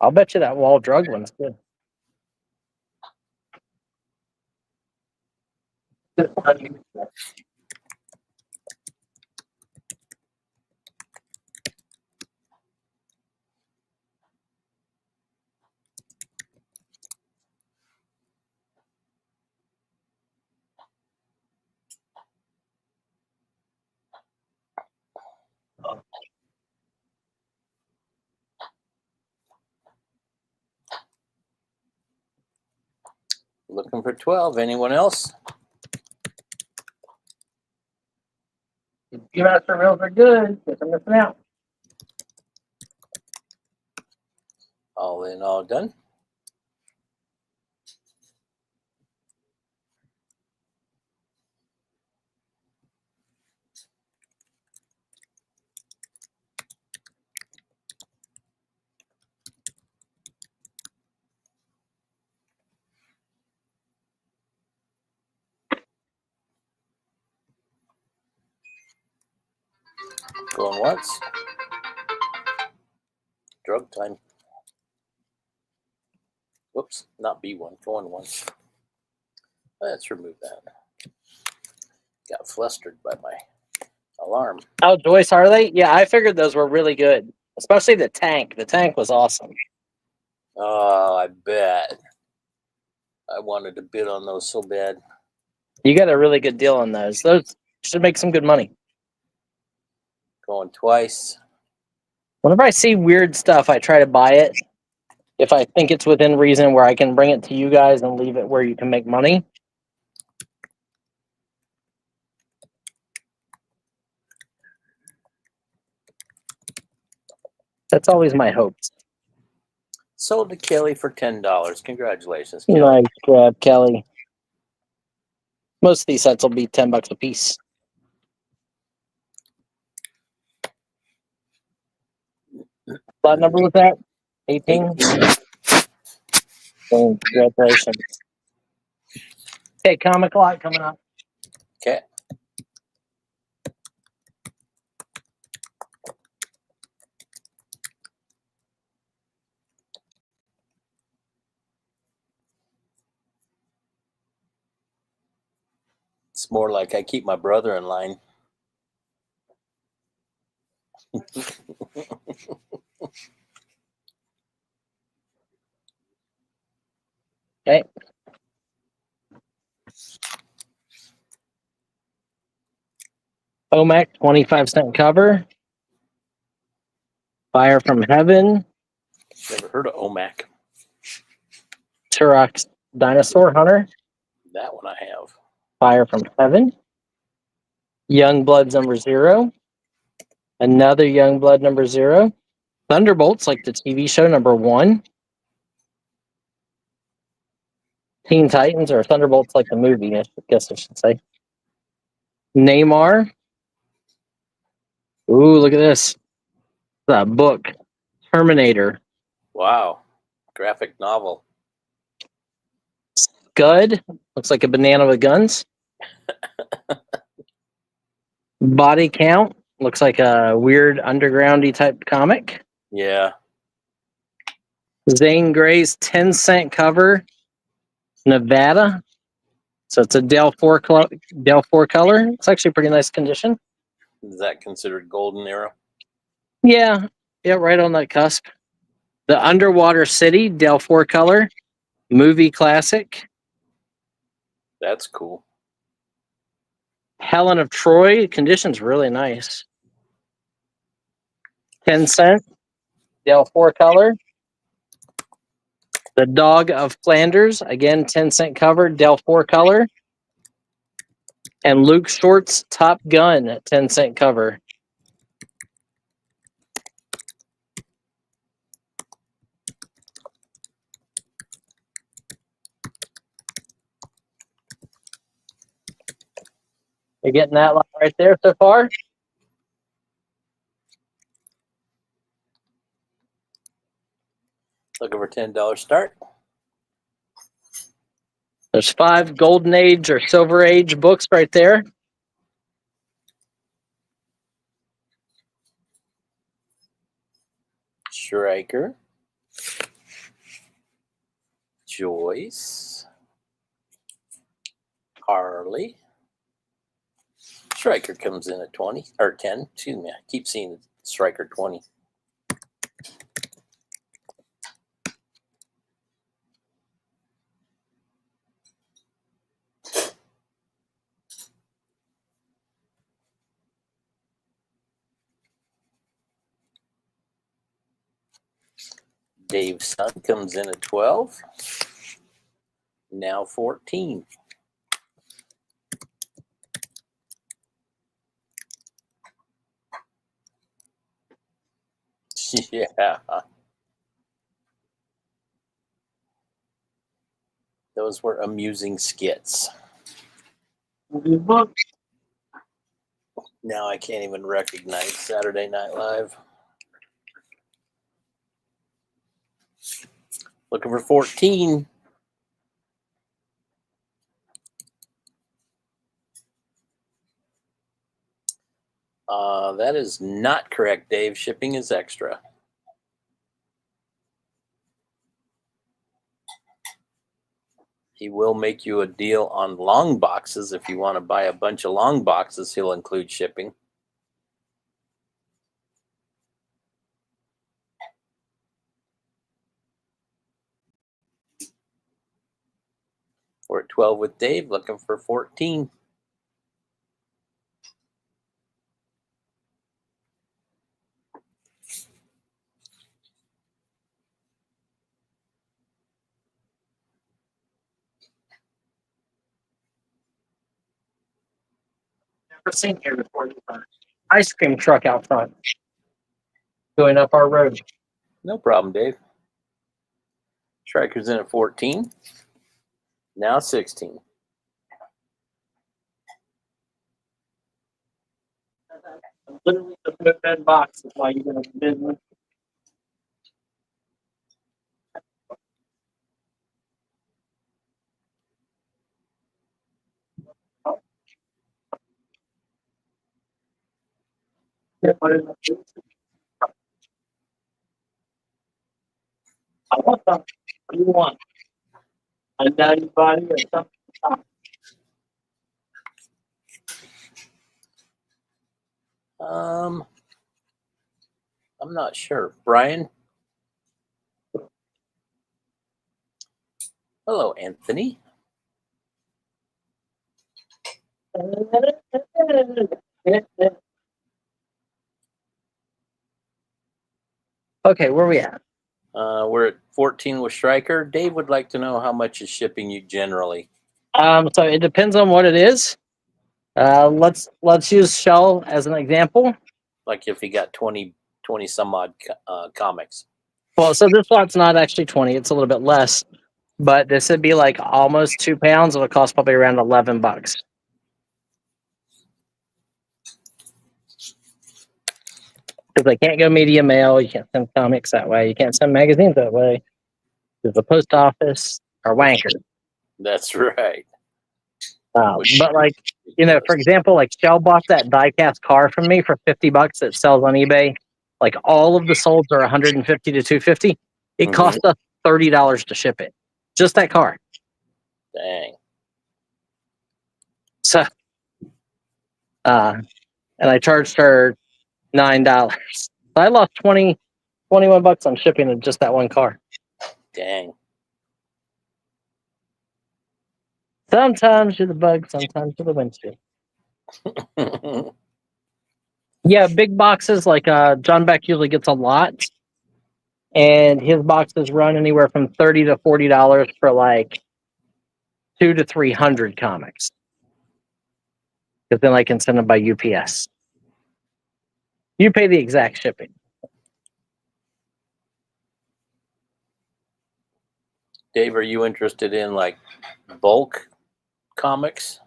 I'll bet you that Wall Drug one's good. Looking for 12. Anyone else? Viewmaster reels are good. Get them missing out. All in, all done. Going once. Drug time. Whoops, not B1. Going once. Let's remove that. Got flustered by my alarm. Oh, Joyce, are they? Yeah, I figured those were really good. Especially the tank. The tank was awesome. Oh, I bet. I wanted to bid on those so bad. You got a really good deal on those. Those should make some good money. Going twice. Whenever I see weird stuff, I try to buy it. If I think it's within reason where I can bring it to you guys and leave it where you can make money. That's always my hopes. Sold to Kelly for $10. Congratulations, Kelly. Nice grab, Kelly. Most of these sets will be $10 a piece. What number was that? 18? 18. Congratulations. Okay, Comic Lot coming up. Okay. It's more like I keep my brother in line. Okay. Omac, 25-cent cover. Fire from Heaven. Never heard of OMAC. Turok's Dinosaur Hunter. That one I have. Fire from Heaven. Young Bloods #0. Another Young Blood #0. Thunderbolts, like the TV show, #1. Teen Titans, or Thunderbolts, like the movie, I guess I should say. Neymar. Ooh, look at this. The book. Terminator. Wow. Graphic novel. Scud. Looks like a banana with guns. Body Count. Looks like a weird undergroundy type comic. Yeah. Zane Grey's 10-cent cover. Nevada. So it's a Dell 4 color. It's actually pretty nice condition. Is that considered golden era? Yeah, right on that cusp. The Underwater City, Dell 4 color. Movie classic. That's cool. Helen of Troy, condition's really nice. 10-cent, Dell 4 color. The Dog of Flanders, again 10-cent cover, Dell 4 color. And Luke Short's Top Gun, 10-cent cover. You're getting that lot right there so far? Looking for $10 start. There's 5 Golden Age or Silver Age books right there. Striker. Joyce. Harley. Striker comes in at 20 or 10. Excuse me. I keep seeing Striker 20. Dave's son comes in at 12. Now 14. Yeah. Those were amusing skits. Now I can't even recognize Saturday Night Live. Looking for 14. That is not correct, Dave. Shipping is extra. He will make you a deal on long boxes. If you want to buy a bunch of long boxes, he'll include shipping. We're at 12 with Dave, looking for 14. Never seen here before. Ice cream truck out front. Going up our road. No problem, Dave. Striker's in at 14. Now 16. Literally just put that box is why you're going to business. I want something. What do you want? A daddy body or something? I'm not sure. Brian? Hello, Anthony. Okay, where are we at? We're at 14 with Stryker. Dave would like to know how much is shipping you generally. So it depends on what it is. Let's use Shell as an example. Like if you got 20 some odd comics. Well, so this lot's not actually 20; it's a little bit less. But this would be like almost 2 pounds. It'll cost probably around $11. Because they can't go media mail. You can't send comics that way. You can't send magazines that way. Because the post office are wankers. That's right. But like, for example, like Shell bought that diecast car from me for $50 that sells on eBay. Like all of the solds are 150 to 250. It cost us $30 to ship it. Just that car. Dang. So, and I charged her $9. So I lost 21 bucks on shipping of just that one car. Dang. Sometimes you're the bug, sometimes you're the windshield. Yeah, big boxes like John Beck usually gets a lot, and his boxes run anywhere from $30 to $40 for like 200 to 300 comics. Because then I can send them by UPS. You pay the exact shipping. Dave, are you interested in like bulk comics?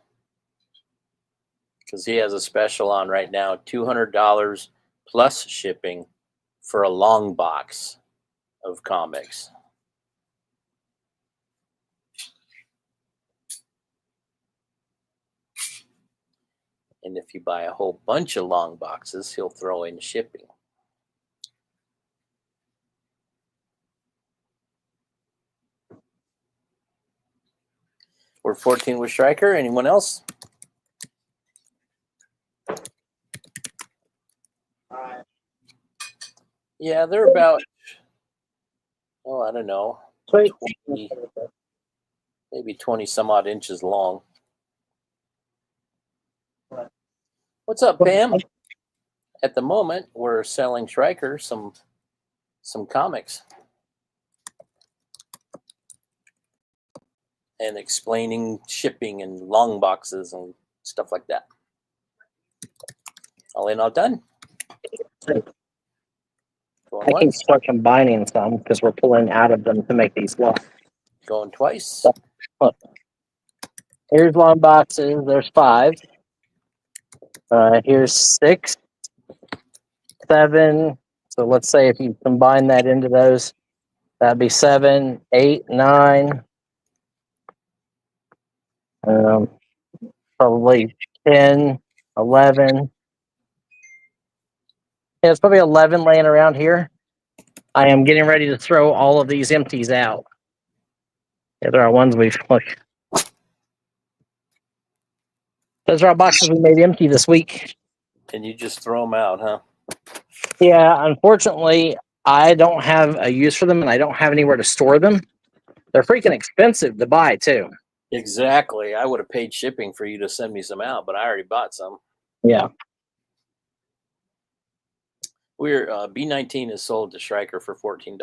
Because he has a special on right now, $200 plus shipping for a long box of comics. And if you buy a whole bunch of long boxes, he'll throw in shipping. We're 14 with Stryker. Anyone else? Yeah, they're about, I don't know, 20, maybe 20 some odd inches long. What's up, Pam? At the moment, we're selling Stryker some comics and explaining shipping and long boxes and stuff like that. All in, all done. Going I can once, start combining some because we're pulling out of them to make these lots. going twice. Look. Here's long boxes. There's 5. Here's 6, 7. So let's say if you combine that into those, that'd be 7, 8, 9. Probably 10, 11. Yeah, it's probably 11 laying around here. I am getting ready to throw all of these empties out. Yeah, there are ones we've look. Those are our boxes we made empty this week. And you just throw them out, huh? Yeah, unfortunately, I don't have a use for them, and I don't have anywhere to store them. They're freaking expensive to buy, too. Exactly. I would have paid shipping for you to send me some out, but I already bought some. Yeah. We're B19 is sold to Stryker for $14.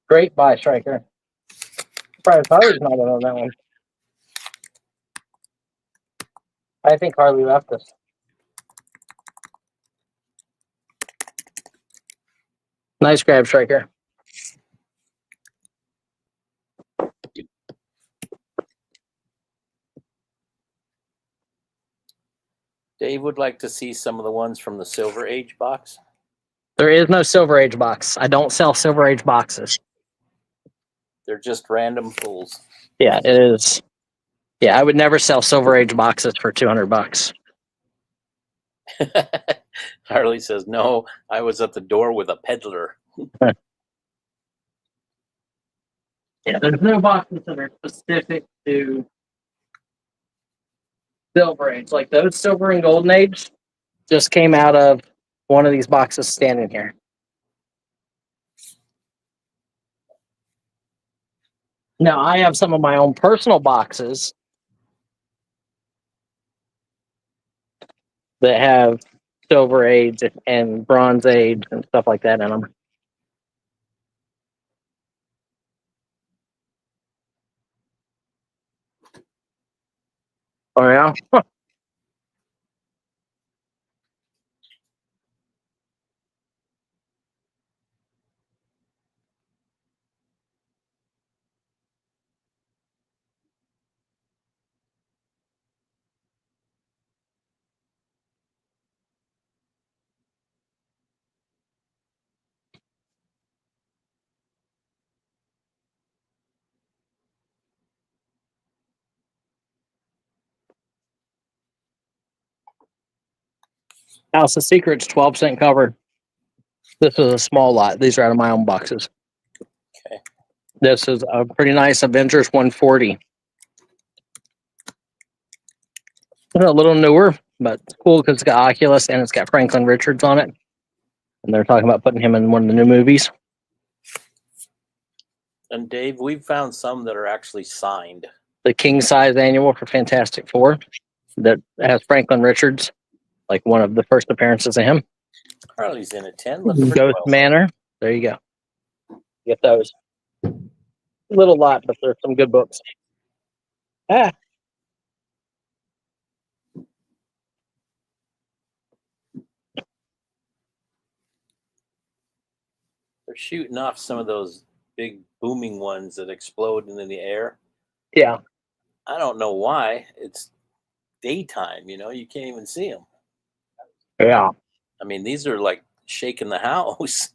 Great buy, Stryker. Surprised Harley's not on that one. I think Harley left us. Nice grab, Stryker. Dave would like to see some of the ones from the Silver Age box. There is no Silver Age box. I don't sell Silver Age boxes. They're just random pulls. Yeah, it is. Yeah, I would never sell Silver Age boxes for $200. Harley says, no, I was at the door with a peddler. Yeah, there's no boxes that are specific to Silver Age. Like those Silver and Golden Age just came out of one of these boxes standing here. Now, I have some of my own personal boxes that have Silver Age and Bronze Age and stuff like that in them. Oh, yeah? House of Secrets, 12% cover. This is a small lot. These are out of my own boxes. Okay. This is a pretty nice Avengers 140. It's a little newer, but it's cool because it's got Oculus and it's got Franklin Richards on it. And they're talking about putting him in one of the new movies. And Dave, we've found some that are actually signed. The king size annual for Fantastic Four that has Franklin Richards, like one of the first appearances of him. Harley's in at 10. Looking for Ghost 12. Manor. There you go. Get those. Little lot, but there's some good books. Ah, They're shooting off some of those big booming ones that explode into the air. yeah. I don't know why. It's daytime, you can't even see them. Yeah. I mean, these are like shaking the house.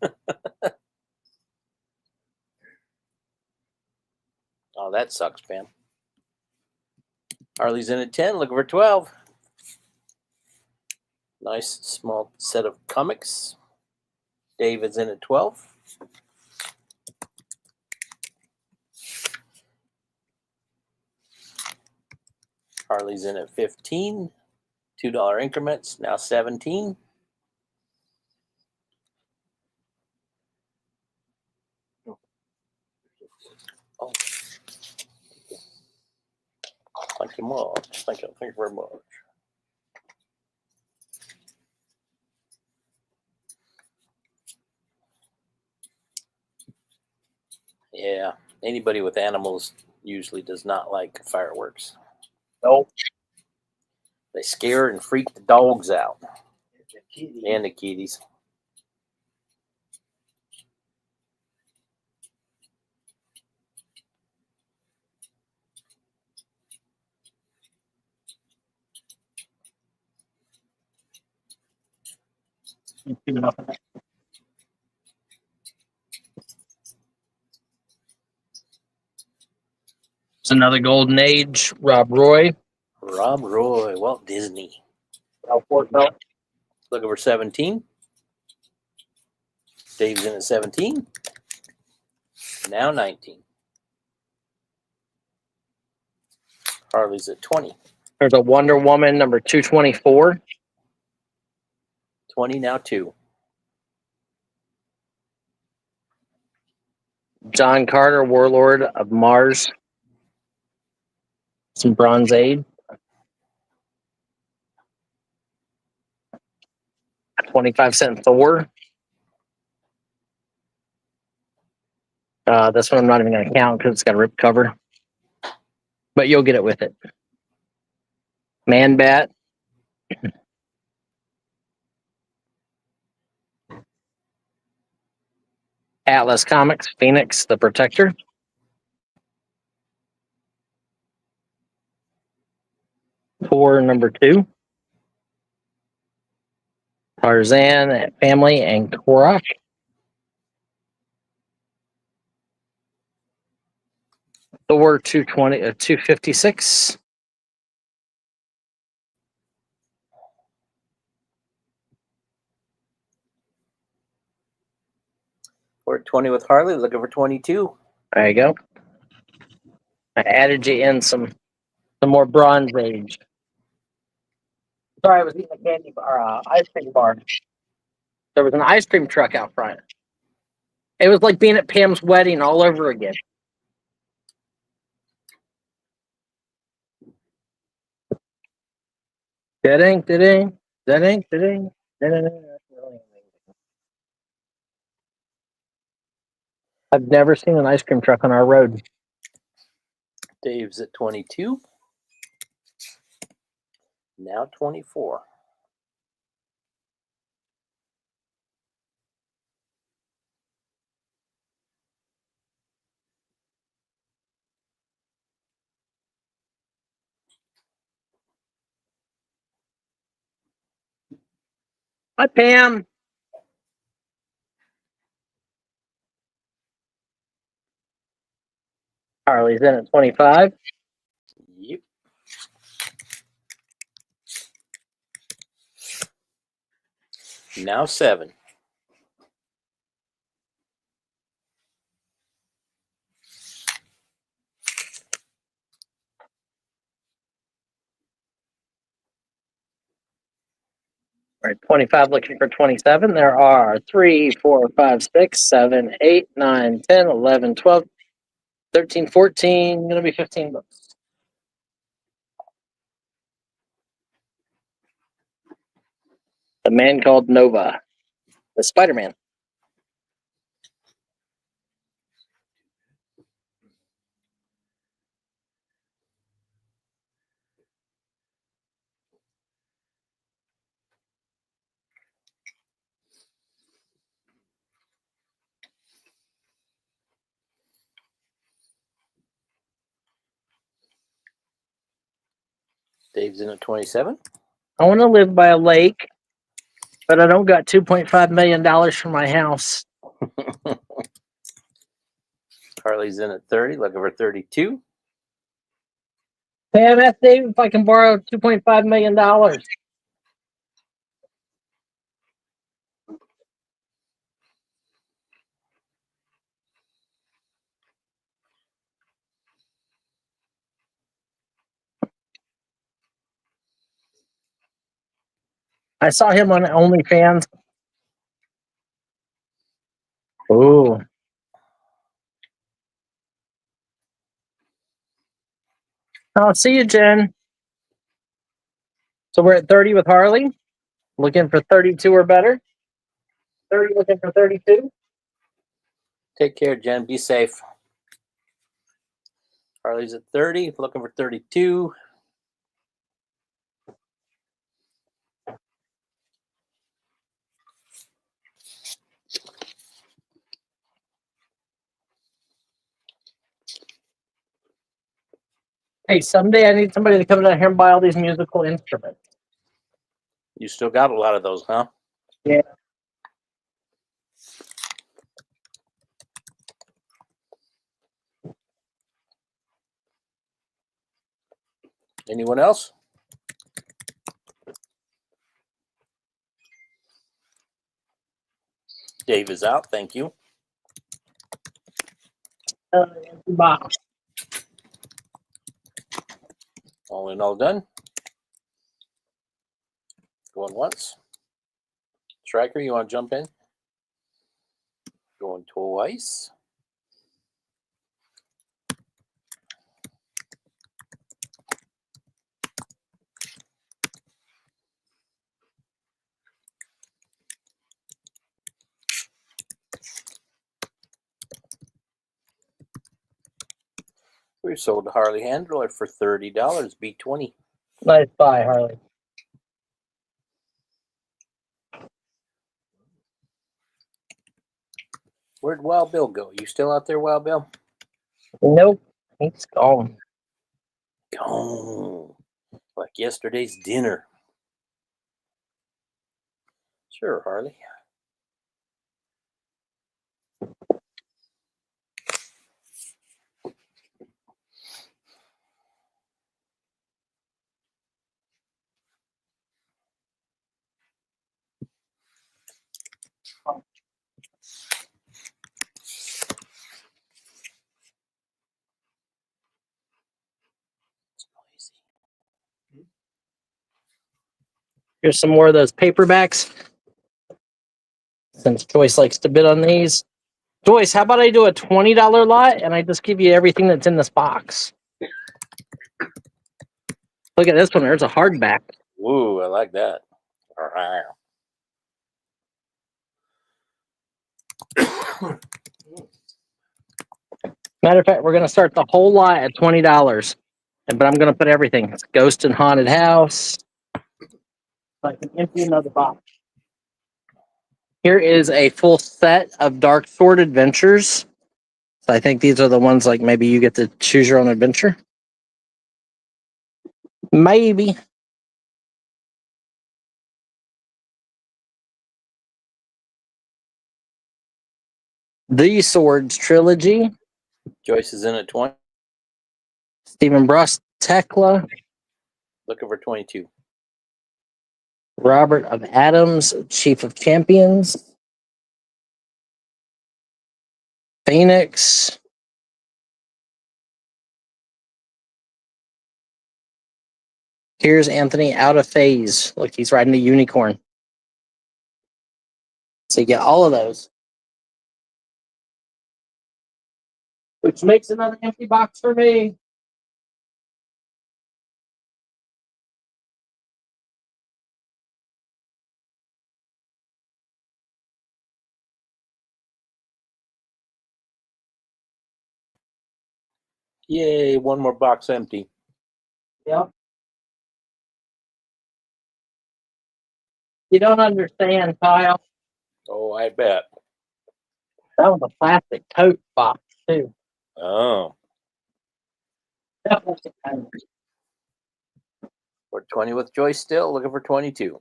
Oh, that sucks, Pam. Harley's in at 10, looking for 12. Nice small set of comics. David's in at 12. Harley's in at 15. $2 increments, now 17. Oh. Thank you much. Thank you very much. Yeah, anybody with animals usually does not like fireworks. Nope. They scare and freak the dogs out and the kitties. It's another golden age. Rob Roy. Rob Roy, Walt Disney. Looking Looking for 17. Dave's in at 17. Now 19. Harley's at 20. There's a Wonder Woman number 224. 20, now 2. John Carter, Warlord of Mars. Some Bronze Age. 25-cent Thor. This one I'm not even going to count because it's got a ripped cover. But you'll get it with it. Man Bat. Atlas Comics, Phoenix, the Protector. Thor number 2. Tarzan, Family, and Korok. Thor 256. We're at 20 with Harley, looking for 22. There you go. I added you in some more Bronze Age. Sorry, I was eating a candy bar, ice cream bar. There was an ice cream truck out front. It was like being at Pam's wedding all over again. Da-ding, da-ding, da-ding, da-ding, da-ding. I've never seen an ice cream truck on our road. Dave's at 22. Now 24. Hi, Pam. Harley's in at 25. Yep. Now 7. All right, 25 looking for 27. There are 3, 4, 5, 6, 7, 8, 9, 10, 11, 12, 13, 14. Going to be 15 bucks. The Man Called Nova. The Spider-Man. Dave's in at 27. I want to live by a lake, but I don't got $2.5 million for my house. Harley's in at 30, looking for 32. Pam, ask Dave if I can borrow $2.5 million. I saw him on OnlyFans. Ooh. I'll see you, Jen. So we're at 30 with Harley. Looking for 32 or better. 30 looking for 32. Take care, Jen. Be safe. Harley's at 30, looking for 32. Hey, someday I need somebody to come down here and buy all these musical instruments. You still got a lot of those, huh? Yeah. Anyone else? Dave is out. Thank you. Box. All in, all done. Going once. Striker, you want to jump in? Going twice. We sold the Harley Handler for $30. B20. Nice buy, Harley. Where'd Wild Bill go? You still out there, Wild Bill? Nope. He's gone. Gone. Like yesterday's dinner. Sure, Harley. Here's some more of those paperbacks. Since Joyce likes to bid on these. Joyce, how about I do a $20 lot and I just give you everything that's in this box? Look at this one. There's a hardback. Ooh, I like that. Matter of fact, we're going to start the whole lot at $20, but I'm going to put everything. It's Ghost and Haunted House. I can empty another box. Here is a full set of Dark Sword Adventures. So I think these are the ones like maybe you get to choose your own adventure. Maybe. The Swords Trilogy. Joyce is in at 20. Stephen Brust, Tekla. Looking for 22. Robert of Adams, Chief of Champions. Phoenix. Here's Anthony out of phase. Look, he's riding a unicorn. So you get all of those. Which makes another empty box for me. Yay, one more box empty. Yep. You don't understand, Kyle. Oh, I bet. That was a plastic tote box, too. Oh, Definitely. we're 20 with Joyce still. Looking for 22.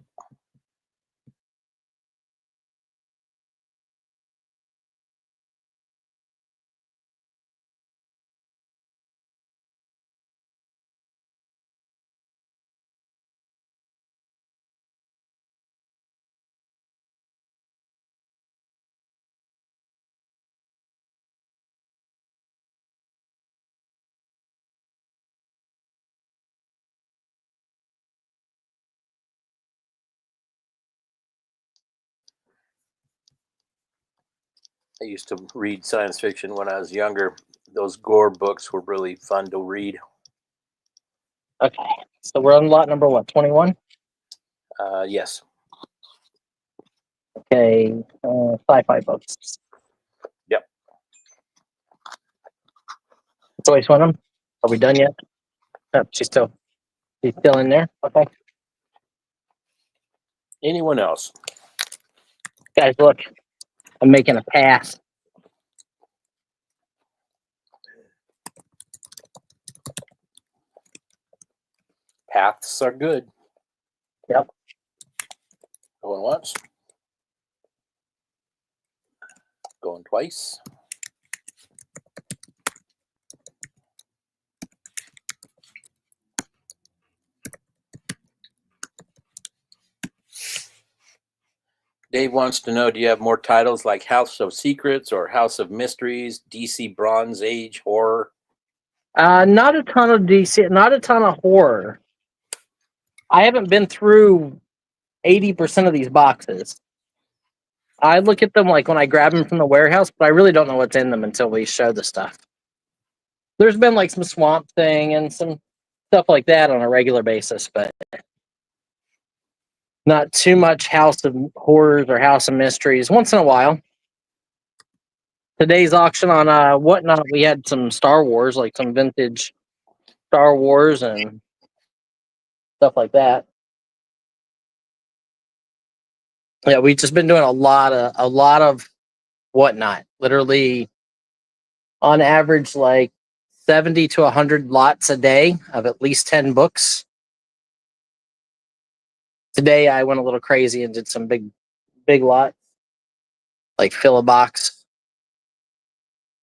I used to read science fiction when I was younger. Those Gore books were really fun to read. Okay. So we're on lot number what, 21? Yes. Okay. Sci-fi books. Yep. Joyce Wenham. Are we done yet? No, she's still in there. Okay. Anyone else? Guys, look. I'm making a pass. Paths are good. Yep. Going once. Going twice. Dave wants to know, do you have more titles like House of Secrets or House of Mysteries, DC Bronze Age horror? Not a ton of DC, not a ton of horror. I haven't been through 80% of these boxes. I look at them like when I grab them from the warehouse, but I really don't know what's in them until we show the stuff. There's been like some Swamp Thing and some stuff like that on a regular basis, but not too much House of Horrors or House of Mysteries. Once in a while. Today's auction on Whatnot, we had some Star Wars, like some vintage Star Wars and stuff like that. Yeah, we've just been doing a lot of Whatnot. Literally, on average, like 70 to 100 lots a day of at least 10 books. Today, I went a little crazy and did some big lots, like fill a box,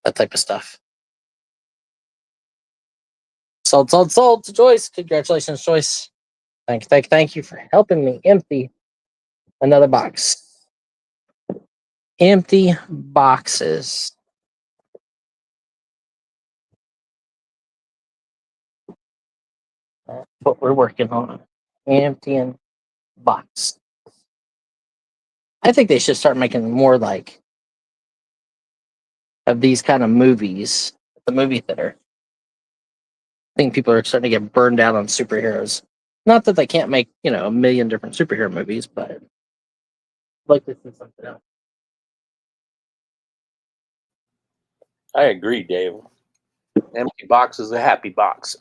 that type of stuff. Sold to Joyce. Congratulations, Joyce. Thank you for helping me empty another box. Empty boxes. That's what we're working on. Emptying box. I think they should start making more like of these kind of movies at the movie theater. I think people are starting to get burned out on superheroes. Not that they can't make, a million different superhero movies, but I'd like to see something else. I agree, Dave. Empty box is a happy box.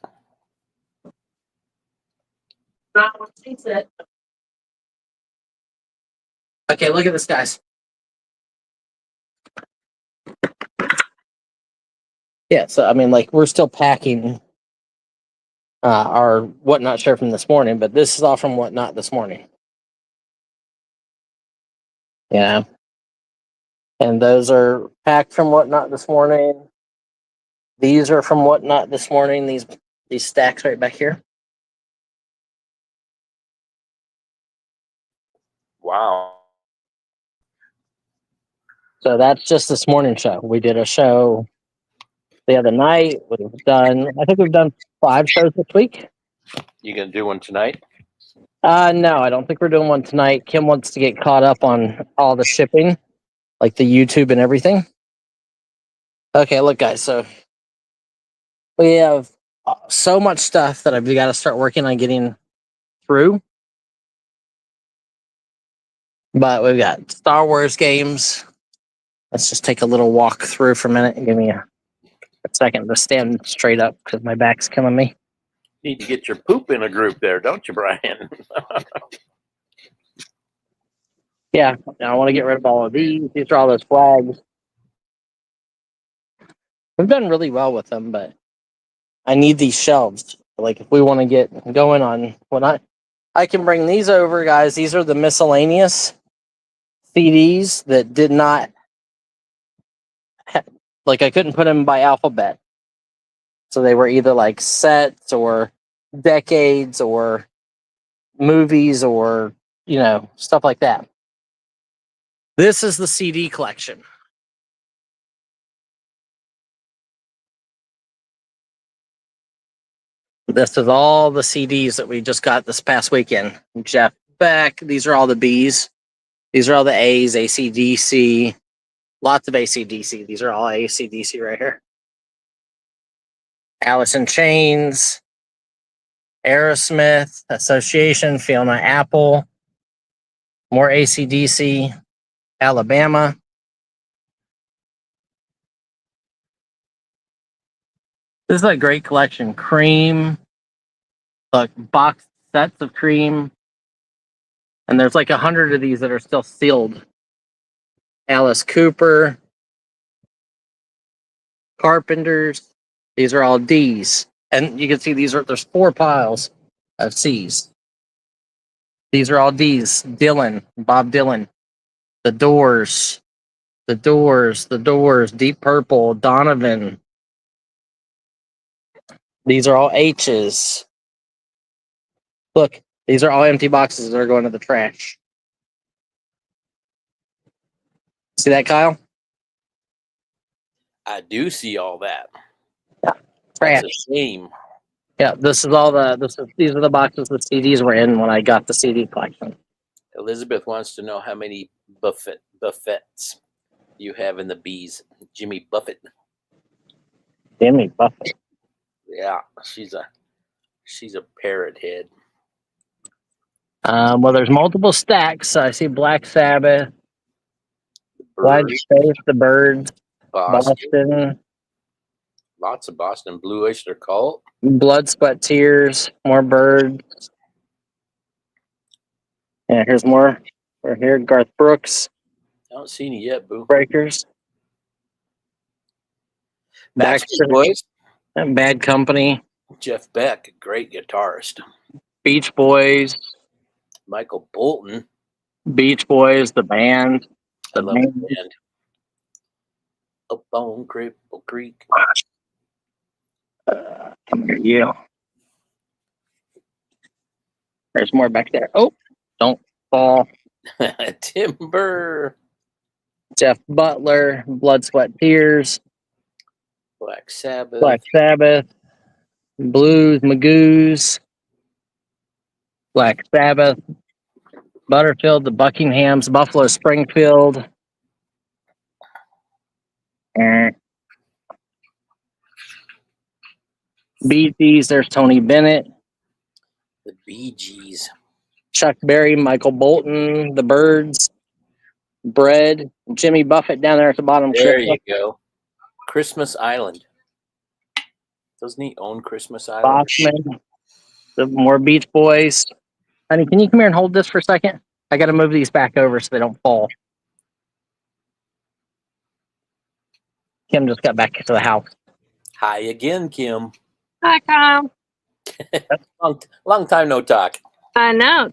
Okay, look at this, guys. Yeah, so I mean, like, we're still packing our whatnot shirt from this morning, but this is all from whatnot this morning. Yeah. And those are packed from whatnot this morning. These are from whatnot this morning. These stacks right back here. Wow. So that's just this morning show. We did a show the other night. I think we've done 5 shows this week. You gonna do one tonight? No, I don't think we're doing one tonight. Kim wants to get caught up on all the shipping, like the YouTube and everything. Okay, look, guys. So we have so much stuff that I've got to start working on getting through. But we've got Star Wars games. Let's just take a little walk through for a minute and give me a second to stand straight up because my back's killing me. Need to get your poop in a group there, don't you, Brian? Yeah, I want to get rid of all of these. These are all those flags. We've done really well with them, but I need these shelves. Like, if we want to get going on what I can bring these over, guys. These are the miscellaneous CDs that did not, like, I couldn't put them by alphabet. So they were either like sets or decades or movies or, stuff like that. This is the CD collection. This is all the CDs that we just got this past weekend. Jeff Beck. These are all the Bs. These are all the A's, AC/DC. Lots of AC/DC. These are all AC/DC right here. Alice in Chains. Aerosmith. Association. Fiona Apple. More AC/DC. Alabama. This is a great collection. Cream. Like box sets of Cream. And there's like 100 of these that are still sealed. Alice Cooper. Carpenters. These are all D's. And you can see there's 4 piles of C's. These are all D's. Dylan, Bob Dylan. The Doors. The Doors. Deep Purple. Donovan. These are all H's. Look, these are all empty boxes that are going to the trash. See that, Kyle? I do see all that. Yeah. Trash. That's a shame. Yeah, these are the boxes the CDs were in when I got the CD collection. Elizabeth wants to know how many Buffets you have in the B's. Jimmy Buffett. Jimmy Buffett. Yeah, she's a parrot head. Well, there's multiple stacks. I see Black Sabbath, Blind Bird, Faith, The Birds, Boston. Boston, Lots of Boston. Blue Oyster Cult. Blood, Sweat, Tears, more Birds. Yeah, here's more. We're here, Garth Brooks, I don't see any yet, boo. Breakers, Backstreet Boys. Bad Company, Jeff Beck, great guitarist. Beach Boys, Michael Bolton. Beach Boys, the band. I love the band. Up on Cripple Creek. Come here, you. There's more back there. Oh, don't fall. Timber. Jeff Butler, Blood, Sweat, Tears, Black Sabbath. Blues, Magoos, Black Sabbath, Butterfield, the Buckinghams, Buffalo Springfield. Bee Gees, there's Tony Bennett. The Bee Gees. Chuck Berry, Michael Bolton, the Birds, Bread, Jimmy Buffett down there at the bottom. There you go. Christmas Island. Doesn't he own Christmas Island? Bachman, the more Beach Boys. Honey, can you come here and hold this for a second? I got to move these back over so they don't fall. Kim just got back to the house. Hi again, Kim. Hi, Kyle. Long time no talk. I know.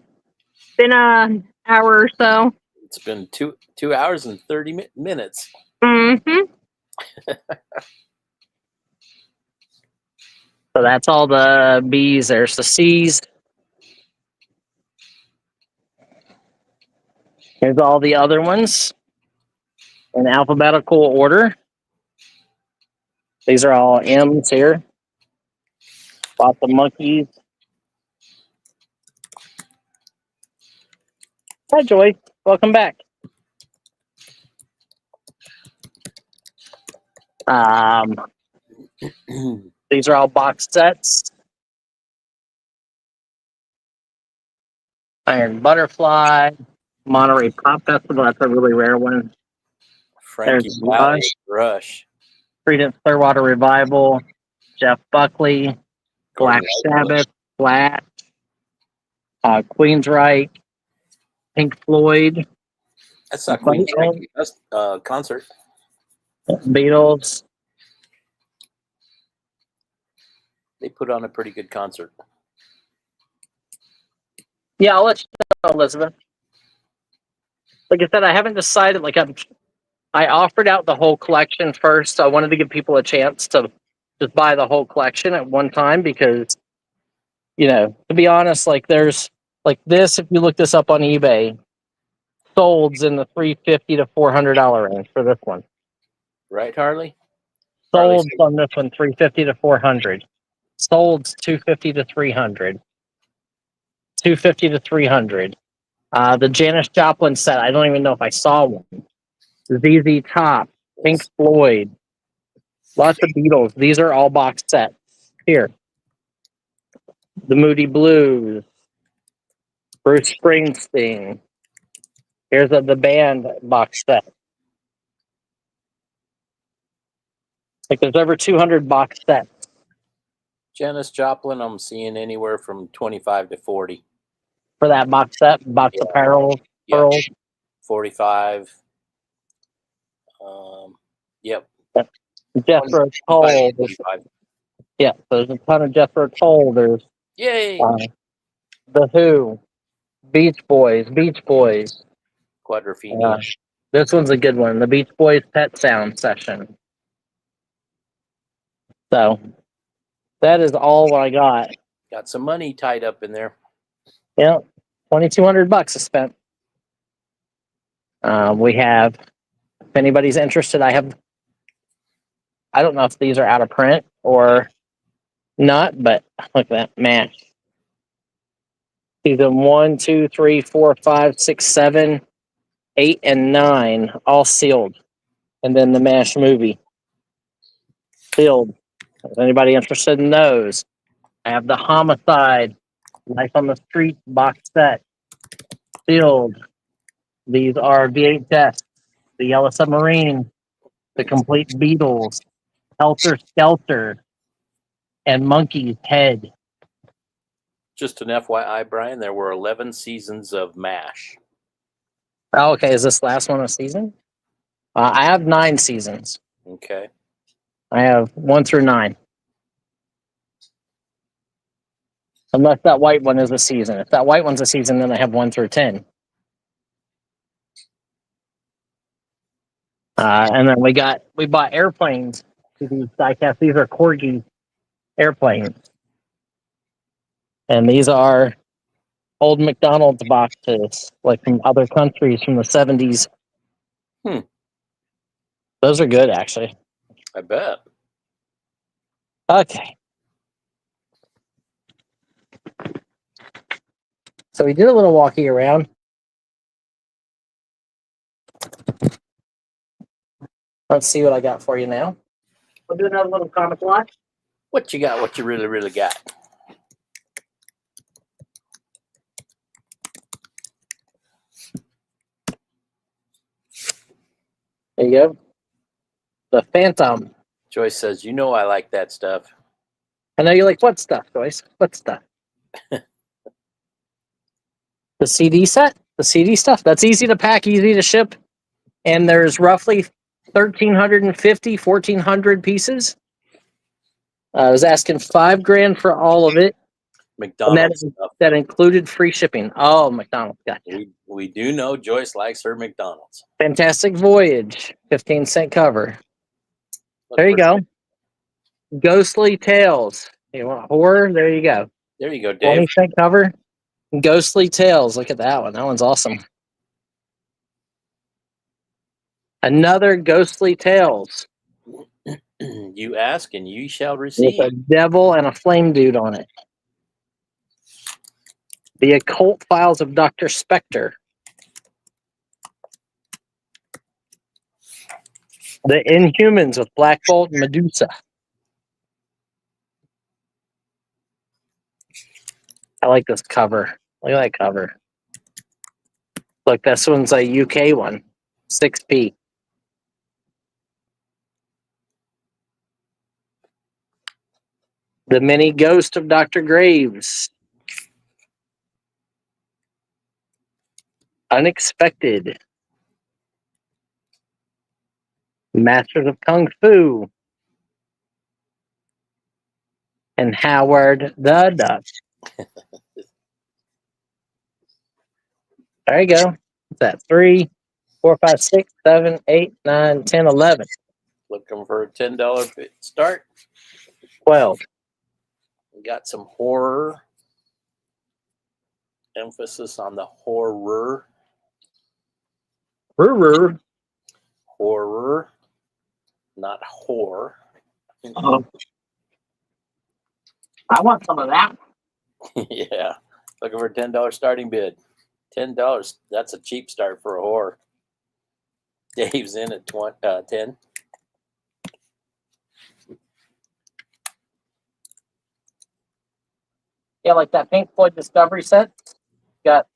It's been an hour or so. It's been 2 hours and 30 minutes. Mm-hmm. So that's all the B's. There's the C's. Here's all the other ones in alphabetical order. These are all M's here. Lots of monkeys. Hi, Joy. Welcome back. These are all box sets. Iron Butterfly, Monterey Pop Festival. That's a really rare one. Frankie There's Valli, Rush. Creedence Clearwater Revival, Jeff Buckley, Black Sabbath, Flat, Queensryche, Pink Floyd, I saw Queensryche concert. Beatles. They put on a pretty good concert. Yeah, I'll let you know, Elizabeth. Like I said, I haven't decided. I offered out the whole collection first. I wanted to give people a chance to just buy the whole collection at one time because, to be honest, there's this. If you look this up on eBay, sold's in the $350 to $400 range for this one. Right, Harley? Sold's on this one $350 to $400. Sold's $250 to $300. $250 to $300. The Janis Joplin set. I don't even know if I saw one. ZZ Top, Pink Floyd, lots of Beatles. These are all box sets. Here. The Moody Blues, Bruce Springsteen. Here's the band box set. There's over 200 box sets. Janis Joplin, I'm seeing anywhere from 25 to 40. For that box set, box apparel, pearls. 45. Yep. Jethro Tull. Yeah, there's a ton of Jethro Tull. There's Yay! The Who, Beach Boys. Quadrophenia. This one's a good one. The Beach Boys Pet Sound Session. So that is all what I got. Got some money tied up in there. Yeah, $2,200 I spent. We have, if anybody's interested, I don't know if these are out of print or not, but look at that MASH. Season 1, 2, 3, 4, 5, 6, 7, 8, and 9 all sealed. And then the MASH movie sealed. Is anybody interested in those? I have the Homicide, Life on the Street box set sealed. These are VHS, The Yellow Submarine, The Complete Beatles, Helter Skelter, and Monkey's Head. Just an FYI, Brian, there were 11 seasons of MASH. Oh, okay, is this last one a season? I have 9 seasons. Okay. I have 1 through 9. Unless that white one is a season. If that white one's a season, then I have 1 through 10. And then we bought airplanes to these diecasts. These are Corgi airplanes. And these are old McDonald's boxes, from other countries from the 70s. Those are good, actually. I bet. Okay. So we did a little walking around. Let's see what I got for you now. We'll do another little comic watch. What you got? What you really, really got? There you go. The Phantom. Joyce says, "You know I like that stuff." I know you like what stuff, Joyce? What stuff? The CD set? The CD stuff? That's easy to pack, easy to ship. And there's roughly 1,350, 1,400 pieces. I was asking $5,000 for all of it. And McDonald's stuff. that included free shipping. Oh, McDonald's. Gotcha. We do know Joyce likes her McDonald's. Fantastic Voyage. 15-cent cover. Look There you for- go. Ghostly Tales. You want horror? There you go. There you go, Dave. 20-cent cover. Ghostly Tales. Look at that one. That one's awesome. Another Ghostly Tales You ask and you shall with receive. a devil and a flame dude on it. The Occult Files of Dr. Spectre. The Inhumans with Black Bolt and Medusa. I like this cover. Look at that cover. Look, this one's a UK one. 6p. The Mini Ghost of Dr. Graves. Unexpected. Masters of Kung Fu. And Howard the Duck. There you go. What's that? 3, 4, 5, 6, 7, 8, 9, 10, 11, Looking for a $10 start. 12. We got some horror. Emphasis on the horror. Horror. Horror. Not whore. Oh. I want some of that. Yeah. Looking for a $10 starting bid. $10. That's a cheap start for a whore. Dave's in at 10. Yeah, like that Pink Floyd Discovery set. Got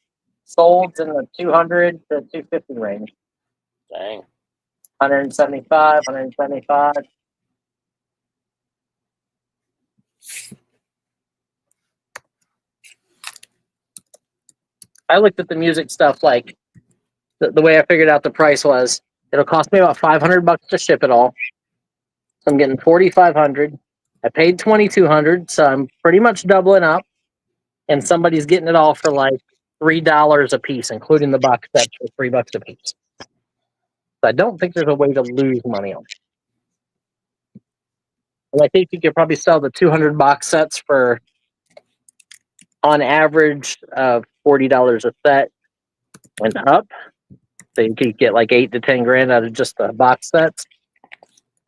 sold in the 200 to 250 range. Dang. 175, 175. I looked at the music stuff like the way I figured out the price was it'll cost me about $500 to ship it all. So I'm getting $4,500. I paid $2,200, so I'm pretty much doubling up. And somebody's getting it all for like $3 a piece, including the box sets for $3 a piece. So I don't think there's a way to lose money on it. And I think you could probably sell the 200 box sets for, on average, $40 a set and up. So you could get like 8 to 10 grand out of just the box sets,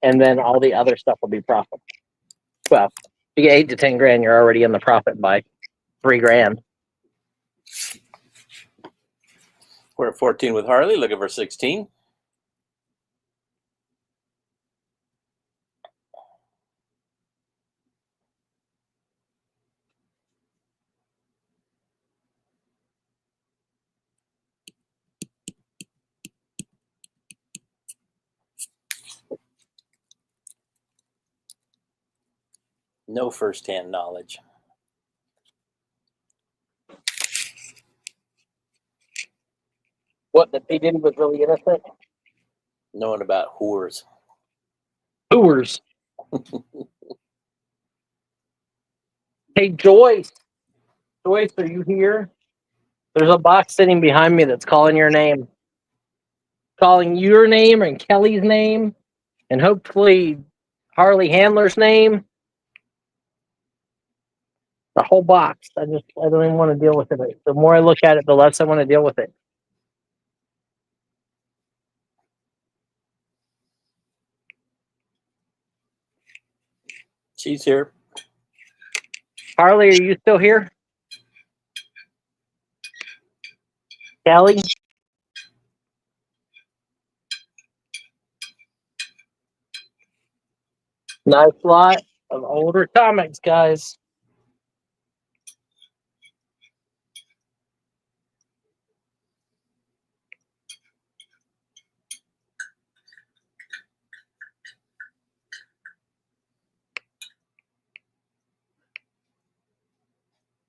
and then all the other stuff will be profit. Well, if you get 8 to 10 grand, you're already in the profit by $3,000. We're at 14 with Harley. Looking for 16. No first-hand knowledge. What, that P. Diddy was really innocent? Knowing about whores. Hooers. Hey, Joyce. Joyce, are you here? There's a box sitting behind me that's calling your name. Calling your name and Kelly's name, and hopefully Harley Handler's name. The whole box. I don't even want to deal with it. The more I look at it, the less I want to deal with it. She's here. Harley, are you still here? Kelly? Nice lot of older comics, guys.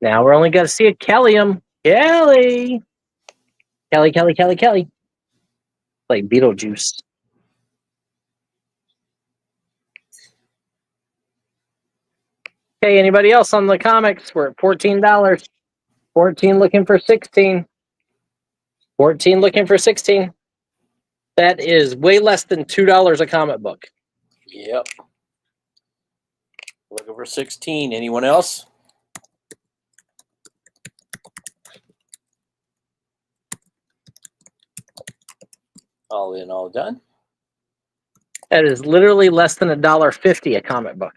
Now we're only going to see a Kellyum. Kelly! Kelly. Like Beetlejuice. Okay, anybody else on the comics? We're at $14. 14 looking for 16. 14 looking for 16. That is way less than $2 a comic book. Yep. Looking for 16. Anyone else? All in, all done. That is literally less than $1.50 a comic book.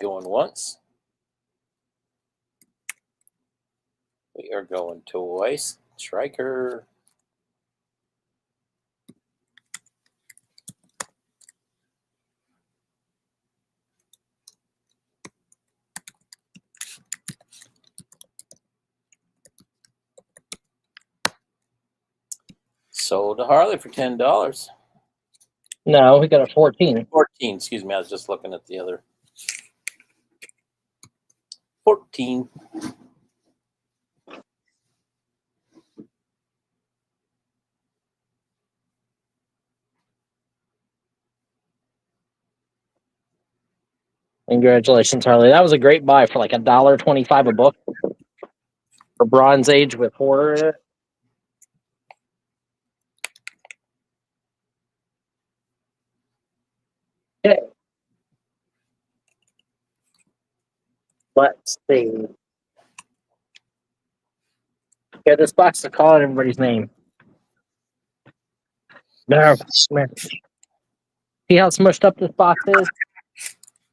Going once. We are going twice. Striker. Sold to Harley for $10. No, we got a 14. 14, excuse me. I was just looking at the other. 14. Congratulations, Harley. That was a great buy for like $1.25 a book for Bronze Age with horror in it. Okay. Let's see. Okay, this box is calling everybody's name. No, come here. See how smushed up this box is?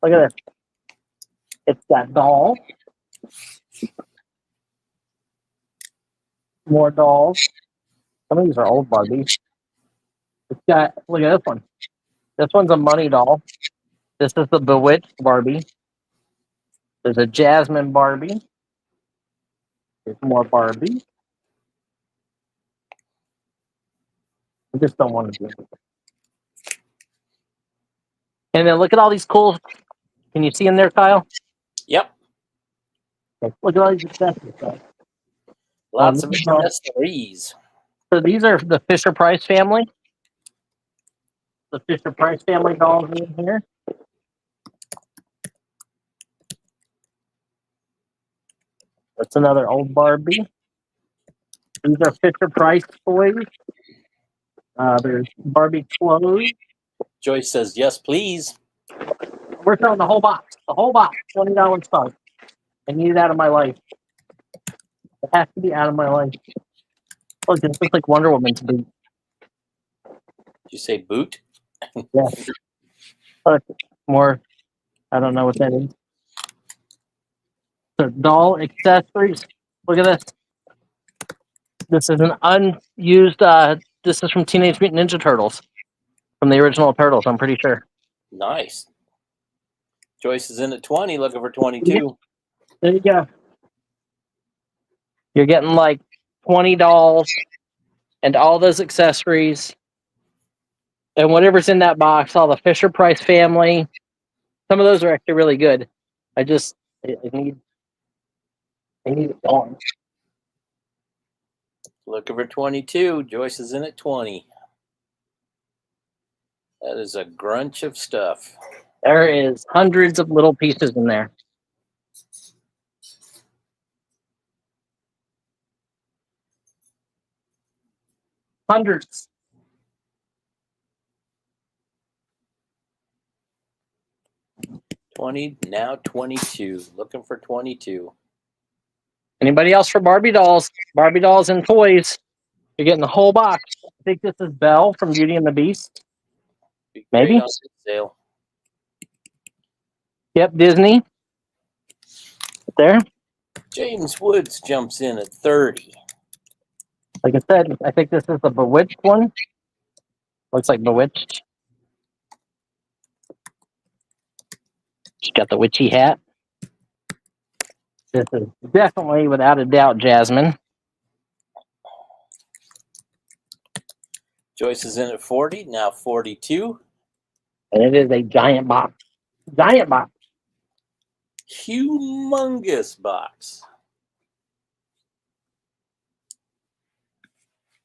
Look at this. It's got dolls. More dolls. Some of these are old Barbies. It's got, look at this one. This one's a money doll. This is the Bewitched Barbie. There's a Jasmine Barbie. There's more Barbie. I just don't want to do it. And then look at all these cool. Can you see in there, Kyle? Yep. Look at all these accessories. Lots of accessories. So these are the Fisher Price family. The Fisher Price family dolls in here. That's another old Barbie. These are Fisher Price toys. There's Barbie clothes. Joyce says, yes, please. We're selling the whole box. The whole box. $20 start. I need it out of my life. It has to be out of my life. Look, this looks like Wonder Woman's boot. Did you say boot? Yeah. Look, more. I don't know what that is. So doll accessories. Look at this. This is an unused. This is from Teenage Mutant Ninja Turtles, from the original Turtles. I'm pretty sure. Nice. Joyce is in at 20, looking for 22. There you go. You're getting like 20 dolls and all those accessories and whatever's in that box. All the Fisher Price family. Some of those are actually really good. I need it gone. Looking for 22. Joyce is in at 20. That is a grunch of stuff. There is hundreds of little pieces in there. Hundreds. Now 22. Looking for 22. Anybody else for Barbie dolls? Barbie dolls and toys. You're getting the whole box. I think this is Belle from Beauty and the Beast. Maybe. On sale. Yep, Disney. There. James Woods jumps in at 30. Like I said, I think this is the Bewitched one. Looks like Bewitched. She's got the witchy hat. This is definitely, without a doubt, Jasmine. Joyce is in at 40. Now 42. And it is a giant box. Giant box. Humongous box.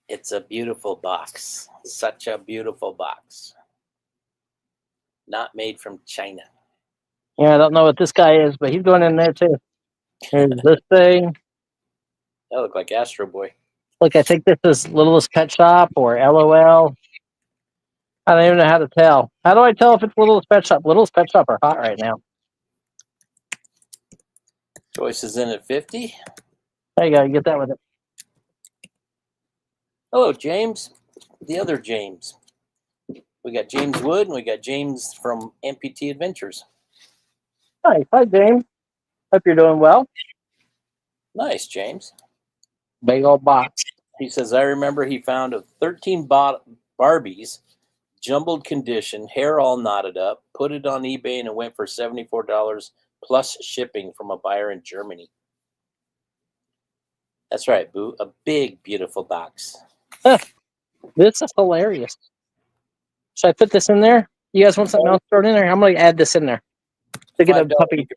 It's a beautiful box. Such a beautiful box. Not made from China. Yeah, I don't know what this guy is, but he's going in there too. Here's this thing. That looked like Astro Boy. Look, I think this is Littlest Pet Shop or LOL. I don't even know how to tell. How do I tell if it's Littlest Pet Shop? Littlest Pet Shop are hot right now. Joyce is in at 50. There you go. You get that with it. Hello, James. The other James. We got James Wood and we got James from MPT Adventures. Hi, James. Hope you're doing well. Nice, James. Big old box. He says, I remember he found 13 Barbies, jumbled condition, hair all knotted up, put it on eBay, and it went for $74 plus shipping from a buyer in Germany. That's right, Boo. A big, beautiful box. This is hilarious. Should I put this in there? You guys want something else thrown in there? I'm going to add this in there. Look at the puppy.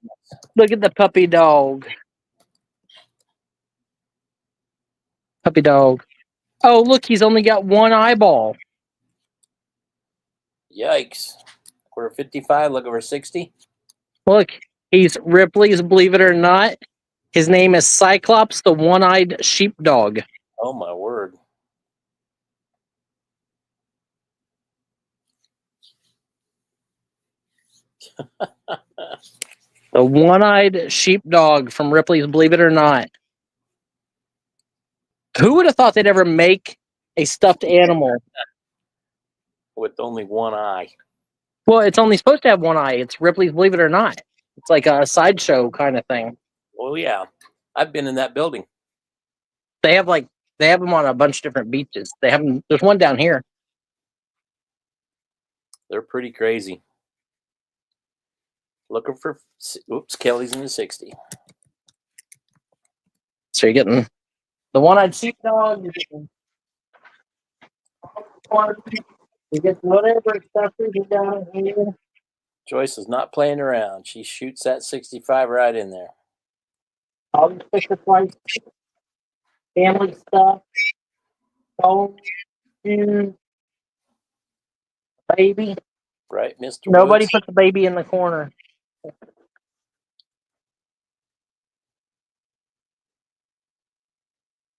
Look at the puppy dog. Puppy dog. Oh, look, he's only got one eyeball. Yikes. We're at 55, look over 60. Look, he's Ripley's Believe It or Not. His name is Cyclops, the one-eyed sheepdog. Oh, my word. The one-eyed sheepdog from Ripley's Believe It or Not. Who would have thought they'd ever make a stuffed animal? With only one eye. Well, it's only supposed to have one eye. It's Ripley's Believe It or Not. It's like a sideshow kind of thing. Well, yeah. I've been in that building. They have them on a bunch of different beaches. They have them. There's one down here. They're pretty crazy. Looking for, oops, Kelly's in the 60. So you're getting the one-eyed sheepdog. You get whatever stuff you got here. Joyce is not playing around. She shoots that 65 right in there. All the Fisher Price family stuff. Phone, shoes, baby. Right, Mr. Nobody Woods? puts a baby in the corner.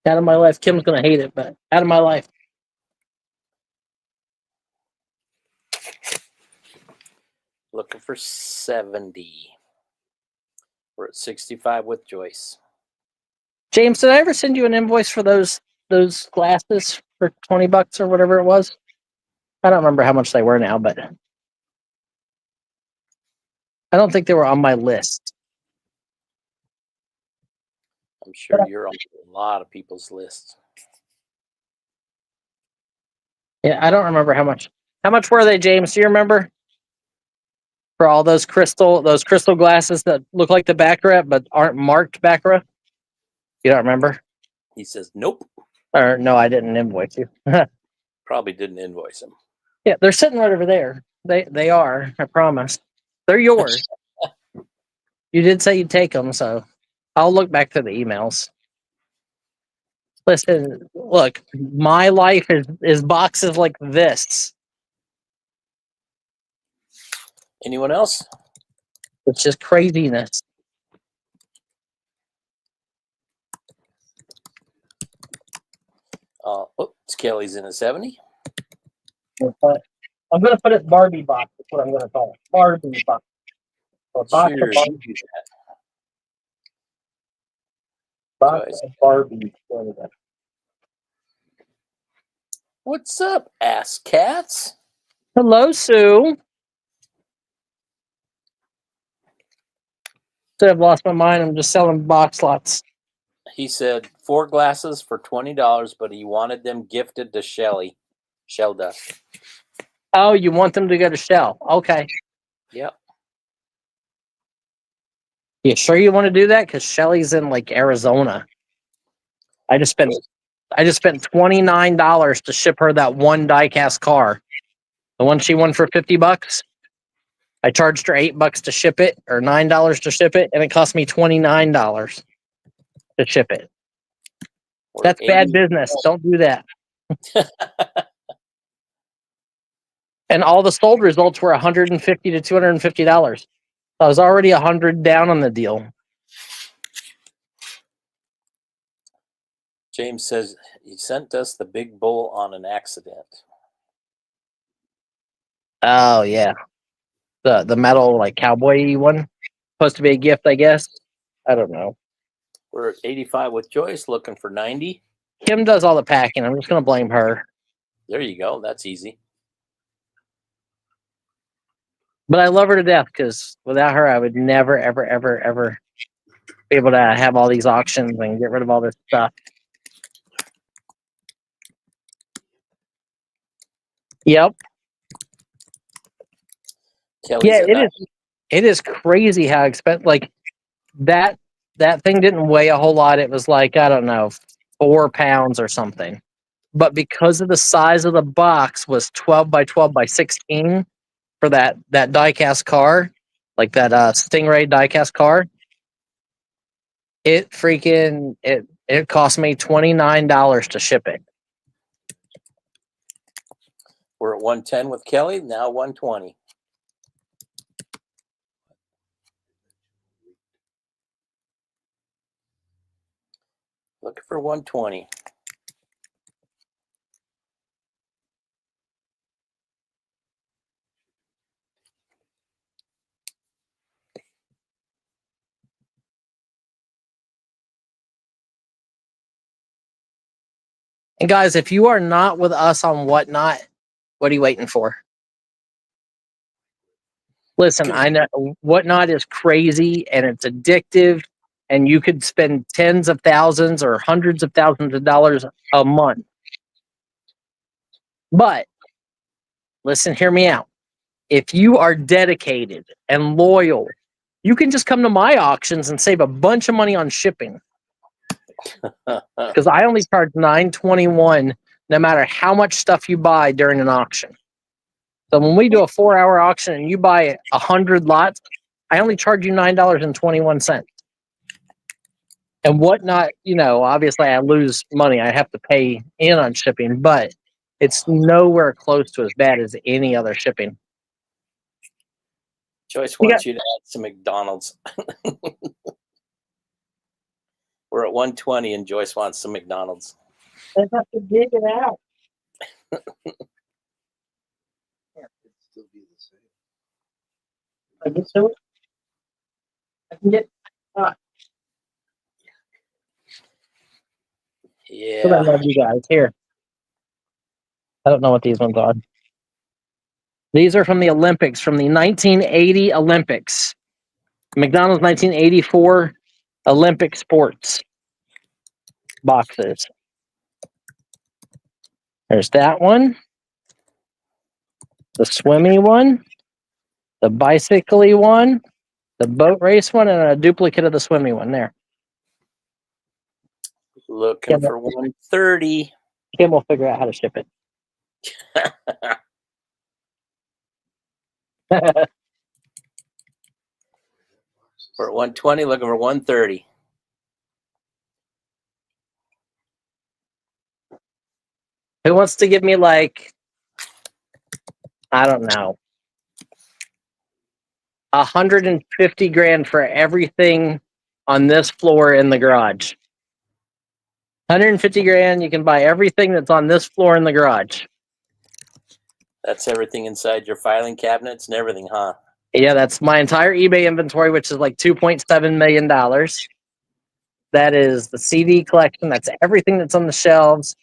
Out of my life. Kim's gonna hate it, but out of my life. Looking for 70. We're at 65 with Joyce. James, did I ever send you an invoice for those glasses for $20 or whatever it was? I don't remember how much they were now, but I don't think they were on my list. I'm sure you're on a lot of people's lists. Yeah, I don't remember how much. How much were they, James? Do you remember? For all those crystal glasses that look like the Baccarat but aren't marked Baccarat? You don't remember? He says, nope. Or no, I didn't invoice you. Probably didn't invoice him. Yeah, they're sitting right over there. They are, I promise. They're yours. You did say you'd take them, so I'll look back to the emails. Listen, look, my life is boxes like this. Anyone else? It's just craziness. Oops, Kelly's in a 70. I'm going to put it Barbie box. That's what I'm going to call it. Barbie box. A box Sure, of Barbie. you do that. Box of Barbie. What's up, ass cats? Hello, Sue. I've lost my mind. I'm just selling box lots. He said 4 glasses for $20, but he wanted them gifted to Shelda. Oh, you want them to go to Shell? Okay. Yep. You sure you want to do that? Because Shelly's in like Arizona. I just spent $29 to ship her that one diecast car. The one she won for $50. I charged her $8 to ship it, or $9 to ship it, and it cost me $29 to ship it. That's bad business. Don't do that. And all the sold results were $150 to $250. So I was already $100 down on the deal. James says he sent us the big bowl on an accident. Oh yeah, the metal like cowboy one, supposed to be a gift, I guess. I don't know. We're at 85 with Joyce, looking for 90. Kim does all the packing. I'm just gonna blame her. There you go. That's easy. But I love her to death because without her, I would never, ever, ever, ever be able to have all these auctions and get rid of all this stuff. Yep. Kelly's Yeah, at it 90. is. It is crazy how expensive. Like that thing didn't weigh a whole lot. It was like, I don't know, 4 pounds or something. But because of the size of the box was 12 by 12 by 16 for that die-cast car, like that Stingray die-cast car, it cost me $29 to ship it. We're at 110 with Kelly, now 120. Looking for 120. And guys, if you are not with us on Whatnot, what are you waiting for? Listen, I know Whatnot is crazy and it's addictive, and you could spend tens of thousands or hundreds of thousands of dollars a month. But listen, hear me out. If you are dedicated and loyal, you can just come to my auctions and save a bunch of money on shipping. Because I only charge $9.21 no matter how much stuff you buy during an auction. So when we do a 4-hour auction and you buy 100 lots, I only charge you $9.21. And Whatnot, obviously I lose money. I have to pay in on shipping, but it's nowhere close to as bad as any other shipping. Joyce wants you to add some McDonald's. We're at 120 and Joyce wants some McDonald's. I have to dig it out. It'd still be the same. I get to it. I can get. Yeah. I love you guys. Here. I don't know what these ones are. These are from the Olympics, from the 1980 Olympics. McDonald's 1984 Olympic sports boxes. There's that one. The swimmy one. The bicycle-y one. The boat race one, and a duplicate of the swimmy one there. Looking for 130. Kim will figure out how to ship it. We're at 120, looking for 130. Who wants to give me like, I don't know, 150 grand for everything on this floor in the garage? 150 grand, you can buy everything that's on this floor in the garage. That's everything inside your filing cabinets and everything, huh? Yeah, that's my entire eBay inventory, which is like $2.7 million. That is the CD collection. That's everything that's on the shelves.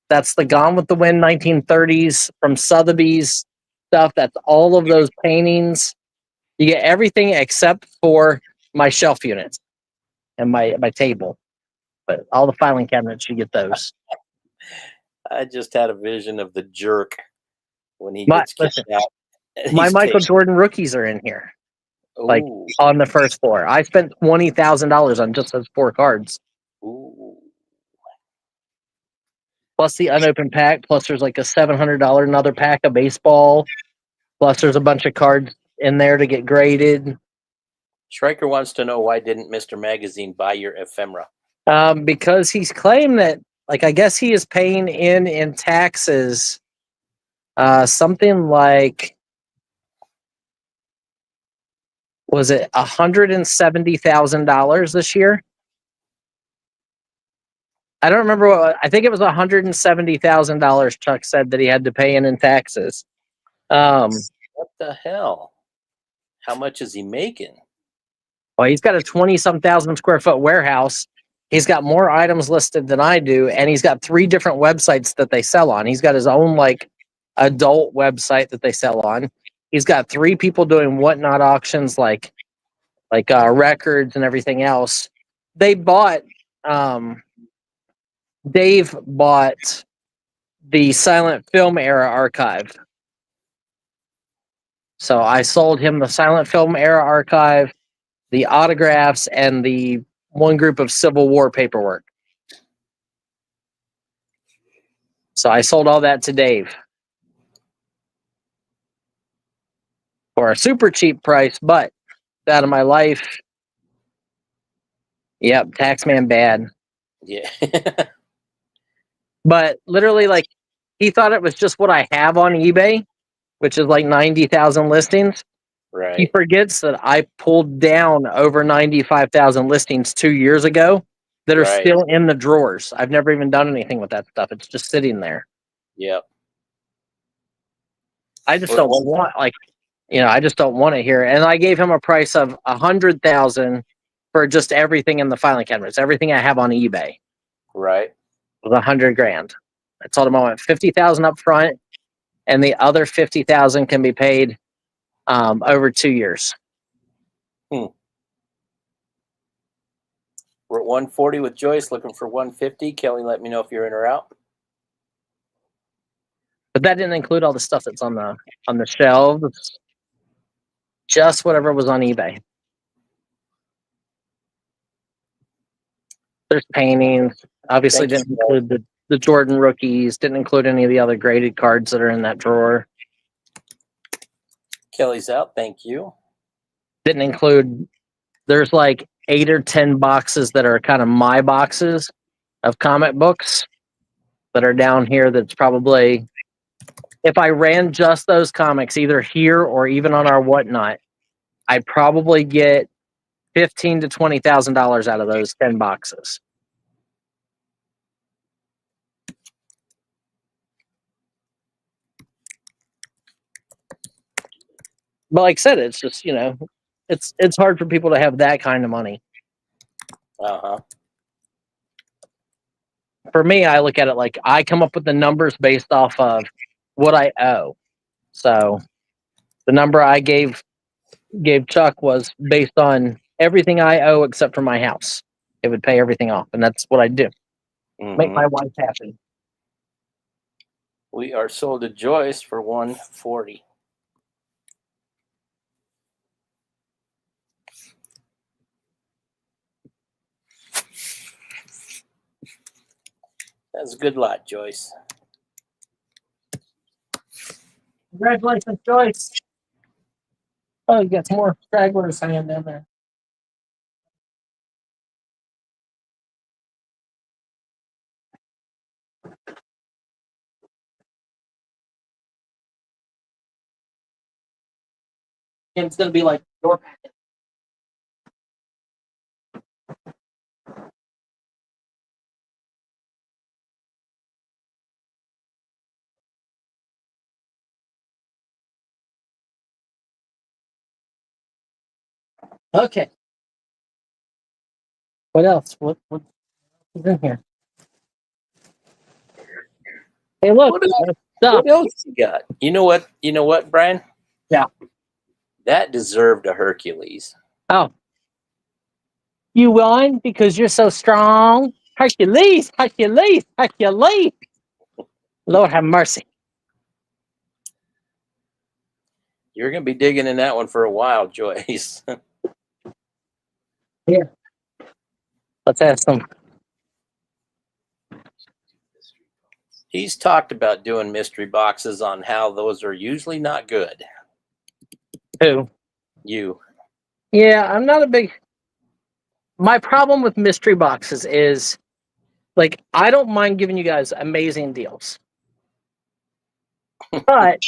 That's the Gone with the Wind 1930s from Sotheby's stuff. That's all of those paintings. You get everything except for my shelf units and my table. But all the filing cabinets, you get those. I just had a vision of the jerk when he gets kicked out. My Michael Jordan rookies are in here. Like Ooh. on the first floor. I spent $20,000 on just those 4 cards. Ooh. Plus the unopened pack. Plus there's like a $700 another pack of baseball. Plus there's a bunch of cards in there to get graded. Schreiker wants to know, why didn't Mr. Magazine buy your ephemera? Because he's claimed that like I guess he is paying in taxes something like, was it $170,000 this year? I don't remember what, I think it was $170,000 Chuck said that he had to pay in taxes. What the hell? How much is he making? Well, he's got a 20-some thousand square foot warehouse. He's got more items listed than I do, and he's got 3 different websites that they sell on. He's got his own like adult website that they sell on. He's got 3 people doing whatnot auctions, like records and everything else. They bought Dave bought the silent film era archive. So I sold him the silent film era archive, the autographs, and the one group of Civil War paperwork. So I sold all that to Dave for a super cheap price, but out of my life. Yep, taxman bad. Yeah. But literally, like, he thought it was just what I have on eBay, which is like 90,000 listings. He Right. forgets that I pulled down over 95,000 listings 2 years ago that are Right. still in the drawers. I've never even done anything with that stuff. It's just sitting there. Yep. I just don't want, like, I just don't want it here. And I gave him a price of 100,000 for just everything in the filing cabinets. Everything I have on eBay Right. was 100 grand. I told him I want 50,000 up front, and the other 50,000 can be paid over 2 years. We're at 140 with Joyce, looking for 150. Kelly, let me know if you're in or out. But that didn't include all the stuff that's on the shelves. Just whatever was on eBay. There's paintings. Obviously, Thank didn't you. include the Jordan rookies. Didn't include any of the other graded cards that are in that drawer. Kelly's out. Thank you. Didn't include. There's like 8 or 10 boxes that are kind of my boxes of comic books that are down here. That's probably, if I ran just those comics, either here or even on our whatnot, I'd probably get $15,000 to $20,000 out of those 10 boxes. But like I said, it's just, it's hard for people to have that kind of money. Uh-huh. For me, I look at it like I come up with the numbers based off of what I owe. So the number I gave Chuck was based on everything I owe except for my house. It would pay everything off, and that's what I do. Make my wife happy. We are sold to Joyce for 140. That's a good lot, Joyce. Congratulations, Joyce. Oh, you got some more stragglers hanging down there. And it's going to be like your packet. Okay. What else? What is in here? Hey, look. What else you got? You know what? You know what, Brian? Yeah. That deserved a Hercules. Oh. You won because you're so strong. Hercules, Hercules, Hercules. Lord have mercy. You're going to be digging in that one for a while, Joyce. Here. Let's have some. He's talked about doing mystery boxes on how those are usually not good. Who? You. Yeah, I'm not a big. My problem with mystery boxes is Like, I don't mind giving you guys amazing deals. But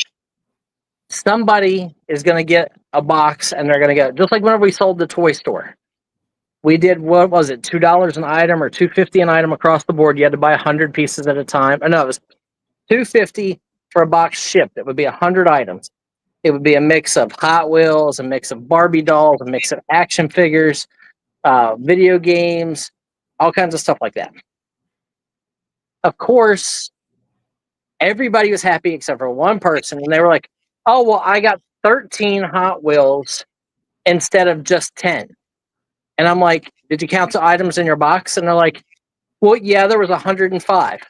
somebody is going to get a box and they're going to get, just like whenever we sold the toy store. We did, what was it, $2 an item or $2.50 an item across the board. You had to buy 100 pieces at a time. Or no, it was $2.50 for a box shipped. It would be 100 items. It would be a mix of Hot Wheels, a mix of Barbie dolls, a mix of action figures, video games, all kinds of stuff like that. Of course, everybody was happy except for one person, and they were like, "Oh, well, I got 13 Hot Wheels instead of just 10." And I'm like, "Did you count the items in your box?" And they're like, "Well, yeah, there was 105."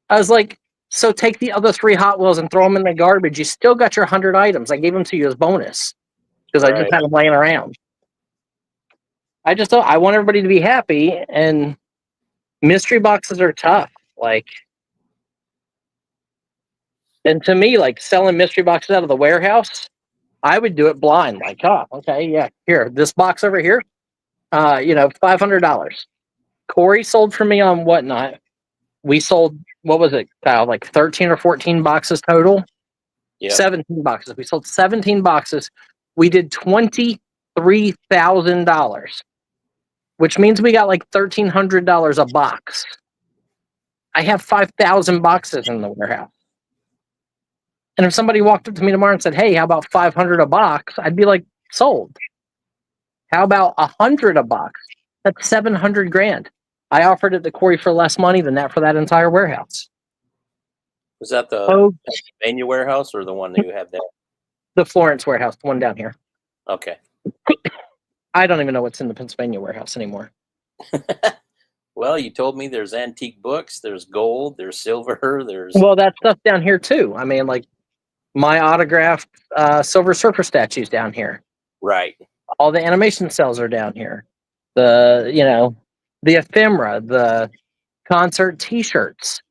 I was like, "So take the other 3 Hot Wheels and throw them in the garbage. You still got your 100 items. I gave them to you as bonus because I just had them laying around." I just don't. I want everybody to be happy, and mystery boxes are tough. Like, and to me, like selling mystery boxes out of the warehouse, I would do it blind. Like, oh, okay, yeah, here, this box over here, $500. Corey sold for me on Whatnot. We sold, what was it, Kyle? Like 13 or 14 boxes total. Yeah. 17 boxes. We sold 17 boxes. We did $23,000, which means we got like $1,300 a box. I have 5,000 boxes in the warehouse. And if somebody walked up to me tomorrow and said, "Hey, how about 500 a box?" I'd be like, sold. How about 100 a box? That's 700 grand. I offered it to Corey for less money than that for that entire warehouse. Was that the Pennsylvania warehouse or the one that you have there? The Florence warehouse, the one down here. Okay. I don't even know what's in the Pennsylvania warehouse anymore. Well, you told me there's antique books, there's gold, there's silver, there's... Well, that stuff down here too. I mean, like my autographed Silver Surfer statues down here. Right. All the animation cells are down here. The ephemera, the concert T-shirts,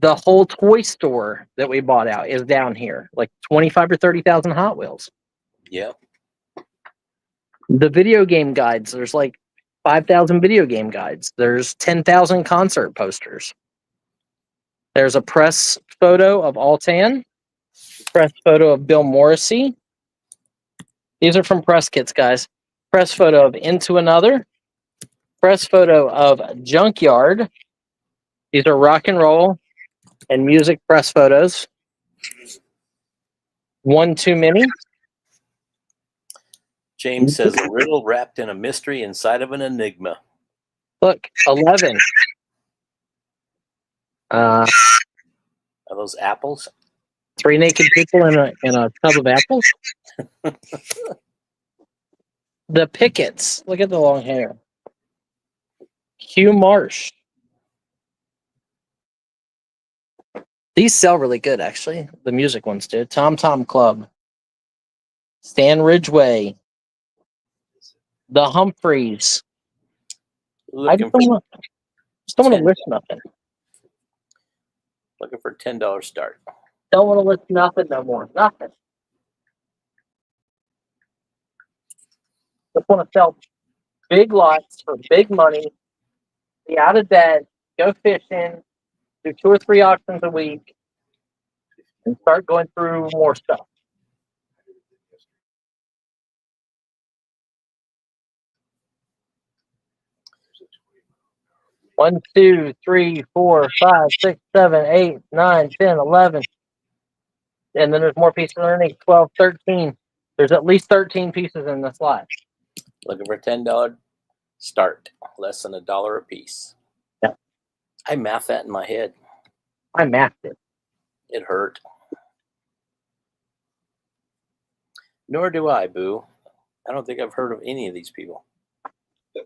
the whole toy store that we bought out is down here. Like 25 or 30,000 Hot Wheels. Yeah. The video game guides, there's like 5,000 video game guides. There's 10,000 concert posters. There's a press photo of Altan, press photo of Bill Morrissey. These are from press kits, guys. Press photo of Into Another. Press photo of Junkyard. These are rock and roll and music press photos. One too many. James says a riddle wrapped in a mystery inside of an enigma. Look, 11. Are those apples? 3 naked people in a tub of apples. The Pickets. Look at the long hair. Hugh Marsh. These sell really good, actually. The music ones do. Tom Tom Club. Stan Ridgway. The Humphreys. I just don't want to list nothing. Looking for $10 start. Don't want to list nothing no more. Nothing. Just want to sell big lots for big money. Be out of debt. Go fishing. Do 2 or 3 auctions a week. And start going through more stuff. One, 2, 3, 4, 5, 6, 7, 8, 9, 10, 11. And then there's more pieces underneath. 12, 13. There's at least 13 pieces in this lot. Looking for $10 start. Less than $1 a piece. Yeah. I mathed that in my head. I mathed it. It hurt. Nor do I, Boo. I don't think I've heard of any of these people.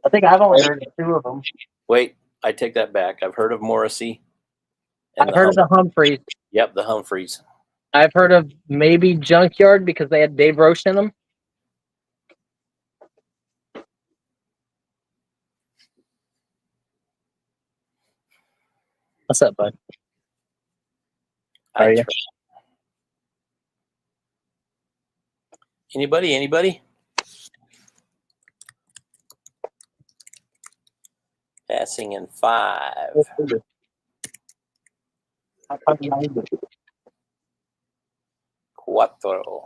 I think I've only heard of 2 of them. Wait, I take that back. I've heard of Morrissey. I've heard of the Humphreys. Yep, the Humphreys. I've heard of maybe Junkyard because they had Dave Roche in them. What's up, bud? How are you? Anybody? Passing in 5. Cuatro.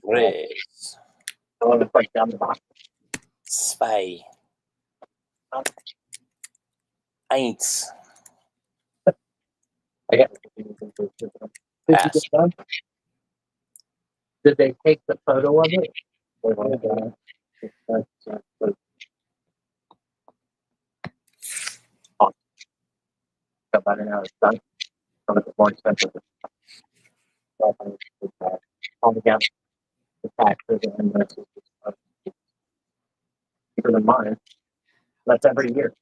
Tres. Zwei. Eins. Pass. Did they take the photo of it? About an hour done. More expensive. All together, the taxes and the cheaper than mine. That's every year.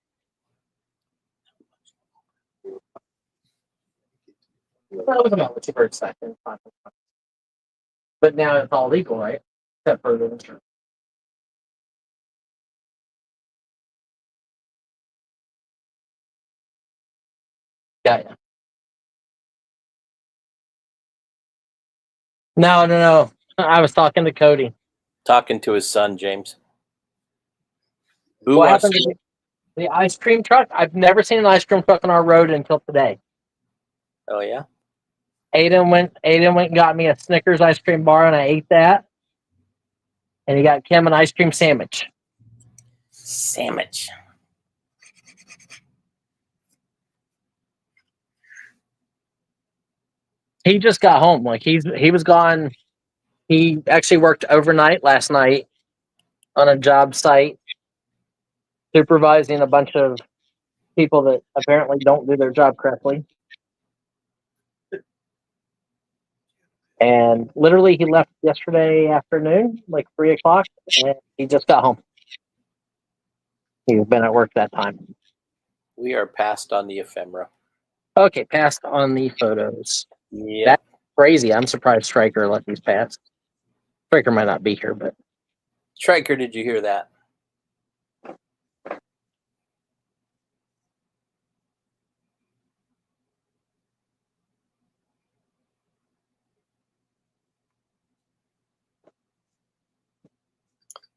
That was about what you were expecting. But now it's all legal, right? Except for the insurance. Yeah. No. I was talking to Cody. Talking to his son, James. Who What wants happened to the ice cream truck? I've never seen an ice cream truck on our road until today. Oh, yeah? Aiden went and got me a Snickers ice cream bar, and I ate that. And he got Kim an ice cream sandwich. Sandwich. He just got home. Like he was gone. He actually worked overnight last night on a job site, supervising a bunch of people that apparently don't do their job correctly. And literally, he left yesterday afternoon, like 3:00, and he just got home. He's been at work that time. We are passed on the ephemera. Okay, passed on the photos. Yeah. That's crazy. I'm surprised Stryker let these pass. Stryker might not be here, but Stryker, did you hear that?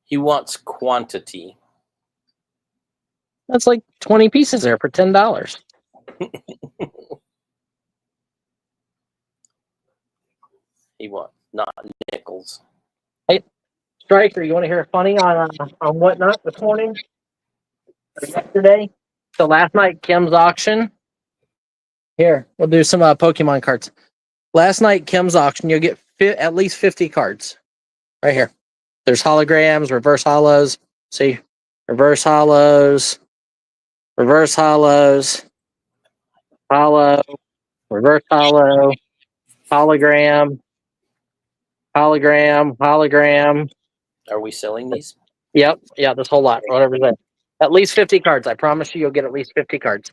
He wants quantity. that's like 20 pieces there for $10. He wants not nickels. Stryker, you want to hear a funny on whatnot this morning or yesterday? So last night, Kim's auction. Here, we'll do some Pokemon cards. Last night, Kim's auction, you'll get at least 50 cards. Right here. There's holograms, reverse hollows. See? Reverse hollows, reverse hollows, hollow, reverse hollow, hologram, hologram, hologram. Are we selling these? Yep, yeah, this whole lot, whatever's there. At least 50 cards. I promise you'll get at least 50 cards.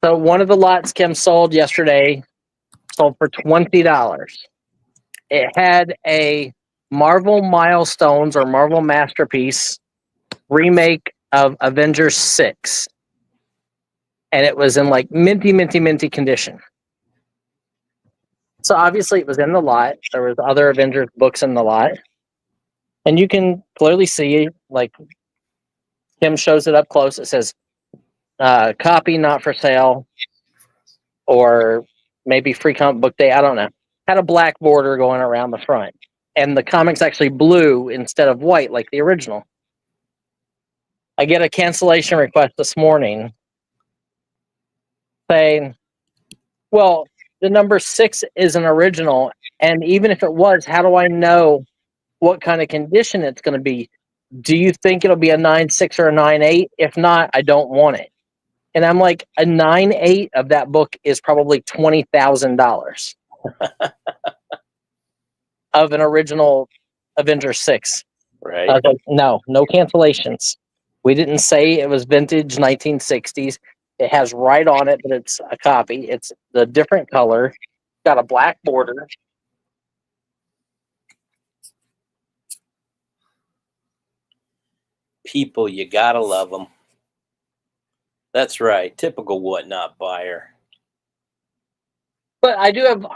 So one of the lots Kim sold yesterday sold for $20. It had a Marvel Milestones or Marvel Masterpiece remake of Avengers 6. And it was in like minty condition. So obviously it was in the lot. There was other Avengers books in the lot. And you can clearly see, like, Kim shows it up close. It says, copy not for sale, or maybe free comic book day. I don't know. Had a black border going around the front. And the comic's actually blue instead of white like the original. I get a cancellation request this morning saying, well, the number 6 is an original. And even if it was, how do I know what kind of condition it's going to be? Do you think it'll be a 9.6 or a 9.8? If not, I don't want it. And I'm like, a 9.8 of that book is probably $20,000 of an original Avengers 6. Right. I was like, no cancellations. We didn't say it was vintage 1960s. It has right on it that it's a copy. It's the different color. Got a black border. People, you gotta love them. That's right. Typical whatnot buyer. But I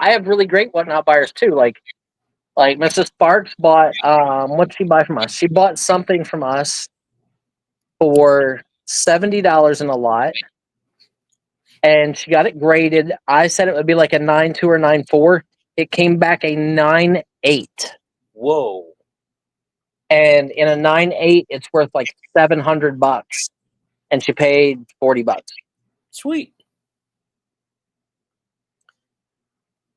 have really great whatnot buyers too. Like Like Mrs. Sparks bought what'd she buy from us? She bought something from us for $70 in a lot. And she got it graded. I said it would be like a 9.2 or 9.4. It came back a 9.8. Whoa. And in a 9.8, it's worth like $700. And she paid $40. Sweet.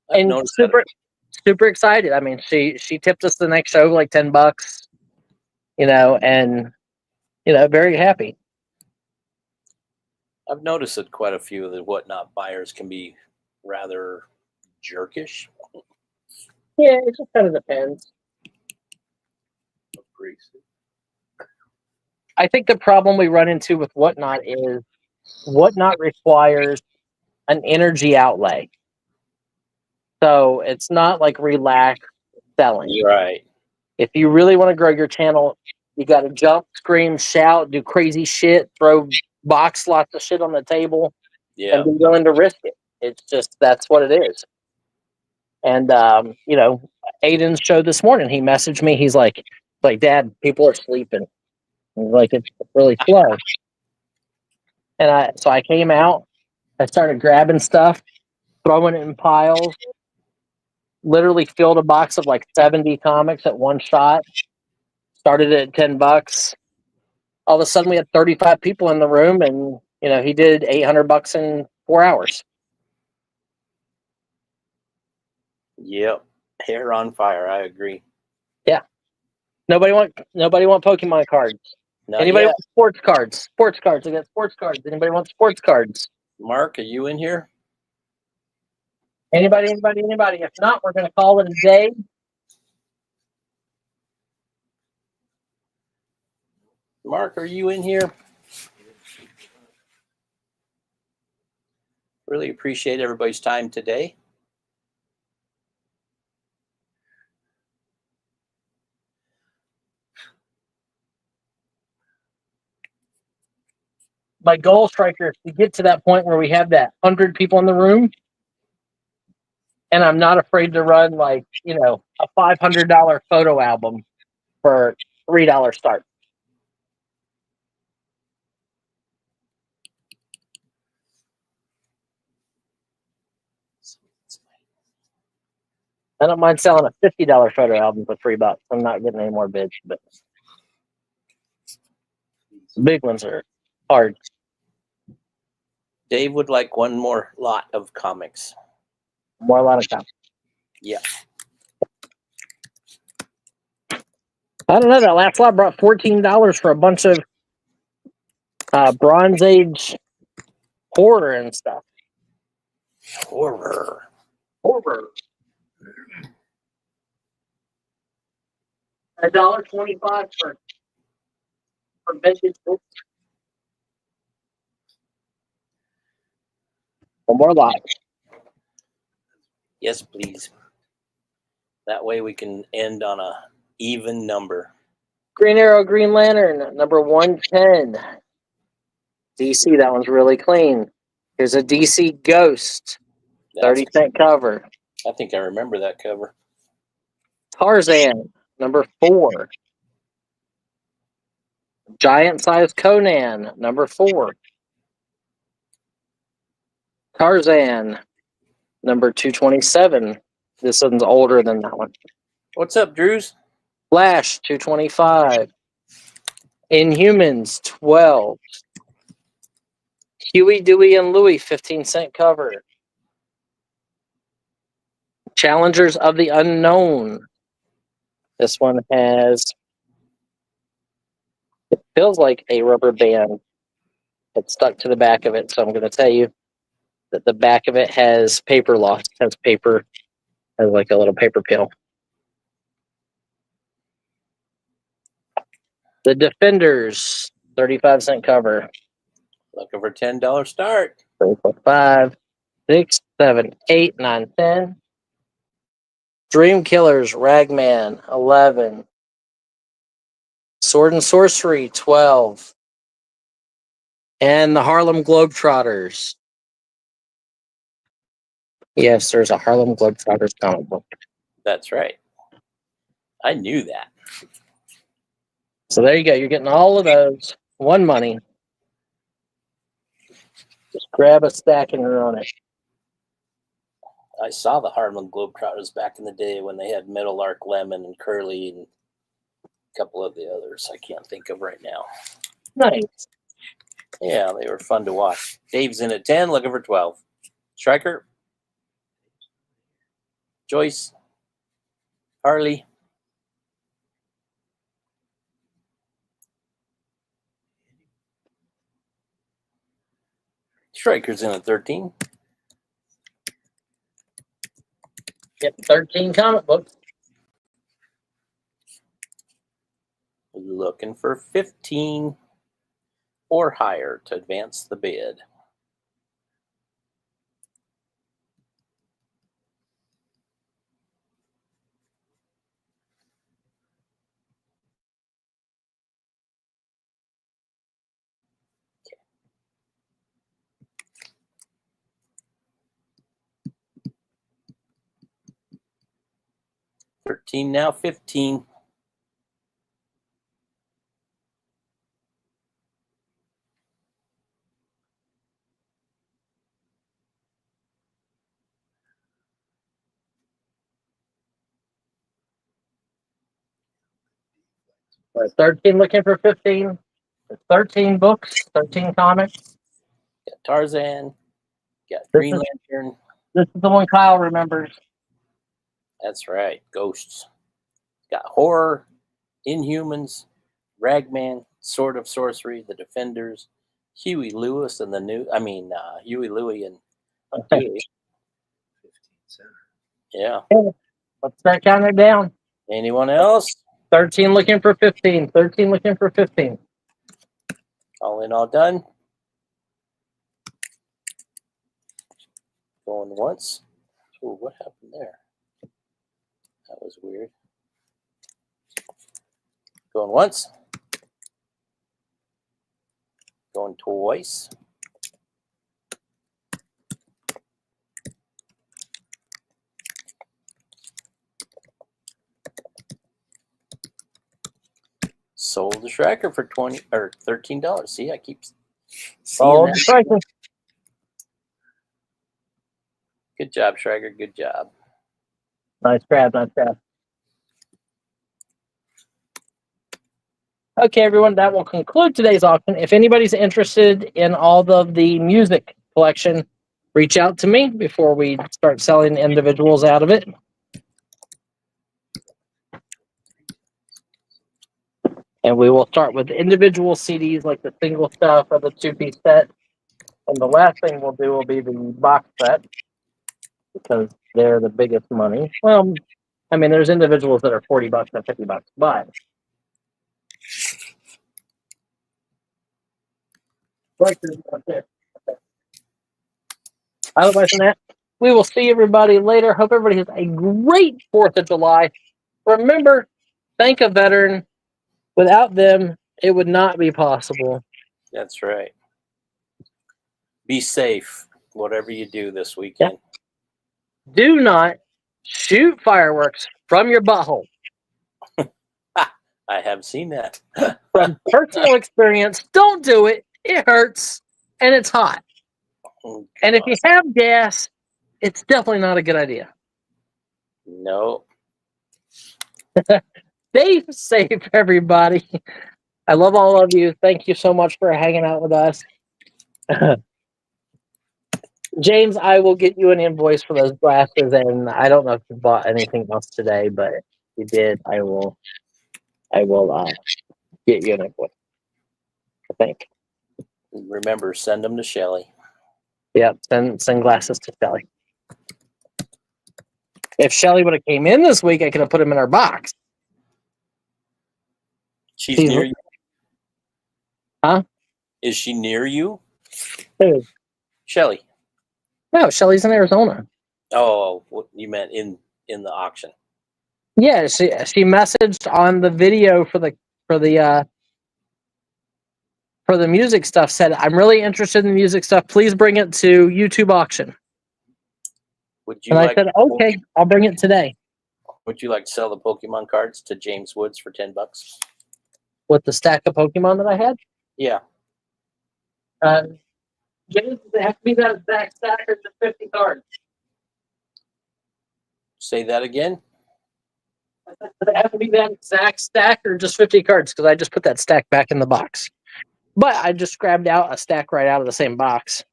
And super excited. I mean, she tipped us the next show like $10, and very happy. I've noticed that quite a few of the whatnot buyers can be rather jerkish. Yeah, it just kind of depends. I think the problem we run into with whatnot is whatnot requires an energy outlay. So it's not like relaxed selling. Right. If you really want to grow your channel, you got to jump, scream, shout, do crazy shit, throw lots of shit on the table, Yeah. and be willing to risk it. It's just, that's what it is. And, Aiden's show this morning, he messaged me. He's like, Dad, people are sleeping. And like, it's really slow. And so I came out, I started grabbing stuff, throwing it in piles, literally filled a box of like 70 comics at one shot, started it at $10. All of a sudden we had 35 people in the room, and, he did $800 in 4 hours. Yep. Hair on fire. I agree. Yeah. Nobody want Pokemon cards. Not Anybody yet. want sports cards? Sports cards. I got sports cards. Anybody want sports cards? Mark, are you in here? Anybody? If not, we're going to call it a day. Mark, are you in here? Really appreciate everybody's time today. My goal, Striker, is to get to that point where we have that 100 people in the room, and I'm not afraid to run like, a $500 photo album for $3 start. I don't mind selling a $50 photo album for $3. I'm not getting any more bids, but the big ones are hard. Dave would like one more lot of comics. More a lot of time. Yeah. I don't know. That last lot brought $14 for a bunch of Bronze Age horror and stuff. Horror. $1.25 for vintage books. One more lot. Yes, please. That way we can end on a even number. Green Arrow, Green Lantern, number 110. DC, that one's really clean. Here's a DC Ghost, 30-cent cover. I think I remember that cover. Tarzan, number 4. Giant Size Conan, number 4. Tarzan, number 227. This one's older than that one. What's up, Drews? Flash, 225. Inhumans, 12. Huey, Dewey, and Louie, 15-cent cover. Challengers of the Unknown. This one has, it feels like a rubber band. It's stuck to the back of it, so I'm going to tell you that the back of it has paper loss. It has paper, has like a little paper peel. The Defenders, 35-cent cover. Looking for $10 start. 3, 4, 5, 6, 7, 8, 9, 10. Dream Killers, Ragman, 11. Sword and Sorcery, 12. And the Harlem Globetrotters. Yes, there's a Harlem Globetrotters comic book. That's right. I knew that. So there you go. You're getting all of those. One money. Just grab a stack and run it. I saw the Harlem Globetrotters back in the day when they had Meadowlark Lemon and Curly and a couple of the others I can't think of right now. Nice. Yeah, they were fun to watch. Dave's in at 10, looking for 12. Striker, Joyce, Harley. Striker's in at 13. Get 13 comic books. Looking for 15 or higher to advance the bid. $13 now, 15. Right, 13 looking for 15. 13 books, 13 comics. Got Tarzan, got Green Lantern. This is the one Kyle remembers. That's right, Ghosts. Got Horror, Inhumans, Ragman, Sword of Sorcery, The Defenders, Huey Lewis and the new, Huey Louie and Huey. 15 center. Yeah. Let's start counting it down. Anyone else? 13 looking for 15. 13 looking for 15. All in, all done. Going once. Oh, what happened there? That was weird. Going once. Going twice. Sold the Striker for $20 or $13. See, I keep seeing that. Good job, Striker. Good job. Nice grab, nice grab. Okay, everyone, that will conclude today's auction. If anybody's interested in all of the music collection, reach out to me before we start selling individuals out of it. And we will start with individual CDs like the single stuff or the two-piece set. And the last thing we'll do will be the box set because they're the biggest money. Well, I mean, there's individuals that are $40 and $50, but otherwise than that, we will see everybody later. Hope everybody has a great 4th of July. Remember, thank a veteran. Without them, it would not be possible. That's right. Be safe, whatever you do this weekend. Do not shoot fireworks from your butthole. I have seen that. From personal experience, don't do it. It hurts, and it's hot. Oh, and if you have gas, it's definitely not a good idea. No. Stay safe, everybody. I love all of you. Thank you so much for hanging out with us. James, I will get you an invoice for those glasses, and I don't know if you bought anything else today, but if you did, I will get you an invoice. I think. Remember, send them to Shelly. Yep, send glasses to Shelly. If Shelly would have came in this week, I could have put them in our box. She's near you. Huh? Is she near you? Who? Shelly. No, Shelly's in Arizona. Oh, what you meant in the auction. Yeah, she messaged on the video for the music stuff, said, I'm really interested in the music stuff. Please bring it to YouTube auction. Would you And like I said, okay, I'll bring it today. Would you like to sell the Pokemon cards to James Woods for $10? With the stack of Pokemon that I had? Yeah. James, they have to be that exact stack or just 50 cards? Say that again. They have to be that exact stack or just 50 cards? Because I just put that stack back in the box. But I just grabbed out a stack right out of the same box.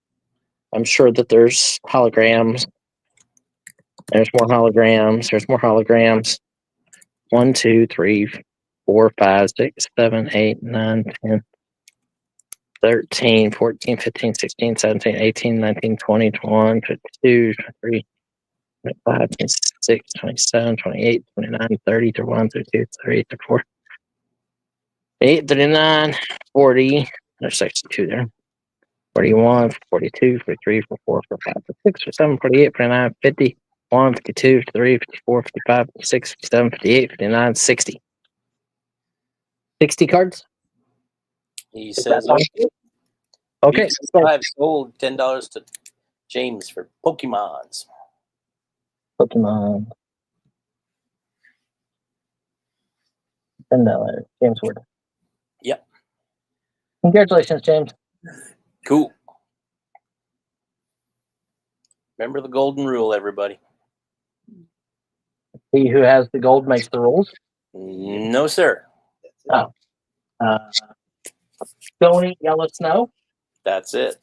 I'm sure that there's holograms. There's more holograms. There's more holograms. 1, 2, 3, 4, 5, 6, 7, 8, 9, 10, 13, 14, 15, 16, 17, 18, 19, 20, 21, 22, 23, 25, 26, 27, 28, 29, 30, 31, 32, 33, 34, 8, 39, 40. There's 62 there. 41, 42, 43, 44, 45, 46, 47, 48, 49, 50, 52, 53, 54, 55, 56, 57, 58, 59, 60. 60 cards? He says, Okay. So I've sold $10 to James for Pokemons. Pokemon. $10. James Ward. Yep. Congratulations, James. Cool. Remember the golden rule, everybody. He who has the gold makes the rules. No, sir. Oh. Don't eat yellow snow. That's it.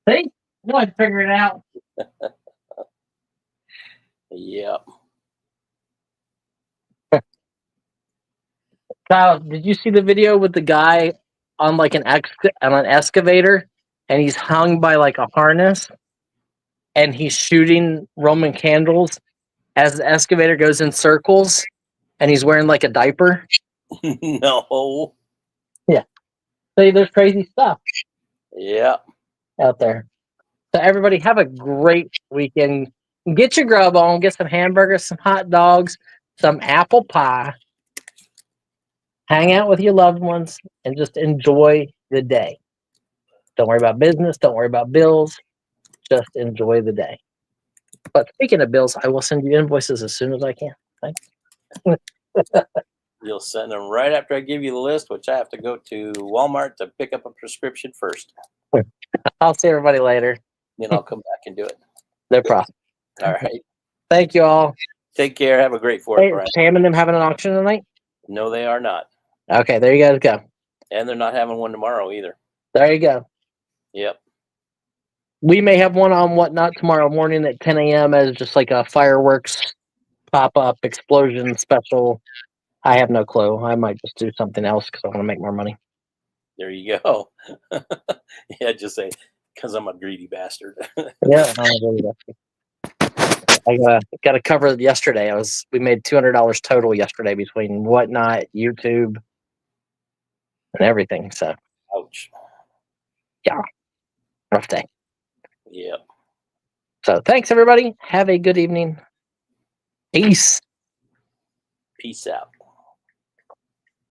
See? No, I figured it out. Yep. Kyle, did you see the video with the guy on like an excavator, and he's hung by like a harness, and he's shooting Roman candles as the excavator goes in circles, and he's wearing like a diaper? No. So there's crazy stuff Yeah. out there. So everybody have a great weekend. Get your grub on, get some hamburgers, some hot dogs, some apple pie. Hang out with your loved ones and just enjoy the day. Don't worry about business. Don't worry about bills. Just enjoy the day. But speaking of bills, I will send you invoices as soon as I can. Thanks. You'll send them right after I give you the list, which I have to go to Walmart to pick up a prescription first. I'll see everybody later. Then I'll come back and do it. No problem. All right. Thank you all. Take care. Have a great 4th, Hey, Brian. Pam and them having an auction tonight? No, they are not. Okay, there you guys go. And they're not having one tomorrow either. There you go. Yep. We may have one on Whatnot tomorrow morning at 10 a.m. as just like a fireworks pop-up explosion special. I have no clue. I might just do something else because I want to make more money. There you go. Yeah, just say, because I'm a greedy bastard. Yeah, I got to cover it yesterday. We made $200 total yesterday between Whatnot, YouTube, and everything. So Ouch. rough day. Yep. So thanks everybody. Have a good evening. Peace. Peace out.